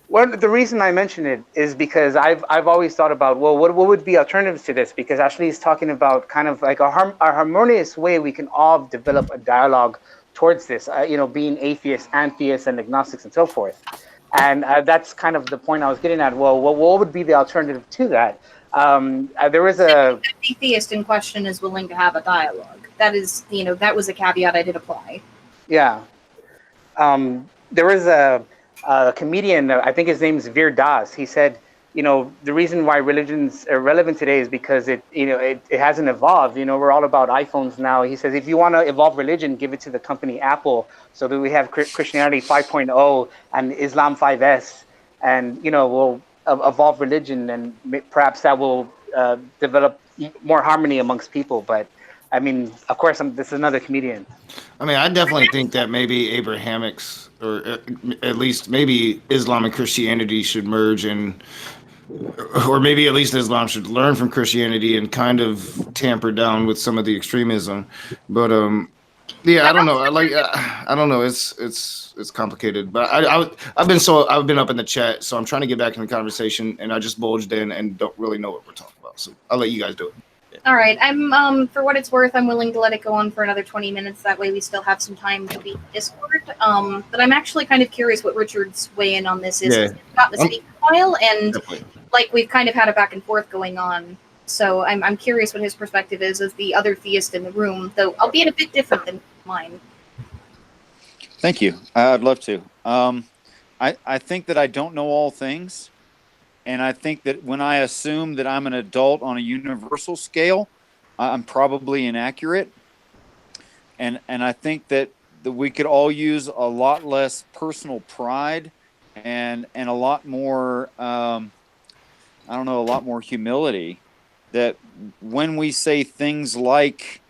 Well, the reason I mention it is because I've always thought about, well, what would be alternatives to this? Because Ashley is talking about kind of like a harmonious way we can all develop a dialogue towards this, being atheists, antheists, and agnostics and so forth. And that's kind of the point I was getting at. Well, what would be the alternative to that? There was a atheist in question is willing to have a dialogue. That is, that was a caveat I did apply. Yeah. There was a comedian, I think his name is Veer Das. He said, the reason why religion's irrelevant today is because it hasn't evolved. We're all about iPhones now. He says, if you want to evolve religion, give it to the company Apple. So that we have Christianity 5.0 and Islam 5S, and we'll evolve religion, and perhaps that will develop more harmony amongst people. But I mean, of course, this is another comedian. I mean, I definitely think that maybe Abrahamics, or at least maybe Islam and Christianity should merge, or maybe at least Islam should learn from Christianity and kind of tamper down with some of the extremism. But yeah, I don't know. I don't know. It's complicated. But I've been up in the chat, so I'm trying to get back in the conversation, and I just bulged in and don't really know what we're talking about. So I'll let you guys do it. All right. I'm for what it's worth, I'm willing to let it go on for another 20 minutes. That way we still have some time to be Discord. But I'm actually kind of curious what Richard's weigh in on this is. Yeah. He's gotten to speak a while, and Definitely. like we've kind of had a back and forth going on. So I'm curious what his perspective is as the other theist in the room, though albeit a bit different than mine. Thank you. I'd love to. I think that I don't know all things. And I think that when I assume that I'm an adult on a universal scale, I'm probably inaccurate. And I think that we could all use a lot less personal pride and a lot more, a lot more humility. That when we say things like,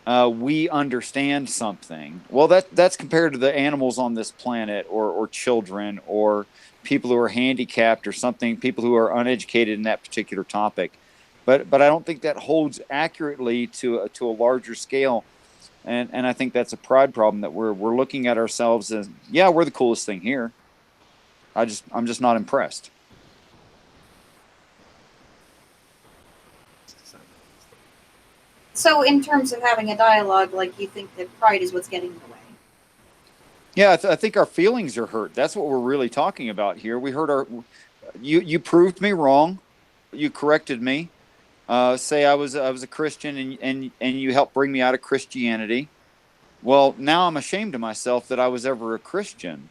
we understand something, well, that's compared to the animals on this planet, or children, or people who are handicapped or something, people who are uneducated in that particular topic. But I don't think that holds accurately to a larger scale. And I think that's a pride problem, that we're looking at ourselves as, yeah, we're the coolest thing here. I'm just not impressed. So in terms of having a dialogue, like, you think that pride is what's getting in the way? Yeah, I think our feelings are hurt. That's what we're really talking about here. We heard you proved me wrong. You corrected me. Say I was a Christian, and you helped bring me out of Christianity. Well, now I'm ashamed of myself that I was ever a Christian.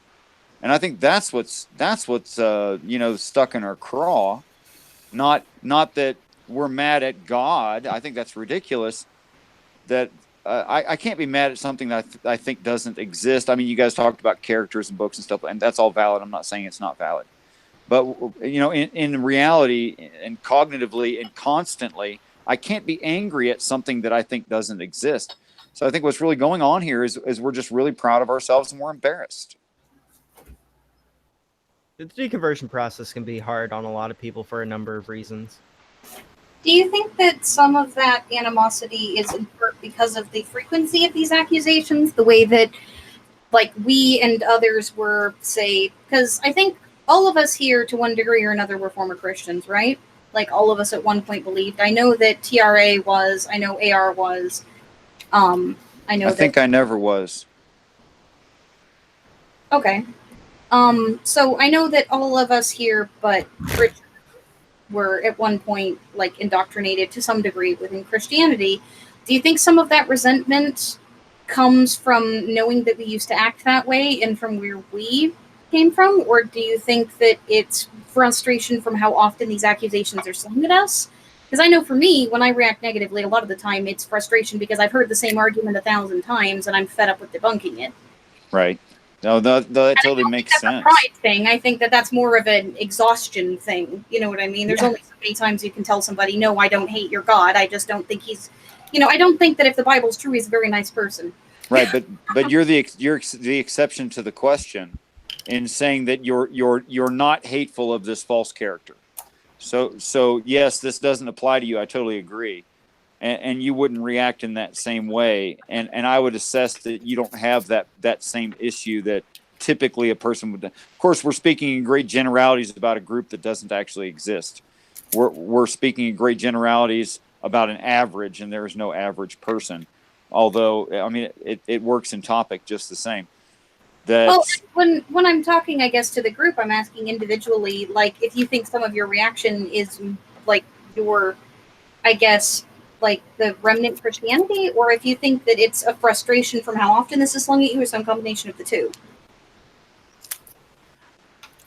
And I think that's what's stuck in our craw. Not that we're mad at God. I think that's ridiculous. That I can't be mad at something that I think doesn't exist. I mean, you guys talked about characters and books and stuff, and that's all valid. I'm not saying it's not valid. But, in reality and cognitively and constantly, I can't be angry at something that I think doesn't exist. So I think what's really going on here is we're just really proud of ourselves, and we're embarrassed. The deconversion process can be hard on a lot of people for a number of reasons. Do you think that some of that animosity is in part because of the frequency of these accusations, the way that, like, we and others were, say, because I think all of us here, to one degree or another, were former Christians, right? Like, all of us at one point believed. I know that TRA was. I know AR was. I think I never was. Okay. So I know that all of us here, but Richard, were at one point, like, indoctrinated to some degree within Christianity. Do you think some of that resentment comes from knowing that we used to act that way, and from where we came from, or do you think that it's frustration from how often these accusations are slung at us? Because I know for me, when I react negatively, a lot of the time it's frustration because I've heard the same argument 1,000 times and I'm fed up with debunking it. Right. No, that totally And makes that's sense. a pride thing. I think that that's more of an exhaustion thing. You know what I mean? There's only so many times you can tell somebody, no, I don't hate your God. I just don't think he's, I don't think that if the Bible's true, he's a very nice person. Right, but you're the exception to the question in saying that you're not hateful of this false character. So yes, this doesn't apply to you. I totally agree. And you wouldn't react in that same way. And I would assess that you don't have that same issue that typically a person would. Of course, we're speaking in great generalities about a group that doesn't actually exist. We're speaking in great generalities about an average, and there is no average person. Although, I mean, it works in topic just the same. Well, when I'm talking, I guess, to the group, I'm asking individually, like, if you think some of your reaction is, like, your, I guess, like, the remnant Christianity, or if you think that it's a frustration from how often this is slung at you, or some combination of the two.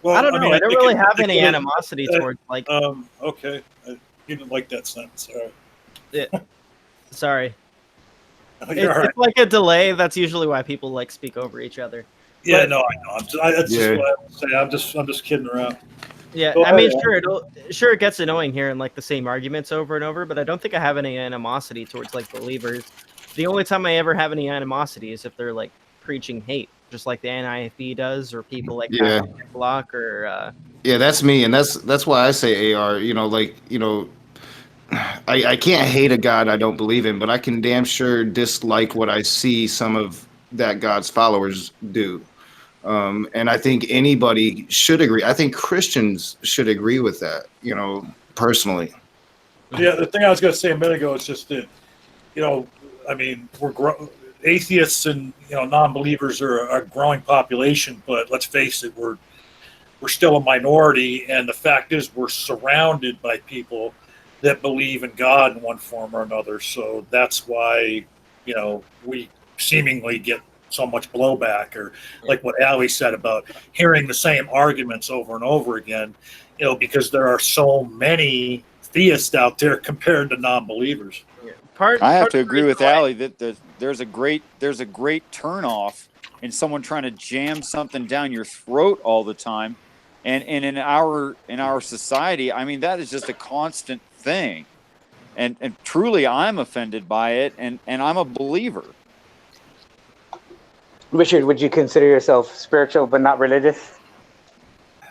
Well, I don't know. I don't really have any animosity towards, like... Okay. You didn't like that sentence. All right. Yeah. Sorry. It's right. It's like a delay. That's usually why people, like, speak over each other. Yeah, But, no, I know. That's just what I would say. I'm just kidding around. Yeah, I mean, sure, it gets annoying hearing like the same arguments over and over, but I don't think I have any animosity towards like believers. The only time I ever have any animosity is if they're like preaching hate, just like the NIFB does, or people like Block, or yeah, that's me, and that's why I say AR. I can't hate a God I don't believe in, but I can damn sure dislike what I see some of that God's followers do. And I think anybody should agree. I think Christians should agree with that, personally. Yeah, the thing I was going to say a minute ago is just that, I mean, atheists and, non-believers are a growing population, but let's face it, we're still a minority. And the fact is we're surrounded by people that believe in God in one form or another. So that's why, we seemingly get so much blowback, or like what Ali said about hearing the same arguments over and over again, because there are so many theists out there compared to non-believers. I have to agree with Ali that there's a great turnoff in someone trying to jam something down your throat all the time, and in our society, I mean, that is just a constant thing, and truly I'm offended by it, and I'm a believer. Richard, would you consider yourself spiritual but not religious?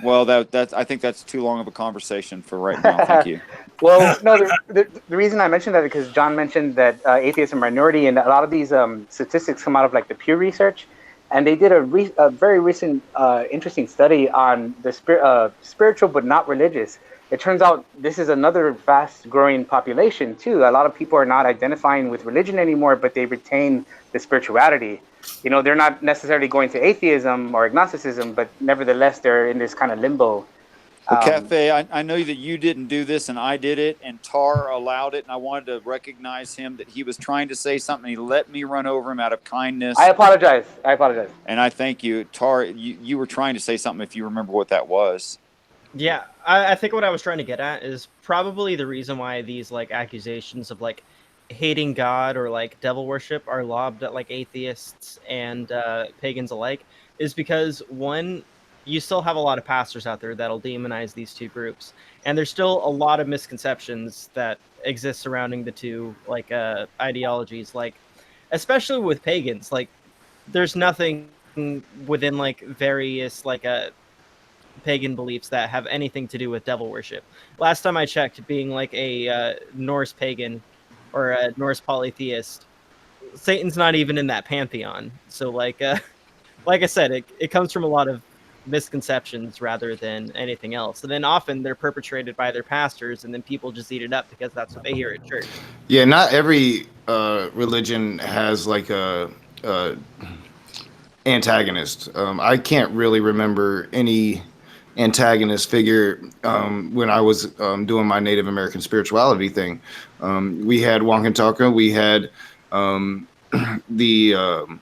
Well, that's I think that's too long of a conversation for right now. Thank you. Well, no, the reason I mentioned that is because John mentioned that atheists are a minority, and a lot of these statistics come out of like the Pew Research, and they did a very recent interesting study on the spiritual but not religious. It turns out this is another fast growing population too. A lot of people are not identifying with religion anymore, but they retain the spirituality. They're not necessarily going to atheism or agnosticism, but nevertheless, they're in this kind of limbo. Well, Cafe, I know that you didn't do this, and I did it, and Tar allowed it, and I wanted to recognize him that he was trying to say something. He let me run over him out of kindness. I apologize. And I thank you. Tar, you were trying to say something, if you remember what that was. Yeah, I think what I was trying to get at is probably the reason why these like accusations of like hating God or like devil worship are lobbed at like atheists and pagans alike is because, one, you still have a lot of pastors out there that'll demonize these two groups, and there's still a lot of misconceptions that exist surrounding the two like ideologies, like especially with pagans. Like there's nothing within like various like pagan beliefs that have anything to do with devil worship. Last time I checked, being like a Norse pagan or a Norse polytheist, Satan's not even in that pantheon. So like I said, it comes from a lot of misconceptions rather than anything else. And then often they're perpetrated by their pastors, and then people just eat it up because that's what they hear at church. Yeah, not every religion has like a antagonist. I can't really remember any antagonist figure when I was doing my Native American spirituality thing. We had Wankantaka, we had the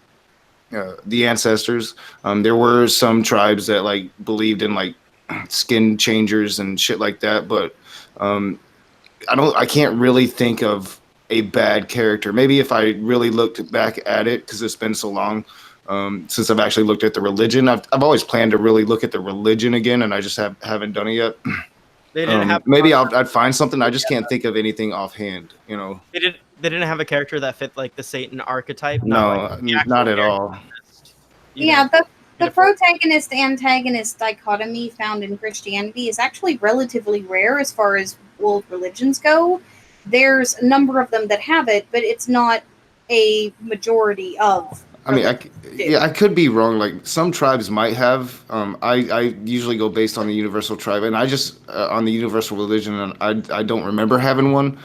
the ancestors. There were some tribes that like believed in like skin changers and shit like that, but um, I can't really think of a bad character. Maybe if I really looked back at it, because it's been so long since I've actually looked at the religion. I've always planned to really look at the religion again, and I just haven't done it yet. They didn't have Maybe I'd find something. I just can't think of anything offhand. You know, they didn't have a character that fit like the Satan archetype. no, Not, like, not at all. Yeah, the protagonist antagonist dichotomy found in Christianity is actually relatively rare as far as world religions go. There's a number of them that have it, but it's not a majority of. I mean, I could be wrong. Like some tribes might have. I usually go based on the universal tribe, and I just on the universal religion, and I don't remember having one.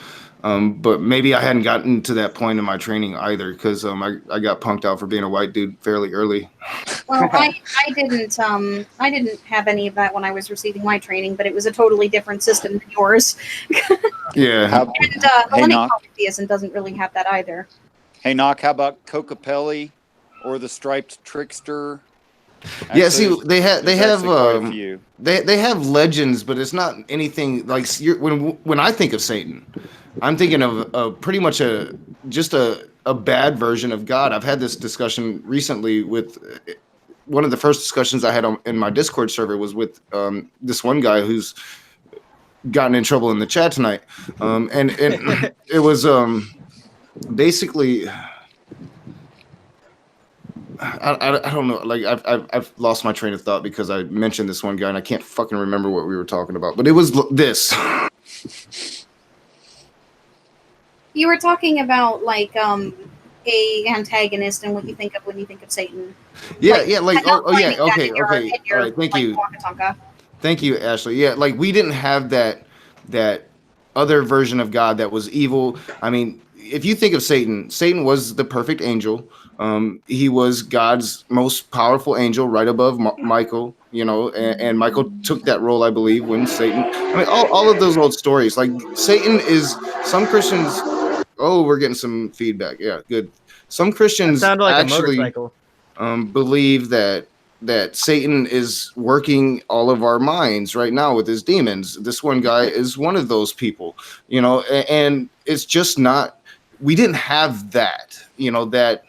But maybe I hadn't gotten to that point in my training either, because I got punked out for being a white dude fairly early. Well, I didn't have any of that when I was receiving my training, but it was a totally different system than yours. Yeah. And Hey, Millennium Knock. Polytheism doesn't really have that either. Hey, Knock, how about Kokopelli or the Striped Trickster? Yeah, Actually, see, they have there's actually quite a few. they have legends, but it's not anything like when I think of Satan, I'm thinking of pretty much just a bad version of God. I've had this discussion recently with one of the first discussions I had in my Discord server was with this one guy who's gotten in trouble in the chat tonight, and it was basically. I don't know. Like I've lost my train of thought because I mentioned this one guy and I can't fucking remember what we were talking about. But it was this. You were talking about like a antagonist and what you think of when you think of Satan. Yeah, Like, yeah. Like I'm not oh yeah. finding that Okay, in your- okay. in your, All right. Thank like, you. Waka-tonka. Thank you, Ashley. Yeah, like we didn't have that other version of God that was evil. I mean, if you think of Satan, Satan was the perfect angel. He was God's most powerful angel, right above Michael. You know, and Michael took that role, I believe, when Satan. I mean, all of those old stories. Like Satan is some Christians. Oh, we're getting some feedback. Yeah, good. Some That Christians sounded like actually a motorcycle. believe that Satan is working all of our minds right now with his demons. This one guy is one of those people, you know, and it's just not. We didn't have that, you know, that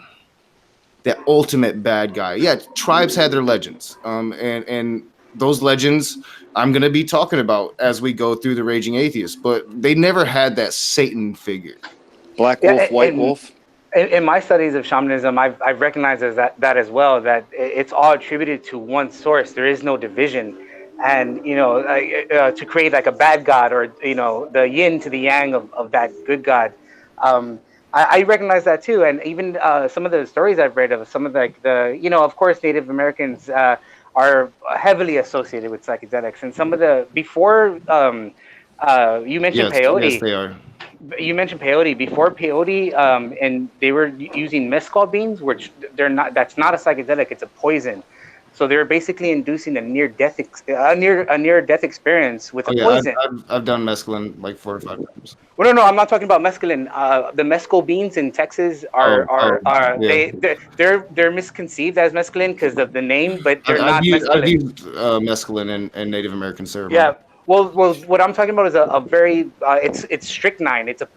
ultimate bad guy. Yeah, tribes had their legends, and those legends I'm going to be talking about as we go through the Raging Atheist, but they never had that Satan figure. Black Wolf, White Wolf. In my studies of shamanism, I've recognized as that as well, that it's all attributed to one source. There is no division, and you know, to create like a bad god, or you know, the yin to the yang of that good god. I recognize that too, and even some of the stories I've read of some of the you know, of course, Native Americans are heavily associated with psychedelics, and some of the before you mentioned peyote. Yes, they are. You mentioned peyote. Before peyote, and they were using mescal beans, which they're not. That's not a psychedelic; it's a poison. So they're basically inducing a near-death experience with a poison. I've done mescaline like 4 or 5 times. Well, no, I'm not talking about mescaline. The mescal beans in Texas are they're misconceived as mescaline because of the name, but they're not mescaline. I've used mescaline in Native American ceremony. Yeah. Well, what I'm talking about is a very it's strychnine. It's a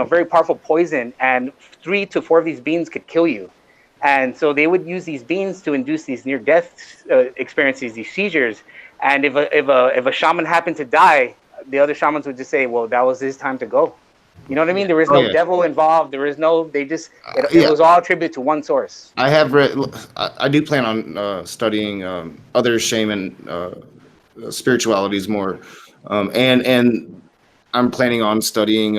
very powerful poison, and 3 to 4 of these beans could kill you. And so they would use these beans to induce these near-death experiences, these seizures. And if a shaman happened to die, the other shamans would just say, "Well, that was his time to go." You know what I mean? There was no devil involved. There was no. They just it was all attributed to one source. I have read. I do plan on studying other shaman spiritualities more, and I'm planning on studying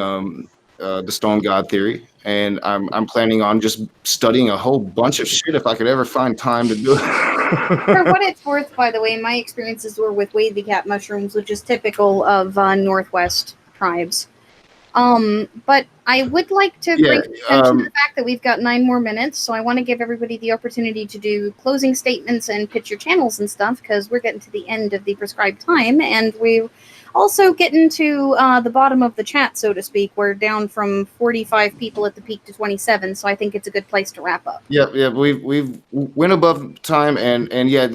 the Stone God theory, and I'm planning on just studying a whole bunch of shit if I could ever find time to do it. For what it's worth, by the way, my experiences were with wavy cap mushrooms, which is typical of Northwest tribes. But I would like to bring attention to the fact that we've got 9 more minutes, so I want to give everybody the opportunity to do closing statements and pitch your channels and stuff, because we're getting to the end of the prescribed time, and we also getting to the bottom of the chat, so to speak. We're down from 45 people at the peak to 27, so I think it's a good place to wrap up. Yeah. We've went above time, and yeah,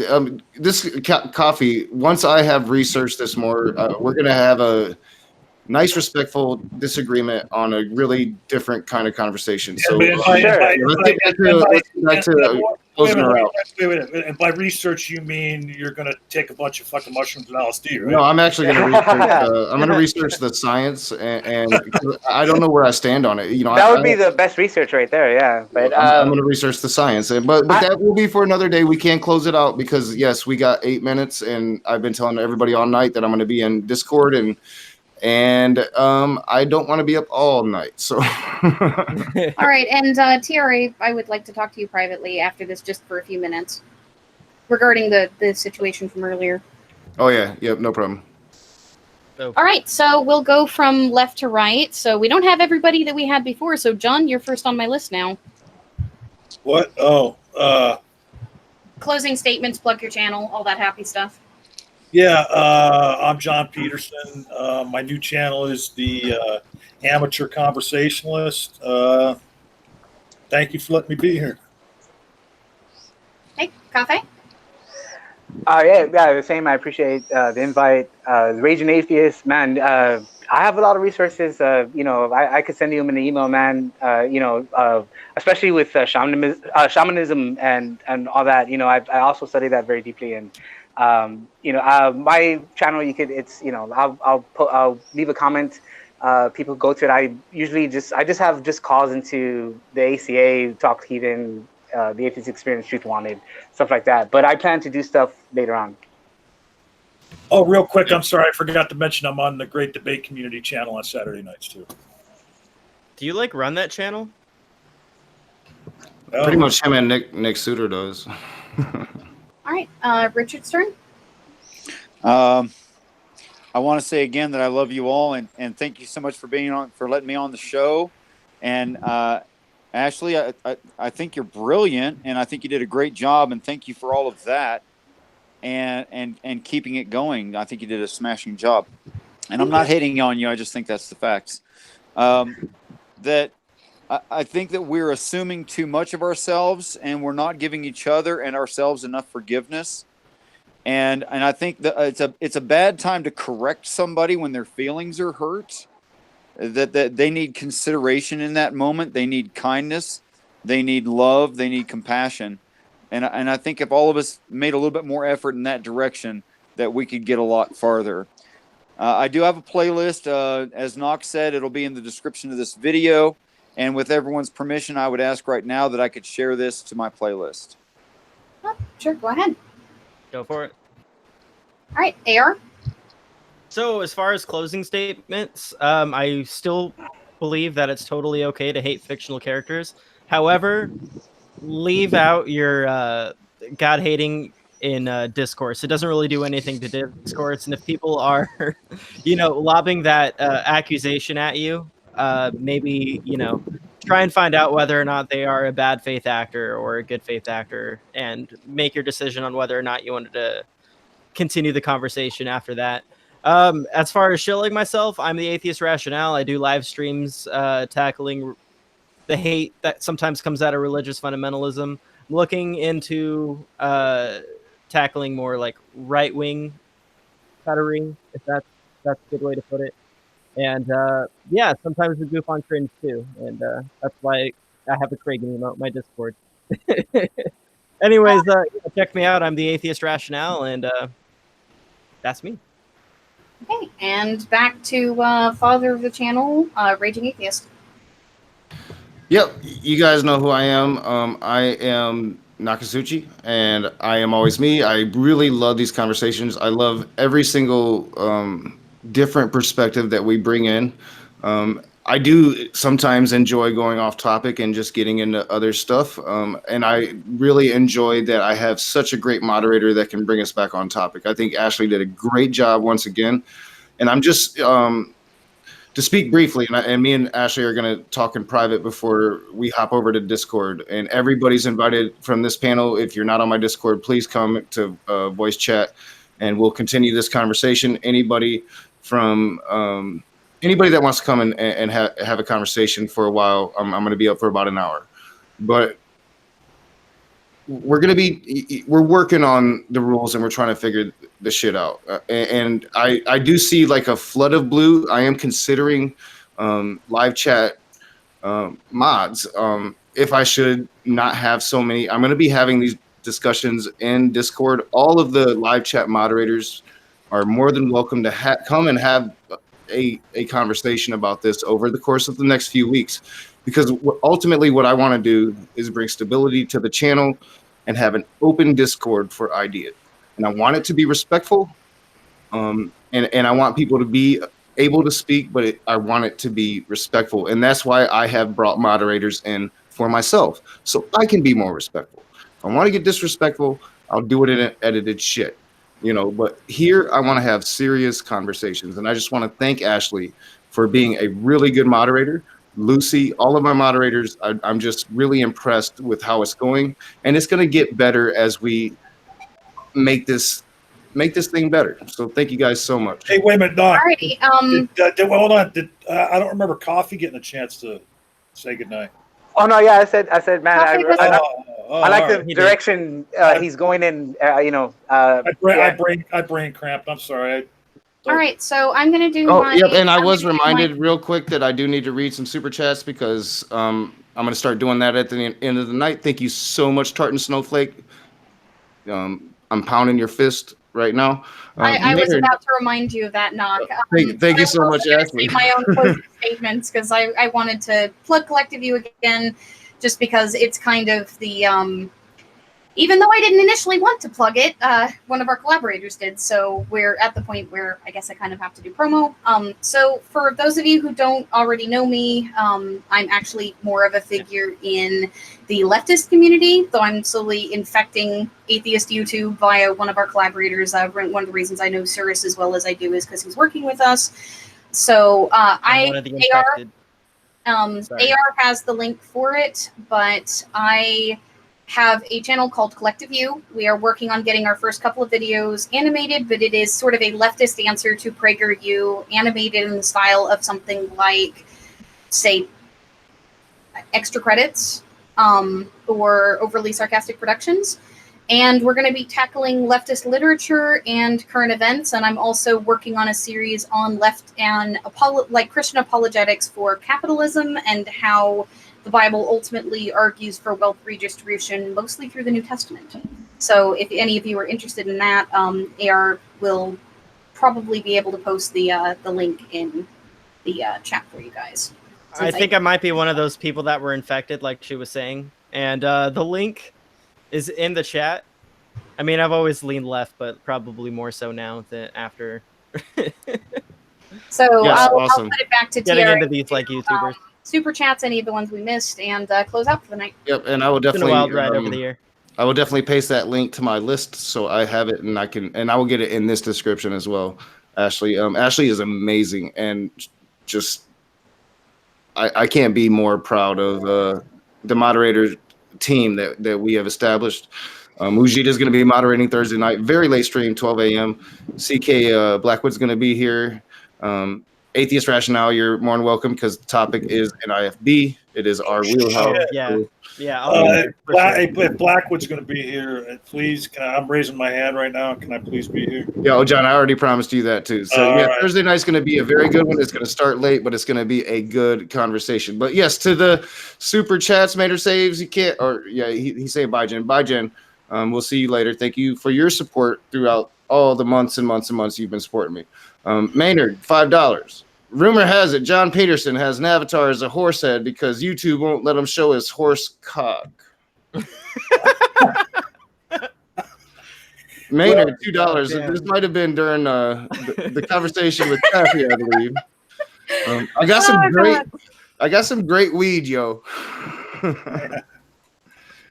this coffee. Once I have researched this more, we're gonna have a nice, respectful disagreement on a really different kind of conversation. So let's get back to closing her out. Wait. And by research, you mean you're going to take a bunch of fucking mushrooms and LSD, right? No, I'm actually going to research. I'm going to research the science, and I don't know where I stand on it. You know, that would be the best research right there. Yeah, but I'm going to research the science, but that will be for another day. We can't close it out because yes, we got 8 minutes, and I've been telling everybody all night that I'm going to be in Discord and I don't want to be up all night. So, all right. And TRA, I would like to talk to you privately after this, just for a few minutes, regarding the situation from earlier. Oh yeah, yep, no problem. All right, so we'll go from left to right. So we don't have everybody that we had before. So John, you're first on my list now. What? Oh, closing statements, plug your channel, all that happy stuff. Yeah, I'm John Peterson. My new channel is the Amateur Conversationalist. Thank you for letting me be here. Hey, Cafe? Yeah, the same. I appreciate the invite. The Raging Atheist, man, I have a lot of resources. I could send you them in an email, man. Especially with shamanism and all that. I also study that very deeply. And my channel, I'll leave a comment. People go to it. I just have calls into the ACA, Talk to Heathen, the Atheist Experience, Truth Wanted, stuff like that. But I plan to do stuff later on. Oh, real quick, I'm sorry, I forgot to mention I'm on the Great Debate Community channel on Saturday nights too. Do you run that channel? Pretty much him and Nick Suter does. All right, Richard's turn. I want to say again that I love you all, and thank you so much for letting me on the show. And Ashley, I think you're brilliant, and I think you did a great job, and thank you for all of that, and keeping it going. I think you did a smashing job. And I'm not hating on you. I just think that's the facts. That I think that we're assuming too much of ourselves, and we're not giving each other and ourselves enough forgiveness. And I think that it's a bad time to correct somebody when their feelings are hurt. That they need consideration in that moment. They need kindness. They need love. They need compassion. And I think if all of us made a little bit more effort in that direction, that we could get a lot farther. I do have a playlist. As Knox said, it'll be in the description of this video. And with everyone's permission, I would ask right now that I could share this to my playlist. Oh, sure, go ahead. Go for it. All right, AR? So as far as closing statements, I still believe that it's totally okay to hate fictional characters. However, leave out your God-hating in discourse. It doesn't really do anything to discourse. And if people are, lobbing that accusation at you, maybe, try and find out whether or not they are a bad faith actor or a good faith actor and make your decision on whether or not you wanted to continue the conversation after that. As far as shilling myself, I'm the Atheist Rationale. I do live streams tackling the hate that sometimes comes out of religious fundamentalism. I'm looking into tackling more like right-wing cuttering, if that's a good way to put it. And sometimes we goof on cringe too, and that's why I have a Craig emote in my Discord. Anyways, check me out. I'm the Atheist Rationale, and that's me. Okay, and back to father of the channel, Raging Atheist. Yep, you guys know who I am. I am Nakasuchi, and I am always me. I really love these conversations. I love every single different perspective that we bring in. I do sometimes enjoy going off topic and just getting into other stuff. And I really enjoy that I have such a great moderator that can bring us back on topic. I think Ashley did a great job once again. And I'm just, to speak briefly, and me and Ashley are going to talk in private before we hop over to Discord. And everybody's invited from this panel. If you're not on my Discord, please come to voice chat and we'll continue this conversation. Anybody from anybody that wants to come and have a conversation for a while. I'm going to be up for about an hour, but we're working on the rules and we're trying to figure the shit out. And I do see like a flood of blue. I am considering live chat mods. If I should not have so many, I'm going to be having these discussions in Discord. All of the live chat moderators are more than welcome to come and have a conversation about this over the course of the next few weeks, because ultimately what I want to do is bring stability to the channel and have an open Discord for ideas. And I want it to be respectful. And I want people to be able to speak, but I want it to be respectful. And that's why I have brought moderators in for myself, so I can be more respectful. If I want to get disrespectful, I'll do it in an edited shit, but here I want to have serious conversations. And I just want to thank Ashley for being a really good moderator. Lucy, all of my moderators, I'm just really impressed with how it's going, and it's going to get better as we make this thing better. So thank you guys so much. Hey, wait a minute, Doc. Alrighty. Hold on. I don't remember Coffee getting a chance to say goodnight. Oh no, yeah, I said, man, I like right. the direction he's going in. I brain cramped. I'm sorry. All right, so I'm gonna do. Yep, and I was reminded real quick that I do need to read some super chats because I'm gonna start doing that at the end of the night. Thank you so much, Tartan Snowflake. I'm pounding your fist right now. I was about to remind you of that, Knock. Thank you so much, Ashley. My own closing statements, because I wanted to plug Collective View again, just because it's kind of the even though I didn't initially want to plug it, one of our collaborators did. So we're at the point where I guess I kind of have to do promo. So for those of you who don't already know me, I'm actually more of a figure in the leftist community, though I'm slowly infecting Atheist YouTube via one of our collaborators. One of the reasons I know Cirrus as well as I do is because he's working with us. So AR has the link for it, but I have a channel called Collective View. We are working on getting our first couple of videos animated, but it is sort of a leftist answer to PragerU, animated in the style of something like, say, Extra Credits or Overly Sarcastic Productions. And we're going to be tackling leftist literature and current events. And I'm also working on a series on left and Christian apologetics for capitalism and how the Bible ultimately argues for wealth redistribution, mostly through the New Testament. So if any of you are interested in that, AR will probably be able to post the link in the chat for you guys. I think I might be one of those people that were infected, like she was saying. And the link is in the chat. I mean, I've always leaned left, but probably more so now than after. So yes, I'll awesome. put it back to Getting TR. into these like YouTubers. Super chats, any of the ones we missed, and close out for the night. Yep, and I will It's been a definitely wild ride over the year. I will definitely paste that link to my list so I have it and I will get it in this description as well. Ashley, Ashley is amazing, and just I can't be more proud of the moderator team that we have established. Mujita is going to be moderating Thursday night, very late stream, 12 a.m. CK Blackwood's going to be here. Atheist Rationale, you're more than welcome because the topic is an IFB. It is our wheelhouse. Yeah. If Blackwood's going to be here, please, I'm raising my hand right now. Can I please be here? Yeah, John, I already promised you that too. So right. Thursday night's going to be a very good one. It's going to start late, but it's going to be a good conversation. But yes, to the super chats, Mater saves. He can't, or yeah, he's saying bye, Jen. Bye, Jen. We'll see you later. Thank you for your support throughout all the months and months and months you've been supporting me. Maynard, $5. Rumor has it John Peterson has an avatar as a horse head because YouTube won't let him show his horse cock. Maynard, $2. This might have been during the conversation with Kathy, I believe. I got some great weed, yo.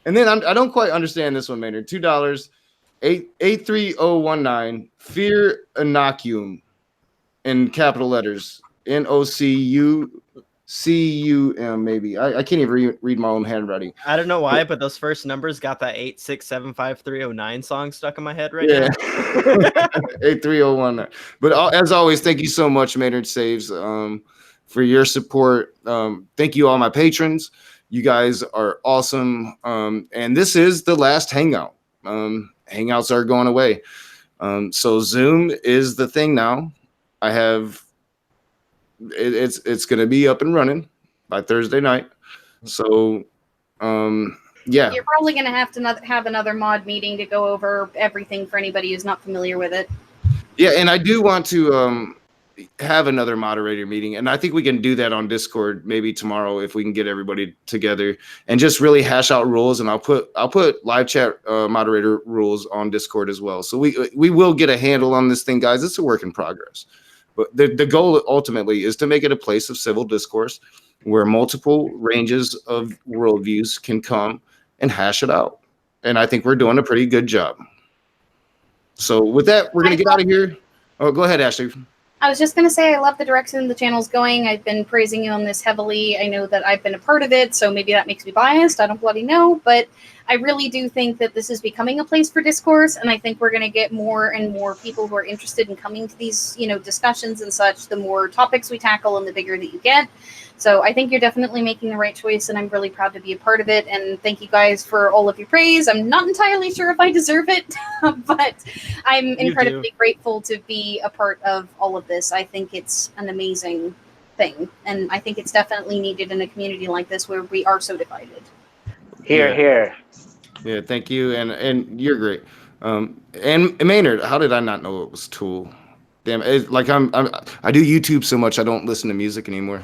And then I don't quite understand this one, Maynard. $2, 83019, Fear Inoculum in capital letters. NOCUCUM. CUM, maybe. I can't even read my own handwriting. I don't know why, but those first numbers got that 8675309 song stuck in my head right Yeah. now. 83019. But as always, thank you so much, Maynard Saves, for your support. Thank you, all my patrons. You guys are awesome. And this is the last hangout. Hangouts are going away. So Zoom is the thing now. I have it's going to be up and running by Thursday night. So yeah. You're probably going to have another mod meeting to go over everything for anybody who's not familiar with it. Yeah, and I do want to have another moderator meeting, and I think we can do that on Discord maybe tomorrow if we can get everybody together and just really hash out rules. And I'll put live chat moderator rules on Discord as well. So we will get a handle on this thing, guys. It's a work in progress, but the goal ultimately is to make it a place of civil discourse where multiple ranges of worldviews can come and hash it out. And I think we're doing a pretty good job. So with that, we're going to get out of here. Oh, go ahead, Ashley. I was just going to say I love the direction the channel's going. I've been praising you on this heavily. I know that I've been a part of it, so maybe that makes me biased. I don't bloody know. But I really do think that this is becoming a place for discourse, and I think we're going to get more and more people who are interested in coming to these, discussions and such. The more topics we tackle and the bigger that you get. So I think you're definitely making the right choice, and I'm really proud to be a part of it. And thank you guys for all of your praise. I'm not entirely sure if I deserve it, but I'm incredibly grateful to be a part of all of this. I think it's an amazing thing, and I think it's definitely needed in a community like this where we are so divided. Here. Yeah, thank you, and you're great. And Maynard, how did I not know it was Tool? Damn, I do YouTube so much I don't listen to music anymore.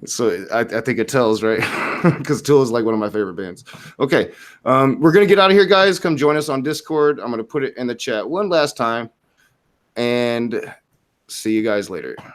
So I think it tells, right? Because Tool is like one of my favorite bands. Okay, we're gonna get out of here, guys. Come join us on Discord. I'm gonna put it in the chat one last time, and see you guys later.